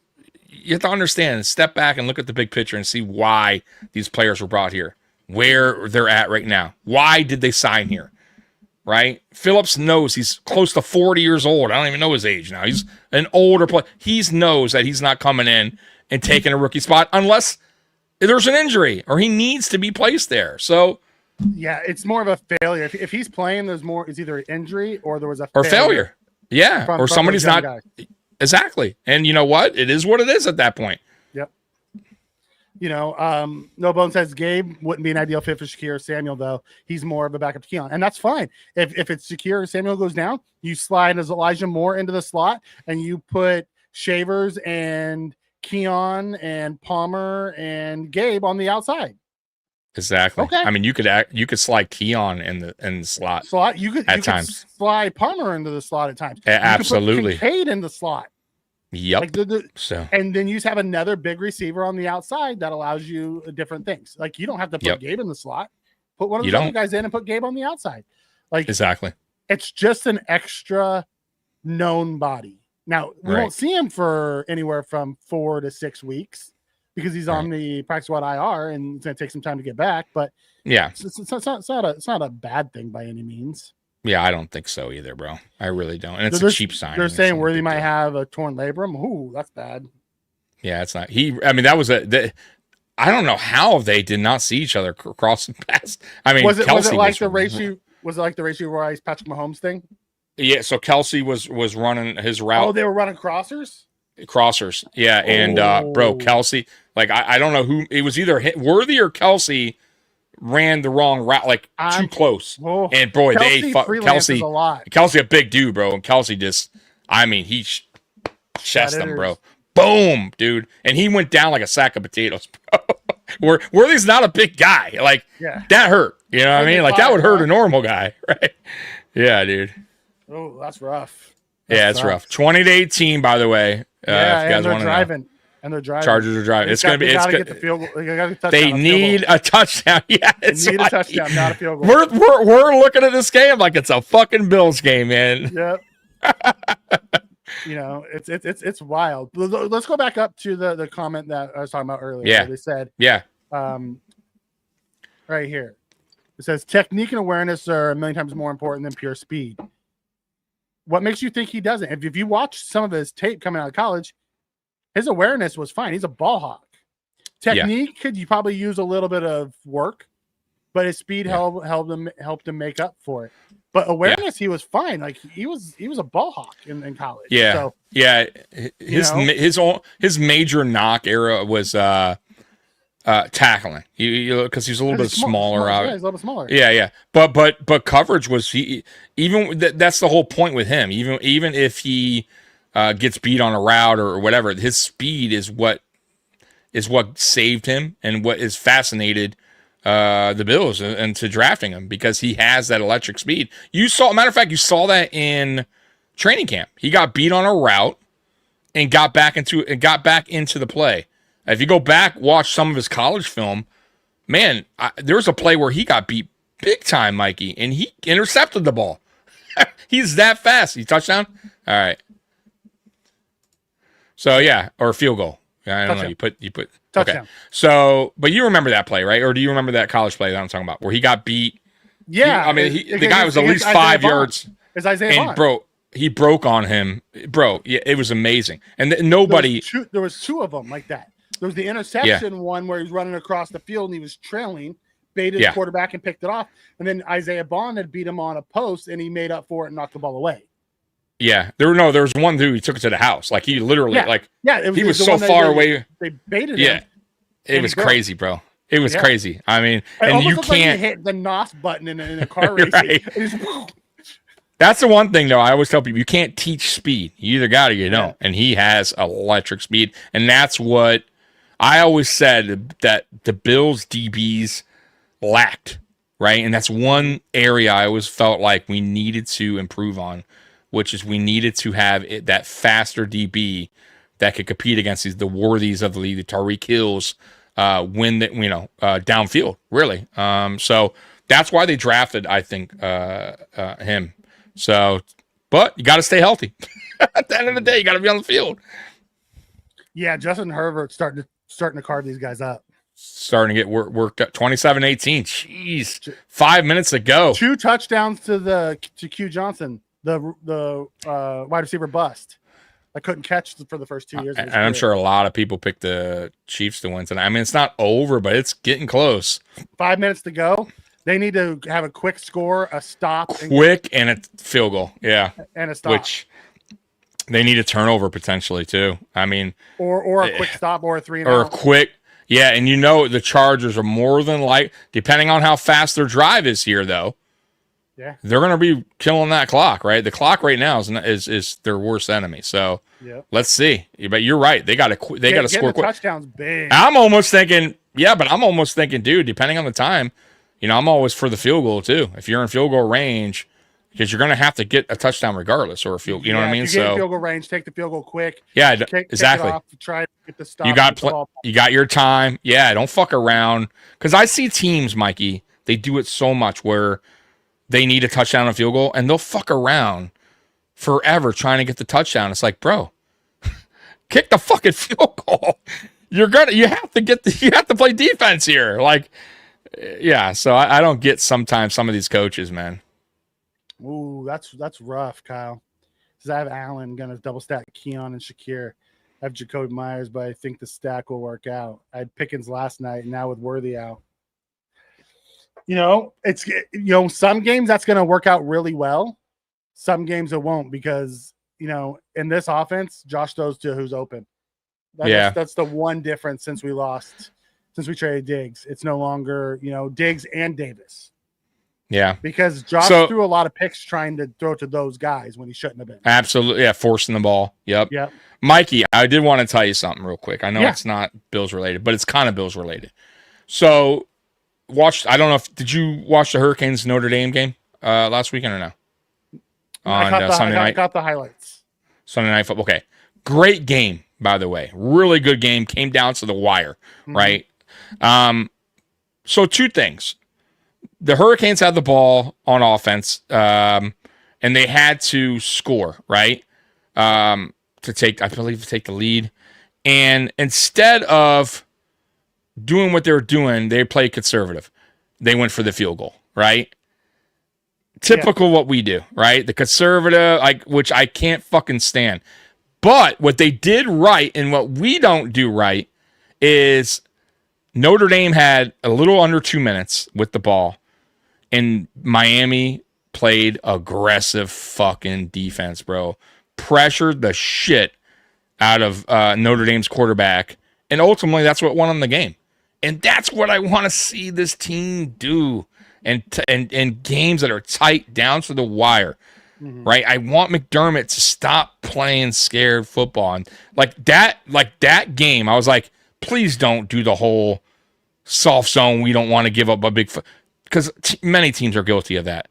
you have to understand, step back and look at the big picture and see why these players were brought here, where they're at right now. Why did they sign here? Right? Phillips knows he's close to 40 years old. I don't even know his age now. He's an older player. He knows that he's not coming in and taking a rookie spot unless there's an injury or he needs to be placed there. So, yeah, it's more of a failure. If he's playing, it's either an injury or there was a failure. Yeah, or somebody's not. Exactly. And you know what? It is what it is at that point. Yep. No Bone says Gabe wouldn't be an ideal fit for Shakir or Samuel, though. He's more of a backup to Keon. And that's fine. If it's Shakir or Samuel goes down, you slide as Elijah Moore into the slot and you put Shavers and Keon and Palmer and Gabe on the outside. Exactly. Okay. I mean, you could slide Keon in the slot. You could times. slide Palmer into the slot at times. Absolutely. You could put Kincaid in the slot. Yep. Like and then you just have another big receiver on the outside that allows you different things. Like you don't have to put Gabe in the slot. Put one of the other guys in and put Gabe on the outside. Like exactly. It's just an extra known body. Now we won't see him for anywhere from 4 to 6 weeks because he's on the practice squad IR and it's going to take some time to get back. But yeah, it's not a bad thing by any means. Yeah, I don't think so either, bro. I really don't. And it's a cheap sign. They're saying Worthy might have a torn labrum. Ooh, that's bad. Yeah, it's not. I mean, that was I don't know how they did not see each other crossing past. I mean, was it like the Racey Rice Patrick Mahomes thing? Yeah, so Kelsey was running his route. Oh, they were running crossers? Crossers, yeah. And, bro, Kelsey, like, I don't know who. It was either Worthy or Kelsey ran the wrong route, like too close. And boy, Kelsey, a big dude, bro. And Kelsey just, I mean, he chested him, bro. Boom, dude. And he went down like a sack of potatoes, bro. Worthy's not a big guy. Like, that hurt. You know what I mean? Like, that would hurt a normal guy, right? Yeah, dude. Oh, that's rough. It's rough. 20-18, by the way. Yeah, if you guys want to driving. And they're driving. Chargers are driving. It's going to be. They get the field goal. They need a touchdown. Yeah, they need a touchdown, not a field goal. We're looking at this game like it's a fucking Bills game, man. Yep. It's wild. Let's go back up to the comment that I was talking about earlier. Yeah. They said. Yeah. Right here, it says technique and awareness are a million times more important than pure speed. What makes you think he doesn't? If you watch some of his tape coming out of college, his awareness was fine. He's a ball hawk. Technique could you probably use a little bit of work, but his speed helped him make up for it. But awareness, he was fine. Like he was a ball hawk in college. Yeah, so, yeah. His major knock era was tackling. Because he's a little bit smaller. Yeah, he's a little bit smaller. Yeah. But coverage was that's the whole point with him. Even if he gets beat on a route or whatever, his speed is what saved him and what is fascinated the Bills into drafting him because he has that electric speed. Matter of fact, you saw that in training camp. He got beat on a route and got back into the play. If you go back, watch some of his college film, man, there was a play where he got beat big time, Mikey, and he intercepted the ball. He's that fast. He touchdown? All right. So yeah, or a field goal. I don't know. You put touchdown. Okay. So, but you remember that play, right? Or do you remember that college play that I'm talking about, where he got beat? Yeah. The guy was at least 5 yards. It's Isaiah Bond. Bro, he broke on him, bro. Yeah, it was amazing. And nobody. There was two of them like that. There was the interception one where he was running across the field and he was trailing, baited the quarterback and picked it off. And then Isaiah Bond had beat him on a post and he made up for it and knocked the ball away. Yeah, there was one dude he took it to the house. Like he literally, he was so far away. They baited him. Yeah, it was crazy, bro. It was crazy. I mean, and you can't like he hit the NOS button in a car race. Right. That's the one thing, though. I always tell people you can't teach speed. You either got it or you don't. And he has electric speed, and that's what I always said that the Bills DBs lacked, right? And that's one area I always felt like we needed to improve on, which is we needed to have that faster DB that could compete against the Worthies of the league, the Tyreek Hills, downfield, really. So that's why they drafted, I think, him. So, but you got to stay healthy. At the end of the day, you got to be on the field. Yeah, Justin Herbert starting to carve these guys up. Starting to get worked up. 27-18. Jeez, 5 minutes ago. 2 touchdowns to Q Johnson, the wide receiver bust. I couldn't catch for the first 2 years. And I'm sure a lot of people picked the Chiefs to win tonight. I mean, it's not over, but it's getting close. 5 minutes to go. They need to have a quick score, a stop. And a field goal. Yeah. And a stop. Which They need a turnover potentially too. I mean, or a quick stop or a 3 and or a out. quick, yeah. And the Chargers are more than depending on how fast their drive is here, though. Yeah, they're going to be killing that clock, right? The clock right now is their worst enemy. So let's see. But you're right. They got to score quick. Touchdowns big. I'm almost thinking, dude, depending on the time, I'm always for the field goal too. If you're in field goal range, because you're going to have to get a touchdown regardless, or a field. You know what I mean? If you get in field goal range, take the field goal quick. Yeah, Kick exactly. it off, try to get the stop. You got your time. Yeah, don't fuck around. Because I see teams, Mikey, they do it so much where they need a touchdown and a field goal, and they'll fuck around forever trying to get the touchdown. It's like, bro, kick the fucking field goal. You have to play defense here. Like, yeah. So I don't get sometimes some of these coaches, man. Ooh, that's rough, Kyle. Because I have Allen gonna double stack Keon and Shakir. I have Jacoby Myers, but I think the stack will work out. I had Pickens last night, and now with Worthy out. It's some games that's going to work out really well. Some games it won't because, in this offense, Josh throws to who's open. That's the one difference since we traded Diggs. It's no longer, Diggs and Davis. Yeah. Because Josh threw a lot of picks trying to throw to those guys when he shouldn't have been. Absolutely. Yeah. Forcing the ball. Yep. Mikey, I did want to tell you something real quick. I know it's not Bills related, but it's kind of Bills related. So, I don't know did you watch the Hurricanes Notre Dame game last weekend or no? Sunday night. I got the highlights. Sunday night football. Okay. Great game, by the way. Really good game. Came down to the wire, right? So 2 things. The Hurricanes had the ball on offense, and they had to score, right? To take the lead. And instead of doing what they were doing, they played conservative. They went for the field goal, right? Typical what we do, right? The conservative, which I can't fucking stand. But what they did right and what we don't do right is Notre Dame had a little under 2 minutes with the ball, and Miami played aggressive fucking defense, bro. Pressured the shit out of Notre Dame's quarterback, and ultimately that's what won them the game. And that's what I want to see this team do, and games that are tight down to the wire, right? I want McDermott to stop playing scared football, and like that game. I was like, please don't do the whole soft zone. We don't want to give up a big, because many teams are guilty of that.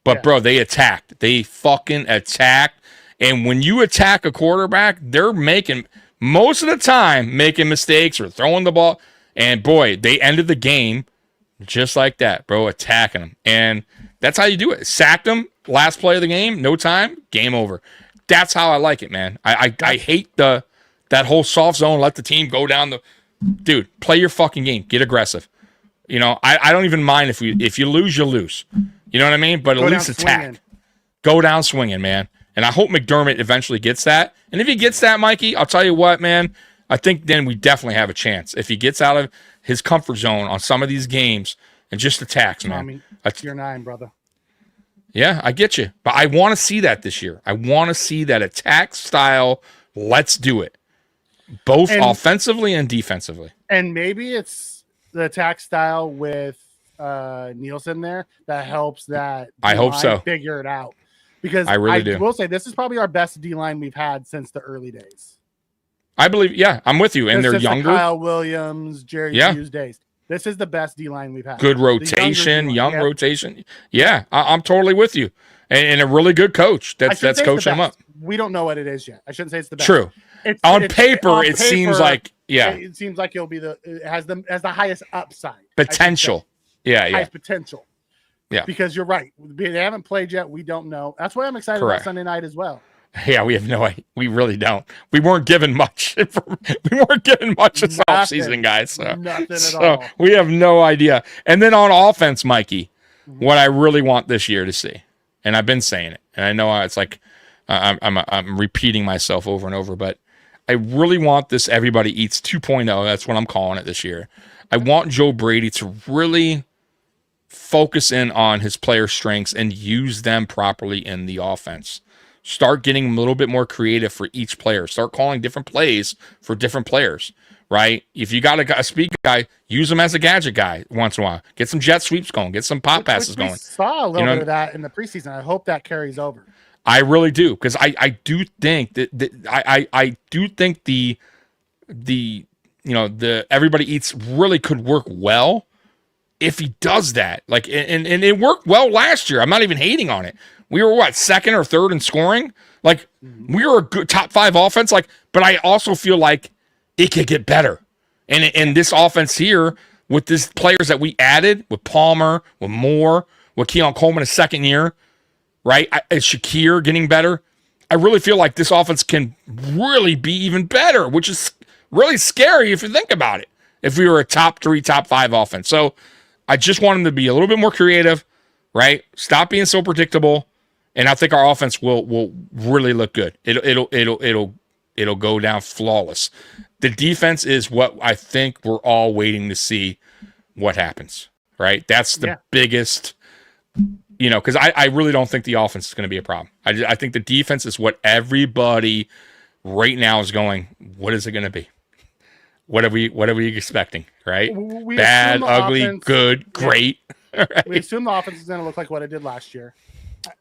But bro, they attacked. They fucking attacked, and when you attack a quarterback, they're most of the time making mistakes or throwing the ball. And boy, they ended the game just like that, bro, attacking them. And that's how you do it. Sacked them, last play of the game, no time, game over. That's how I like it, man. I hate that whole soft zone, let the team go down the... Dude, play your fucking game. Get aggressive. I don't even mind if you lose, you lose. You know what I mean? But at least attack. Go down swinging, man. And I hope McDermott eventually gets that. And if he gets that, Mikey, I'll tell you what, man, I think then we definitely have a chance. If he gets out of his comfort zone on some of these games and just attacks, man. You're 9, brother. Yeah, I get you. But I want to see that this year. I want to see that attack style. Let's do it. Both offensively and defensively. And maybe it's the attack style with Nielsen there that helps that I hope so. Figure it out. Because I will say this is probably our best D-line we've had since the early days. I believe, yeah, I'm with you. And they're younger. The Kyle Williams, Jerry Hughes days. This is the best D-line we've had. Good rotation, young rotation. Yeah, I'm totally with you. And a really good coach that's coaching them up. We don't know what it is yet. I shouldn't say it's the best. True. On paper, it seems like, it seems like it has the highest upside. Potential. Highest potential. Yeah. Because you're right. They haven't played yet. We don't know. That's why I'm excited about Sunday night as well. Yeah, we have no idea. We really don't. We weren't given much. We weren't given much this offseason, guys. So, nothing at all. We have no idea. And then on offense, Mikey, what I really want this year to see, and I've been saying it, and I know it's like I'm repeating myself over and over, but I really want this Everybody Eats 2.0. That's what I'm calling it this year. I want Joe Brady to really focus in on his player strengths and use them properly in the offense. start getting a little bit more creative for each player. Start calling different plays for different players, right? If you got a speed guy, use him as a gadget guy once in a while. Get some jet sweeps going. Get some pop passes going. We saw a little bit of that in the preseason. I hope that carries over. I really do, because I do think that I do think the everybody eats really could work well if he does that. Like, and it worked well last year. I'm not even hating on it. We were what, second or third in scoring? Like, we were a good top 5 offense. Like, but I also feel like it could get better. And this offense here with these players that we added, with Palmer, with Moore, with Keon Coleman his second year, right? And Shakir getting better. I really feel like this offense can really be even better, which is really scary if you think about it. If we were a top 3, top 5 offense. So I just want them to be a little bit more creative, right? Stop being so predictable. And I think our offense will really look good. It'll go down flawless. The defense is what I think we're all waiting to see what happens, right? That's the biggest, because I really don't think the offense is going to be a problem. I think the defense is what everybody right now is going, what is it going to be? What are we expecting, right? We Bad, ugly, good, great. Right? We assume the offense is going to look like what it did last year.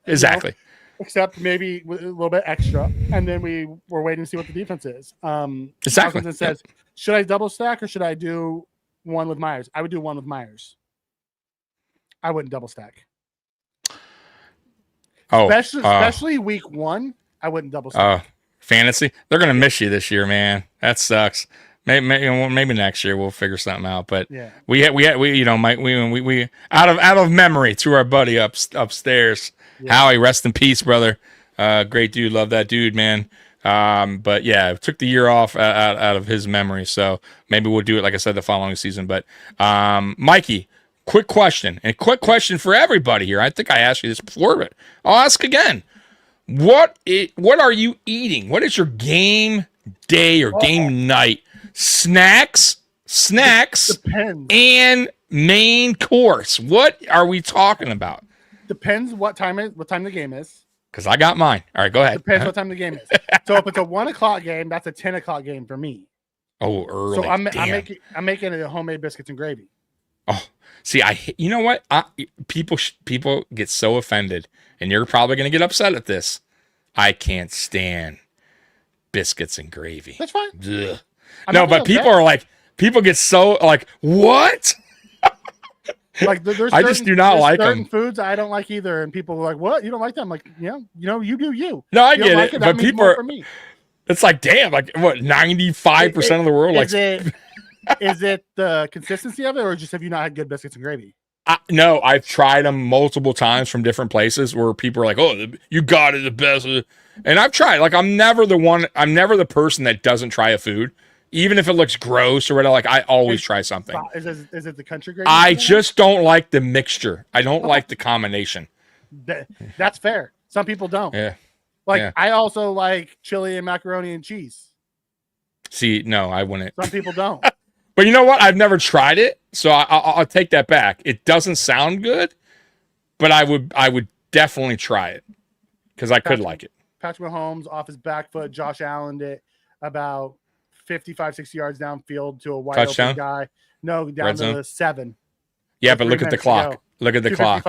Exactly. Except maybe with a little bit extra. And then we're waiting to see what the defense is. Exactly. It says, should I double stack or should I do one with Myers? I would do one with Myers. I wouldn't double stack. Oh, especially week 1, I wouldn't double stack. Fantasy, they're gonna miss you this year, man. That sucks. Maybe next year we'll figure something out. But we out of memory to our buddy upstairs, Howie. Rest in peace, brother. Great dude, love that dude, man. But yeah, took the year off out of his memory. So maybe we'll do it, like I said, the following season. But Mikey, quick question for everybody here. I think I asked you this before, but I'll ask again. What are you eating? What is your game day or game night? Snacks, Depends. And main course. What are we talking about? Depends what time the game is. Because I got mine. All right, go ahead. Depends what time the game is. So if it's a 1 o'clock game, that's a 10 o'clock game for me. Oh, early. So I'm making it a homemade biscuits and gravy. Oh, see, you know what? People get so offended, and you're probably going to get upset at this. I can't stand biscuits and gravy. That's fine. Ugh. No, but people get so like, what? Like there's I just do not like certain them. Foods I don't like either, and people are like, "What? You don't like them?" I'm like, yeah, you do you. No, I you get like it, but people are. For me. It's like, damn, like what? 95% of the world likes. Is it the consistency of it, or just have you not had good biscuits and gravy? No, I've tried them multiple times from different places where people are like, "Oh, you got it the best," and I've tried. Like, I'm never the person that doesn't try a food. Even if it looks gross or whatever, like I always try something. Is it the country gravy? I just don't like the mixture. I don't like the combination. That's fair. Some people don't. Yeah. I also like chili and macaroni and cheese. See, no, I wouldn't. Some people don't. But you know what? I've never tried it, so I'll take that back. It doesn't sound good, but I would definitely try it because I could like it. Patrick Mahomes off his back foot, Josh Allen it about 55, 60 yards downfield to a wide touchdown? Open guy. No, down Red to zone? the 7. Yeah, but look at the clock. Look at the clock.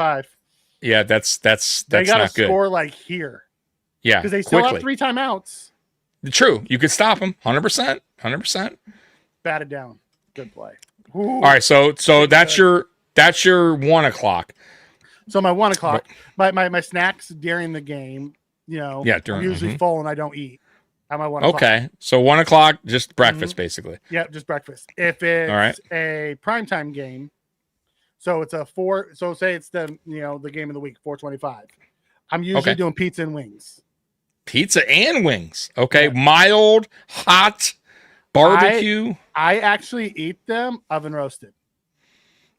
Yeah, that's they not good. Score like here. Yeah, because they still have 3 timeouts. True, you could stop them 100%. Batted down. Good play. Ooh. All right, so that's your 1 o'clock. So my 1 o'clock, my snacks during the game, I'm usually full and I don't eat. At my 1 o'clock. Okay, so 1 o'clock, just breakfast, basically. Yep, just breakfast. If it's a primetime game, so it's a 4. So say it's the game of the week, 4:25. I'm usually doing pizza and wings. Pizza and wings. Okay, mild, hot, barbecue. I actually eat them oven roasted.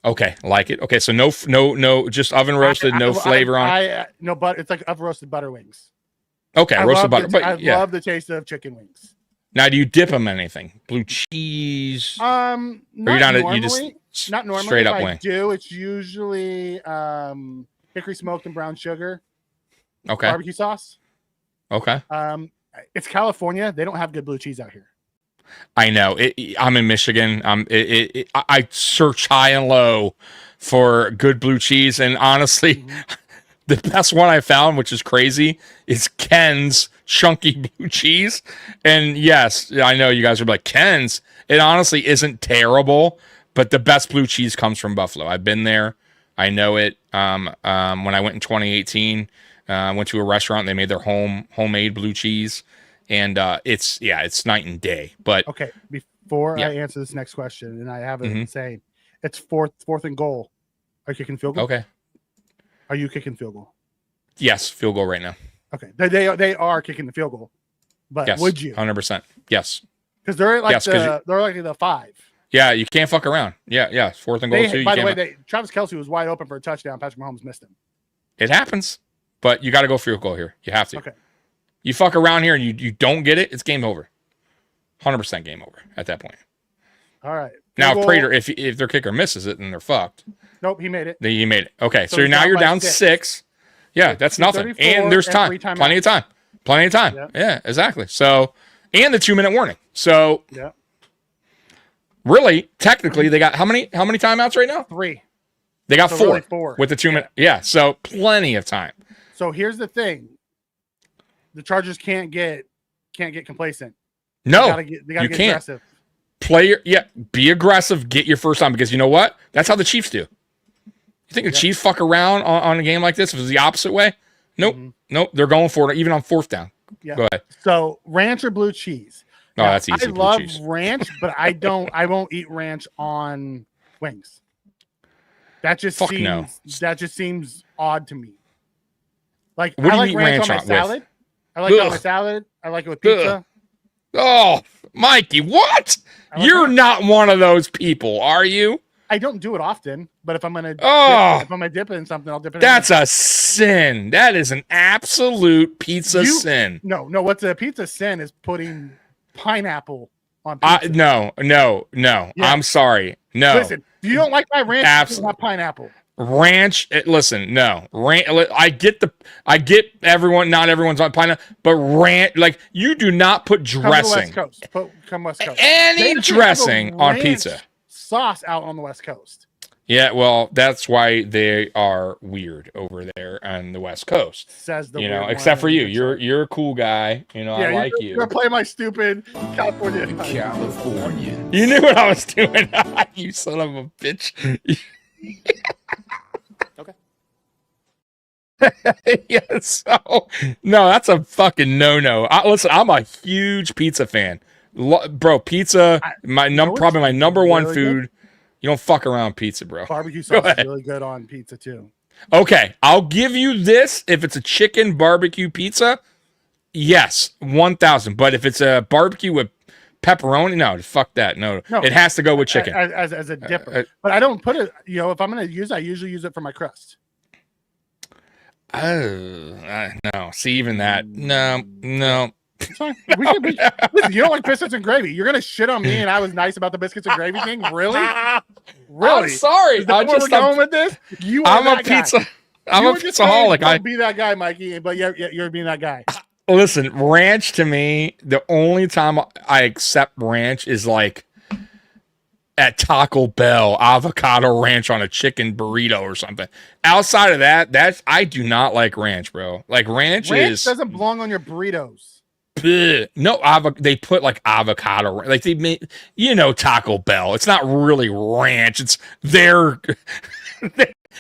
Okay, like it. Okay, so no, just oven roasted, no flavor on. No, but it's like oven roasted butter wings. Okay, roasted butter. I love the taste of chicken wings. Now, do you dip them in anything? Blue cheese? Not normally. Not normally. Straight up if wing. I do. It's usually hickory smoked and brown sugar. Okay. Barbecue sauce. Okay. It's California. They don't have good blue cheese out here. I know. I'm in Michigan. I search high and low for good blue cheese, and honestly, the best one I found, which is crazy, is Ken's chunky blue cheese. And yes, I know you guys are like, Ken's. It honestly isn't terrible, but the best blue cheese comes from Buffalo. I've been there. I know it. When I went in 2018, I went to a restaurant. They made their homemade blue cheese. And it's night and day. But okay, before I answer this next question, and I have it saying it's fourth and goal. Are you kicking field goal? Okay. Are you kicking field goal? Yes, field goal right now. Okay, they are kicking the field goal, but Yes, would you? 100%. Yes, because they're like they're like the 5. Yeah, you can't fuck around. Yeah, 4th and goal too. By the way, Travis Kelce was wide open for a touchdown. Patrick Mahomes missed him. It happens, but you got to go field goal here. You have to. Okay. You fuck around here and you don't get it, it's game over. 100% game over at that point. All right. Now, if Prater, if their kicker misses it, then they're fucked. Nope, he made it. He made it. Okay, so now you're down 6. Yeah, that's nothing. And there's time. Plenty of time. Plenty of time. Yep. Yeah, exactly. So, and the 2-minute warning. So, yeah. Really, technically, they got how many timeouts right now? 3. They got 4, really 4 with the 2 minute. Yeah, so plenty of time. So here's the thing: the Chargers can't get complacent. No, they gotta get aggressive. Be aggressive. Get your first time, because you know what? That's how the Chiefs do. You think the Chiefs fuck around on a game like this? If it was the opposite way, nope, nope. They're going for it, even on 4th down. Yeah. Go ahead. So ranch or blue cheese? No, that's easy. I love ranch, but I won't eat ranch on wings. That just seems odd to me. Like, what I like ranch on my salad. I like it on my salad. I like it with pizza. Oh, Mikey, what? You're not one of those people, are you? I don't do it often, but if I'm gonna dip it in something, I'll dip it. That's a sin. That is an absolute pizza sin. No. What's a pizza sin is putting pineapple on pizza. No. Yeah. I'm sorry. No. Listen, if you don't like my ranch, absolutely not pineapple. Ranch, listen, no. I get everyone, not everyone's on pineapple, but ranch, like, you do not put dressing. Come West Coast. Any dressing on pizza. Sauce out on the West Coast. Yeah, well, that's why they are weird over there on the West Coast. Says the except for you. You're a cool guy. I like you. You're gonna play my stupid California. You knew what I was doing. You son of a bitch. Okay. Yeah, so no, that's a fucking no. Listen, I'm a huge pizza fan. Bro, pizza, probably my number one food. Good? You don't fuck around pizza, bro. Barbecue sauce is really good on pizza too. Okay, I'll give you this. If it's a chicken barbecue pizza, yes, 1,000. But if it's a barbecue with pepperoni, no, fuck that. No, it has to go with chicken as a dipper. But I don't put it. If I'm gonna use it, I usually use it for my crust. No. See, even that, no. Listen, you don't like biscuits and gravy. You're gonna shit on me, and I was nice about the biscuits and gravy thing. Really? I'm sorry. I'm just going with this. I'm a pizza. I'm a pizzaholic. Don't be that guy, Mikey. But you're being that guy. Listen, ranch to me, the only time I accept ranch is like at Taco Bell, avocado ranch on a chicken burrito or something. Outside of that, I do not like ranch, bro. Like ranch doesn't belong on your burritos. No, they put like avocado, like they made, Taco Bell. It's not really ranch. It's their,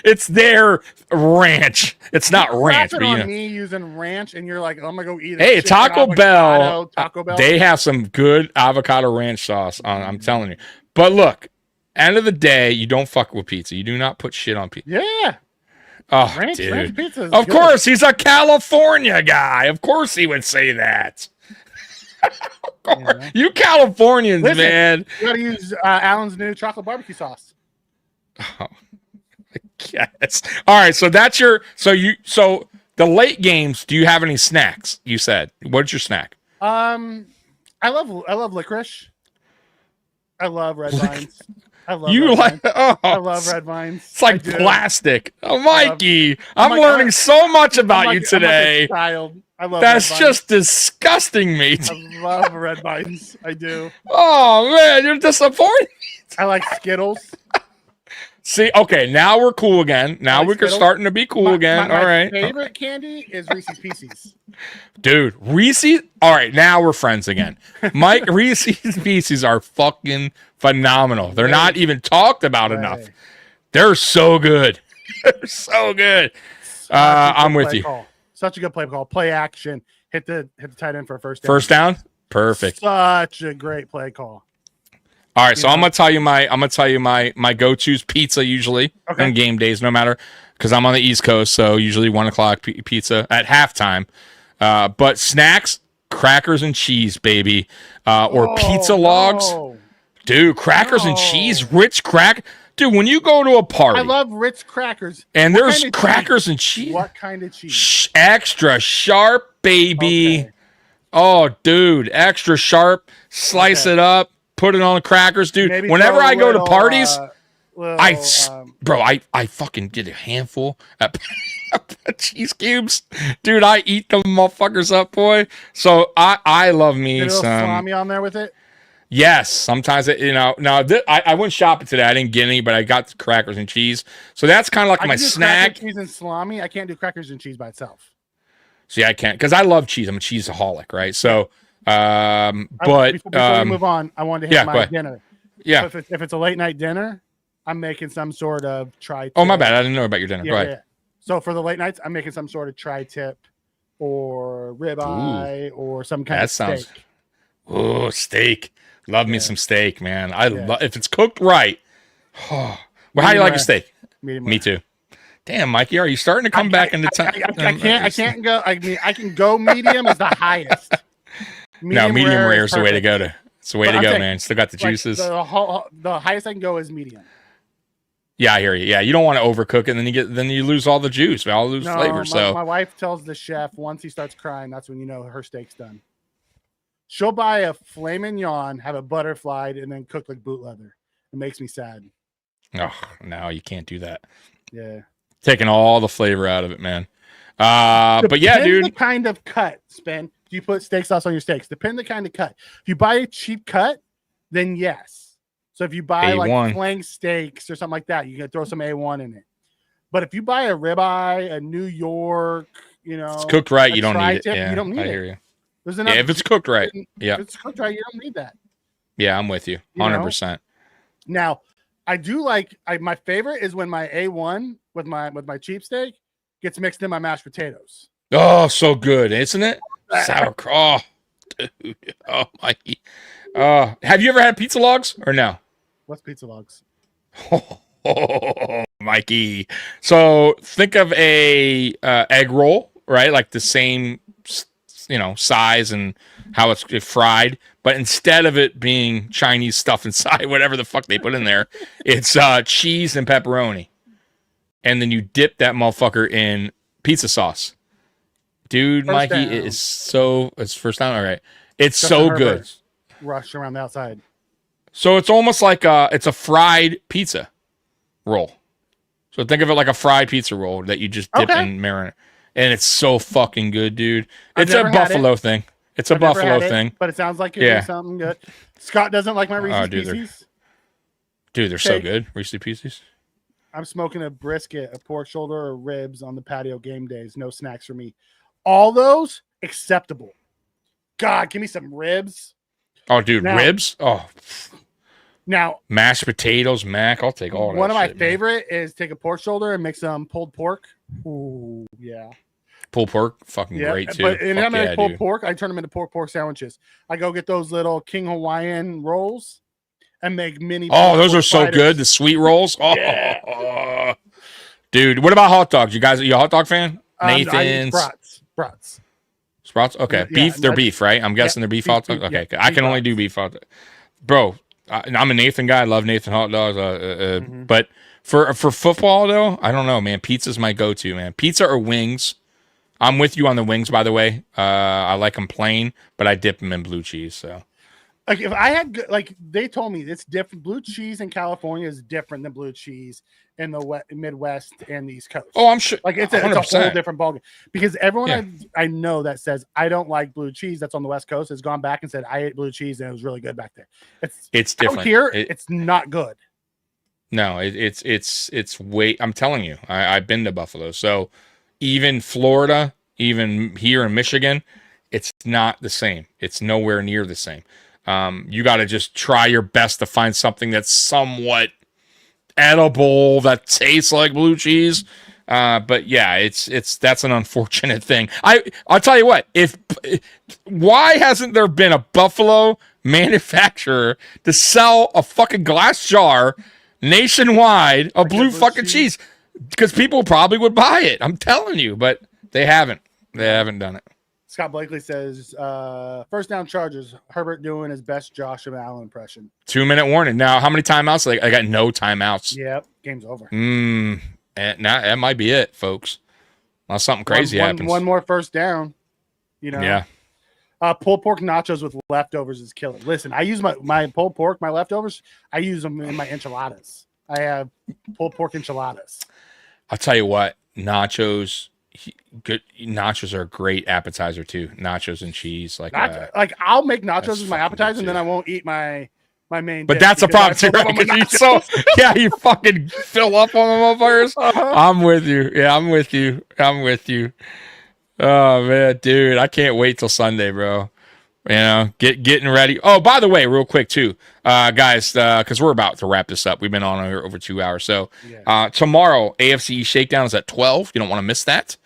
it's their ranch. It's not ranch. But on me using ranch, and you're like, I'm gonna go eat. Hey, Taco Bell. They have some good avocado ranch sauce on. I'm telling you. But look, end of the day, you don't fuck with pizza. You do not put shit on pizza. Yeah. Oh, ranch dude. Pizza is of good. course, he's a California guy. Of course he would say that. You Californians, man. You gotta use Alan's new chocolate barbecue sauce. Oh, I guess. All right, so that's your so the late games, do you have any snacks? You said. What's your snack? I love licorice. I love red vines. I love red vines. It's like plastic. Oh, Mikey, I'm learning so much about you today. I love That's red just disgusting, mate. vines. I love red vines. I do. Oh man, you're disappointed. I like Skittles. See, okay, now we're cool again. Now like we're Skittles. starting to be cool again. My All right. favorite candy is Reese's Pieces. Dude, Reese's. All right, now we're friends again. Mike, Reese's Pieces are fucking phenomenal. They're not even talked about enough. They're so good. They're so good. I'm with you. Call. Such a good play call. Play action. Hit the tight end for a first down. First down? Perfect. Such a great play call. All right, so I'm gonna tell you my go-to's pizza usually on game days, no matter, because I'm on the East Coast, so usually 1 o'clock pizza at halftime. But snacks, crackers and cheese, baby, or pizza logs, dude. Crackers and cheese, rich crack, dude. When you go to a party, I love Ritz crackers, and there's crackers and cheese. What kind of cheese? Extra sharp, baby. Okay. Oh, dude, extra sharp. Slice it up. Put it on the crackers, dude. Maybe Whenever I go to parties, little, I fucking get a handful of cheese cubes, dude. I eat them motherfuckers up, boy. So I love me some some salami on there with it. Yes, sometimes I went shopping today. I didn't get any, but I got the crackers and cheese. So that's kind of like my snack. Crackers, cheese, and salami. I can't do crackers and cheese by itself. See, I can't because I love cheese. I'm a cheeseaholic, right? So. Before we move on, I wanted to hit my dinner. Yeah. So if it's a late night dinner, I'm making some sort of tri-tip. Oh, my bad. I didn't know about your dinner. Yeah, Go ahead. yeah. So for the late nights, I'm making some sort of tri-tip or ribeye or some kind of steak. Oh, steak. Love me some steak, man. I love if it's cooked right. Well, how do you like your steak? Me too. Damn, Mikey, are you starting to come back into time? I can't go. I mean, I can go medium is the highest. Medium rare is the way to go. It's the way to go, man. Still got the juices. The highest I can go is medium. Yeah, I hear you. Yeah, you don't want to overcook it, and then you lose all the juice. I'll lose flavor. So my wife tells the chef once he starts crying, that's when you know her steak's done. She'll buy a filet mignon, have it butterflied, and then cook like boot leather. It makes me sad. Oh no, you can't do that. Yeah, taking all the flavor out of it, man. But yeah, dude. The kind of cut, Spin. Do you put steak sauce on your steaks? Depend the kind of cut. If you buy a cheap cut, then yes. So if you buy A1. like flank steaks or something like that, you can throw some A1 in it. But if you buy a ribeye, a New York, it's cooked right, you don't need it. Yeah, you don't need I it. hear you. There's enough if it's cooked right. Yeah. If it's cooked right, you don't need that. Yeah, I'm with you. 100%. Now, I do like my favorite is when my A1 with my cheap steak gets mixed in my mashed potatoes. Oh, so good, isn't it? Sauerkraut. Oh, dude. Oh, Mikey. Have you ever had pizza logs or no? What's pizza logs? Oh, Mikey. So think of a egg roll, right? Like the same, size and how it's fried, but instead of it being Chinese stuff inside, whatever the fuck they put in there, it's cheese and pepperoni, and then you dip that motherfucker in pizza sauce. Dude, Mikey, it's first time. All right. It's so good. Rush around the outside. So it's almost like it's a fried pizza roll. So think of it like a fried pizza roll that you just dip in marinade. And it's so fucking good, dude. It's a buffalo thing. It's a buffalo thing. But it sounds like you're doing something good. Scott doesn't like my Reese's Pieces. Dude, they're so good. Reese's Pieces. I'm smoking a brisket, a pork shoulder, or ribs on the patio game days. No snacks for me. All those acceptable. God, give me some ribs. Oh, dude, ribs? Oh. Now, mashed potatoes, mac. I'll take all that. One of my favorite is take a pork shoulder and make some pulled pork. Ooh, yeah. Pulled pork, fucking great too. But and I'm gonna pulled pork. I turn them into pork sandwiches. I go get those little King Hawaiian rolls and make mini. Oh, those are so good. The sweet rolls. Oh, yeah. Dude. What about hot dogs? You a hot dog fan? Nathan's. Sprouts. Okay, beef. They're beef, right? I'm guessing they're beef hot dogs. Okay, I can only do beef hot dogs, bro. I'm a Nathan guy. I love Nathan hot dogs. But for football though, I don't know, man. Pizza's my go-to, man. Pizza or wings. I'm with you on the wings, by the way. I like them plain, but I dip them in blue cheese. So, if I had they told me it's different. Blue cheese in California is different than blue cheese in the Midwest and the East Coast. Oh, I'm sure. Like it's a 100%. whole different ballgame because everyone I know that says I don't like blue cheese that's on the West Coast has gone back and said I ate blue cheese and it was really good back there. It's different out here. It's not good. No, it's way. I'm telling you, I've been to Buffalo, so even Florida, even here in Michigan, it's not the same. It's nowhere near the same. You got to just try your best to find something that's somewhat edible that tastes like blue cheese. But yeah, that's an unfortunate thing. I'll tell you what, why hasn't there been a Buffalo manufacturer to sell a fucking glass jar nationwide of blue fucking cheese? Because people probably would buy it. I'm telling you, but they haven't. They haven't done it. Scott Blakely says, first down Chargers, Herbert doing his best Josh Allen impression. 2-minute warning. Now, how many timeouts? I got no timeouts. Yep, game's over. That might be it, folks. Unless something crazy happens. One more first down. Yeah. Pulled pork nachos with leftovers is killer. Listen, I use my pulled pork, my leftovers, I use them in my enchiladas. I have pulled pork enchiladas. I'll tell you what, nachos are a great appetizer too. Nachos and cheese, I'll make nachos as my appetizer, and then I won't eat my main. But that's a problem too, right? You fucking fill up on the motherfuckers. I'm with you. Yeah, I'm with you. Oh man, dude, I can't wait till Sunday, bro. Getting ready. Oh, by the way, real quick too, guys, because we're about to wrap this up. We've been on here over 2 hours. So tomorrow, AFC Shakedown is at 12. You don't want to miss that.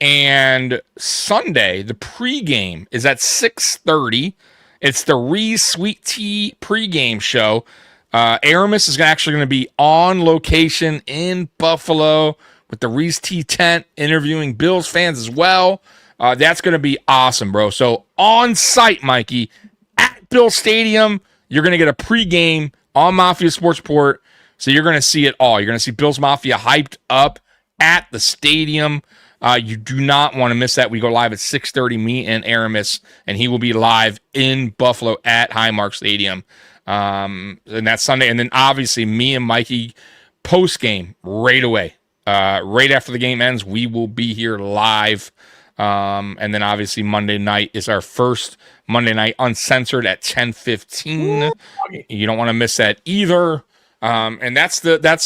And Sunday, the pregame is at 6:30. It's the Reese Sweet Tea pregame show. Aramis is actually going to be on location in Buffalo with the Reese Tea tent, interviewing Bills fans as well. That's going to be awesome, bro. So on site, Mikey, at Bill Stadium, you're going to get a pregame on Mafia Sports Report. So you're going to see it all. You're going to see Bills Mafia hyped up at the stadium. You do not want to miss that. We go live at 6:30, me and Aramis, and he will be live in Buffalo at Highmark Stadium. And that's Sunday. And then obviously me and Mikey post-game right away. Right after the game ends, we will be here live. And then obviously Monday night is our first Monday night uncensored at 10:15. You don't want to miss that either. And that's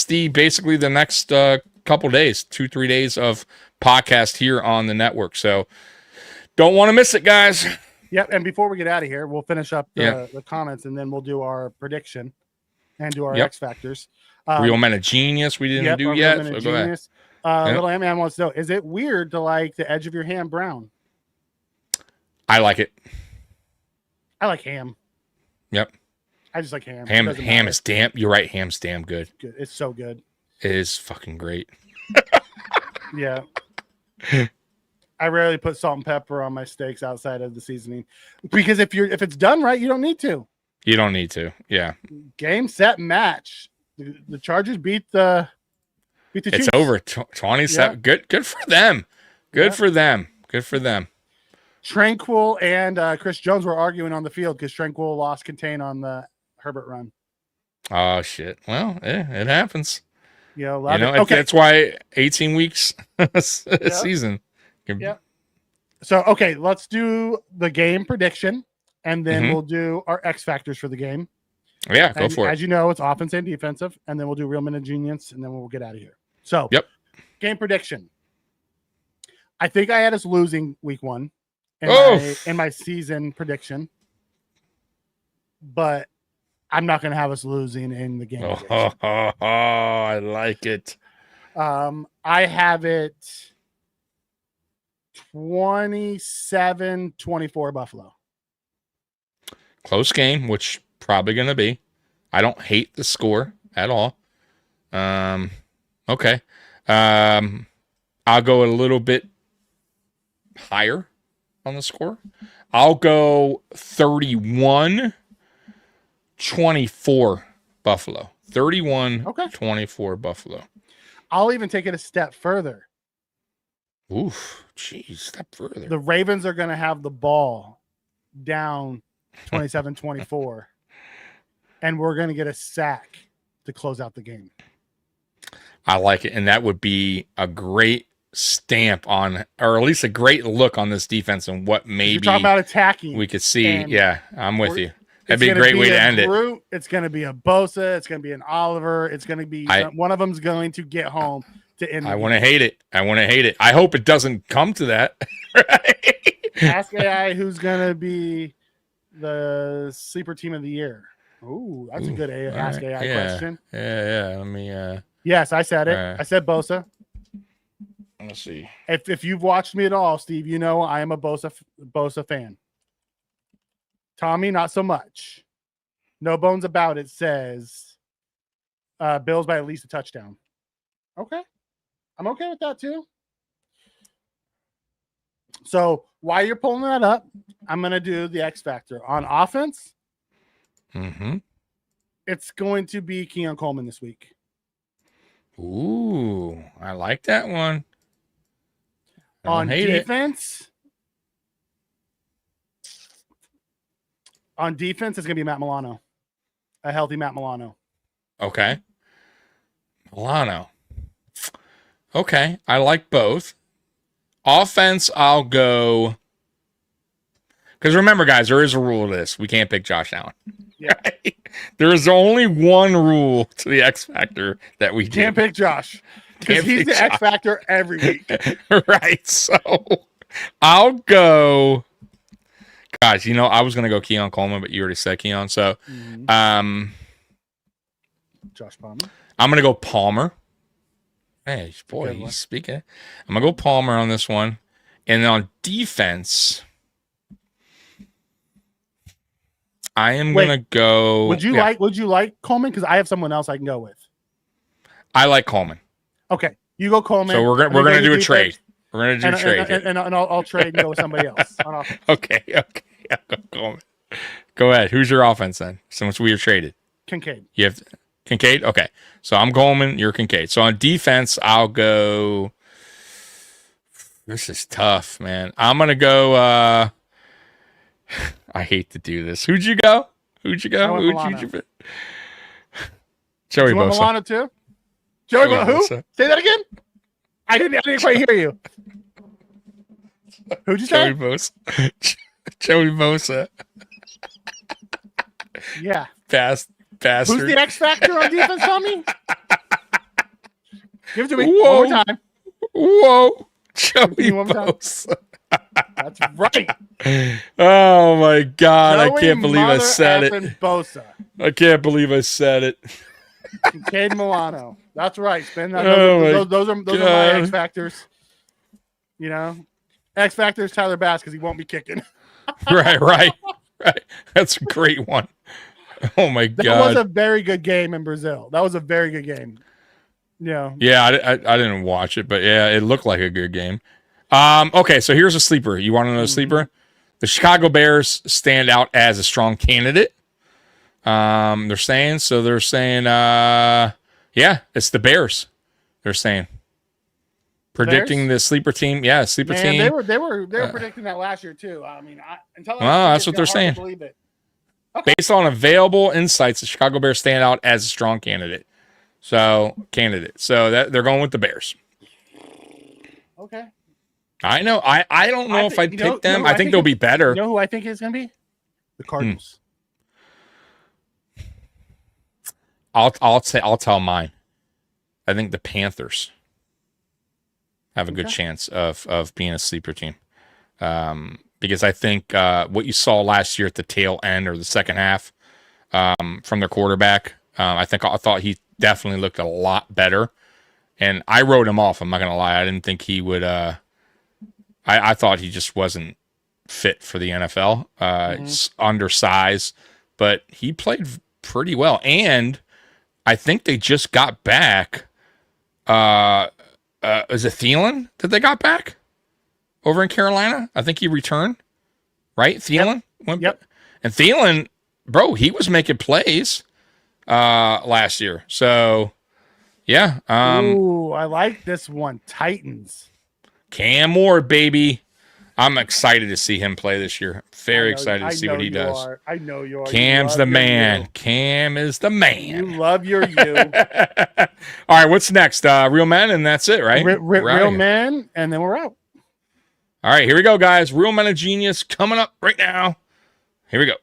basically the next couple days, 2-3 days of podcast here on the network. So don't want to miss it, guys. Yep. And before we get out of here, we'll finish up the comments and then we'll do our prediction and do our X Factors. Real Men of Genius we didn't do yet. So go ahead. Little Ant-Man wants to know, is it weird to like the edge of your ham brown? I like it. I like ham. Yep. I just like ham. Ham is damn. You're right. Ham's damn good. It's so good. It is fucking great. Yeah. I rarely put salt and pepper on my steaks outside of the seasoning because if it's done right, you don't need to. You don't need to. Yeah. Game, set, match. The Chargers beat the Chiefs. It's over. 27. Yeah. Good for them. Good for them. Tranquil and Chris Jones were arguing on the field because Tranquil lost contain on the Herbert run. Oh shit. Well, it happens. That's why 18 weeks season. Yeah. So, okay, let's do the game prediction, and then we'll do our X factors for the game. Yeah, go for it. As you know, it's offense and defensive, and then we'll do real men of genius, and then we'll get out of here. So, game prediction. I think I had us losing week 1 in my season prediction, but I'm not going to have us losing in the game. I like it. I have it 27-24 Buffalo. Close game, which probably going to be. I don't hate the score at all. Okay. I'll go a little bit higher on the score. I'll go 31-24 Buffalo. 31-24 Buffalo. I'll even take it a step further. Oof, geez, step further. The Ravens are going to have the ball down 27-24, and we're going to get a sack to close out the game. I like it, and that would be a great stamp on, or at least a great look on this defense and what maybe you're talking about attacking. we could see. Yeah, I'm with you. That'd It's be a gonna great way to end it. Groot, it's going to be a Bosa. It's going to be an Oliver. It's going to be one of them's going to get home to end. I want to hate it. I want to hate it. I hope it doesn't come to that. Right? Ask AI who's going to be the sleeper team of the year. Ooh, that's a good Ask AI question. Yeah. Let me. Yes, I said it. I said Bosa. Let's see. If you've watched me at all, Steve, you know I am a Bosa fan. Tommy, not so much. No bones about it says Bills by at least a touchdown. Okay. I'm okay with that too. So while you're pulling that up, I'm going to do the X Factor. On offense, it's going to be Keon Coleman this week. Ooh, I like that one. On defense, it's going to be Matt Milano. A healthy Matt Milano. Okay. Milano. Okay, I like both. Offense, I'll go. Because remember, guys, there is a rule to this. We can't pick Josh Allen. Yeah. Right? There is only one rule to the X Factor that we can't pick Josh. Because he's the X Factor every week. Right. So I'll go. Guys, you know, I was going to go Keon Coleman, but you already said Keon. So Josh Palmer. I'm going to go Palmer. Hey, boy, he's speaking. I'm going to go Palmer on this one. And then on defense, I am going to go. Would you like Coleman? Because I have someone else I can go with. I like Coleman. Okay. You go Coleman. So we're going to do a trade. We're going to do a trade. And I'll trade and go with somebody else. Okay. I'll go Coleman. Go ahead. Who's your offense then? Since we are traded. Kincaid. You have Kincaid? Okay. So I'm Coleman, you're Kincaid. So on defense, I'll go. This is tough, man. I'm going to go. I hate to do this. Who'd you go? Who'd you pick? Joey Bosa. Milano too? Joey who? Say that again? I didn't quite hear you. Who'd you say? Joey Bosa. Joey Bosa. Yeah. Bastard. Who's the X Factor on defense, Tommy? Give it to me Whoa. one more time. Whoa. Joey Bosa. That's right. Oh, my God. Joey I can't believe I said it. Bosa. I can't believe I said it. Kincaid Milano. That's right. Spin that. Those are my X Factors. You know? X Factor is Tyler Bass because he won't be kicking. Right. That's a great one. Oh my God! That was a very good game in Brazil. That was a very good game. Yeah. Yeah, I didn't watch it, but yeah, it looked like a good game. Okay, so here's a sleeper. You want to know a sleeper? The Chicago Bears stand out as a strong candidate. They're saying, yeah, it's the Bears. They're saying. Predicting the sleeper team. Yeah, sleeper team. They were predicting that last year too. I mean, that's what they're saying. Okay. Based on available insights, the Chicago Bears stand out as a strong candidate. So that they're going with the Bears. Okay. I know. I don't know if I'd pick them. I think they'll be better. You know who I think is going to be? The Cardinals. I'll tell mine. I think the Panthers have a good chance of being a sleeper team. Because I think what you saw last year at the tail end or the second half from their quarterback, I thought he definitely looked a lot better. And I wrote him off. I'm not going to lie. I didn't think he would. I thought he just wasn't fit for the NFL. He's undersized, but he played pretty well. And I think they just got back. Is it Thielen that they got back? Over in Carolina, I think he returned, right? Thielen? Yep. And Thielen, bro, he was making plays last year. So, yeah. Ooh, I like this one. Titans. Cam Moore, baby. I'm excited to see him play this year. Very excited to see what he does. I know you are. Cam's the man. Cam is the man. You love your you. All right, what's next? Real Men, and that's it, right? Real Men, and then we're out. All right, here we go, guys. Real Men of Genius coming up right now. Here we go.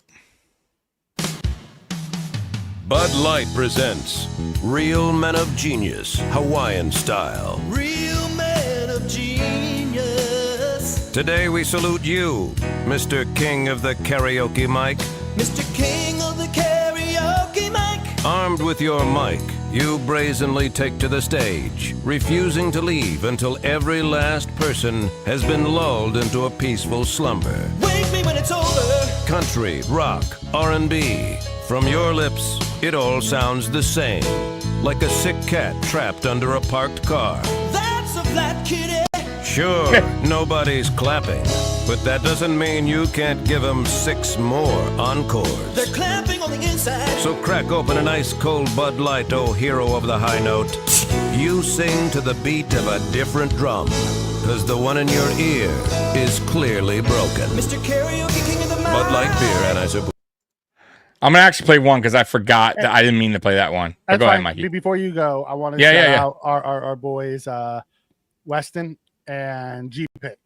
Bud Light presents Real Men of Genius, Hawaiian style. Real men of genius. Today we salute you, Mr. King of the Karaoke Mic. Mr. King of the Karaoke Mic. Armed with your mic, you brazenly take to the stage, refusing to leave until every last person has been lulled into a peaceful slumber. Wake me when it's over. Country, rock, R&B. From your lips, it all sounds the same, like a sick cat trapped under a parked car. That's a flat kitty. Sure, nobody's clapping, but that doesn't mean you can't give them 6 more encores. They're clapping on the inside. So crack open an ice cold Bud Light, oh hero of the high note. You sing to the beat of a different drum, cause the one in your ear is clearly broken. Mr. Karaoke King of the Mic. Bud Light beer, Anheuser-Busch. I'm going to actually play one because I forgot that I didn't mean to play that one. But go ahead, Mikey. Before you go, I want to shout out our boys, Weston and G-Pick,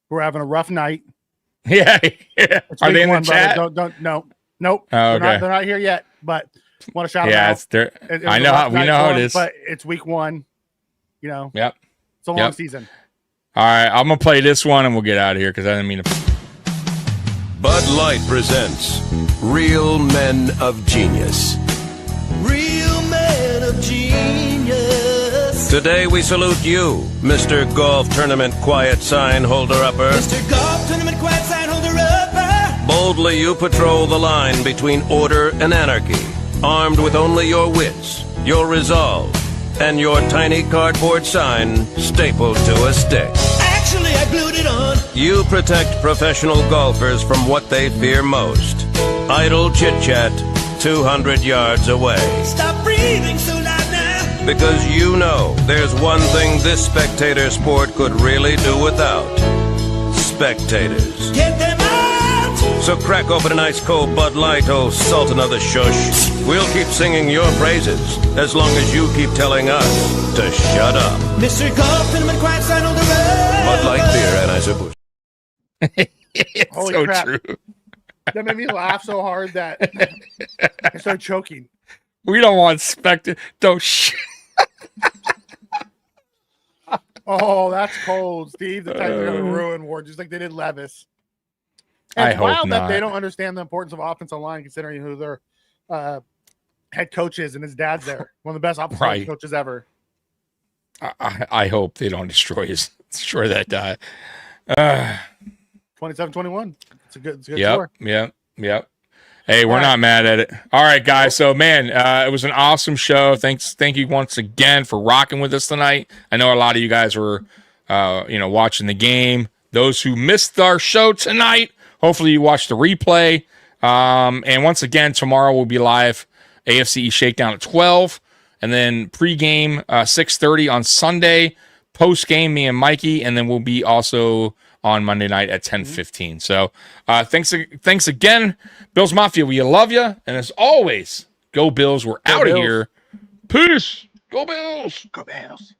who are having a rough night. Yeah. Are they in the chat? Nope. Oh, okay. They're not here yet, but want to shout yeah, out. I know how, we know how it is. But it's week 1. You know. Yep. It's a long season. All right, I'm going to play this one and we'll get out of here because I didn't mean to. Bud Light presents Real Men of Genius. Real men of genius. Today we salute you, Mr. Golf Tournament Quiet Sign Holder-Upper. Mr. Golf Tournament Quiet Sign Holder-Upper. Boldly you patrol the line between order and anarchy, armed with only your wits, your resolve, and your tiny cardboard sign stapled to a stick. Actually, I glued it on. You protect professional golfers from what they fear most. Idle chit-chat 200 yards away. Stop breathing so loud now. Because you know there's one thing this spectator sport could really do without. Spectators. Get them out. So crack open an ice cold Bud Light, oh sultan of the shush. We'll keep singing your praises as long as you keep telling us to shut up. Mr. Golf Tournament Quiet Sign Holder-Upper. Bud Light beer, Anheuser-Busch. It's Holy so crap. true. That made me laugh so hard that I started choking. We don't want spectators. Don't Oh, that's cold, Steve. The Titans are going to ruin Ward just like they did Levis. And I it's hope wild that not. they don't understand the importance of offensive line, considering who their head coach is, and his dad's there. One of the best offensive line coaches ever. I hope they don't destroy that guy. 27-21. It's a good Yep. score. Yep. Hey, we're not mad at it. All right, guys. So, man, it was an awesome show. Thank you once again for rocking with us tonight. I know a lot of you guys were, watching the game. Those who missed our show tonight, hopefully you watched the replay. And once again, tomorrow we'll be live AFC Shakedown at 12, and then pregame 6:30 on Sunday. Post-game, me and Mikey, and then we'll be also on Monday night at 10:15. So thanks again, Bills Mafia. We love you, and as always, go Bills. We're out of here. Peace. Go Bills. Go Bills.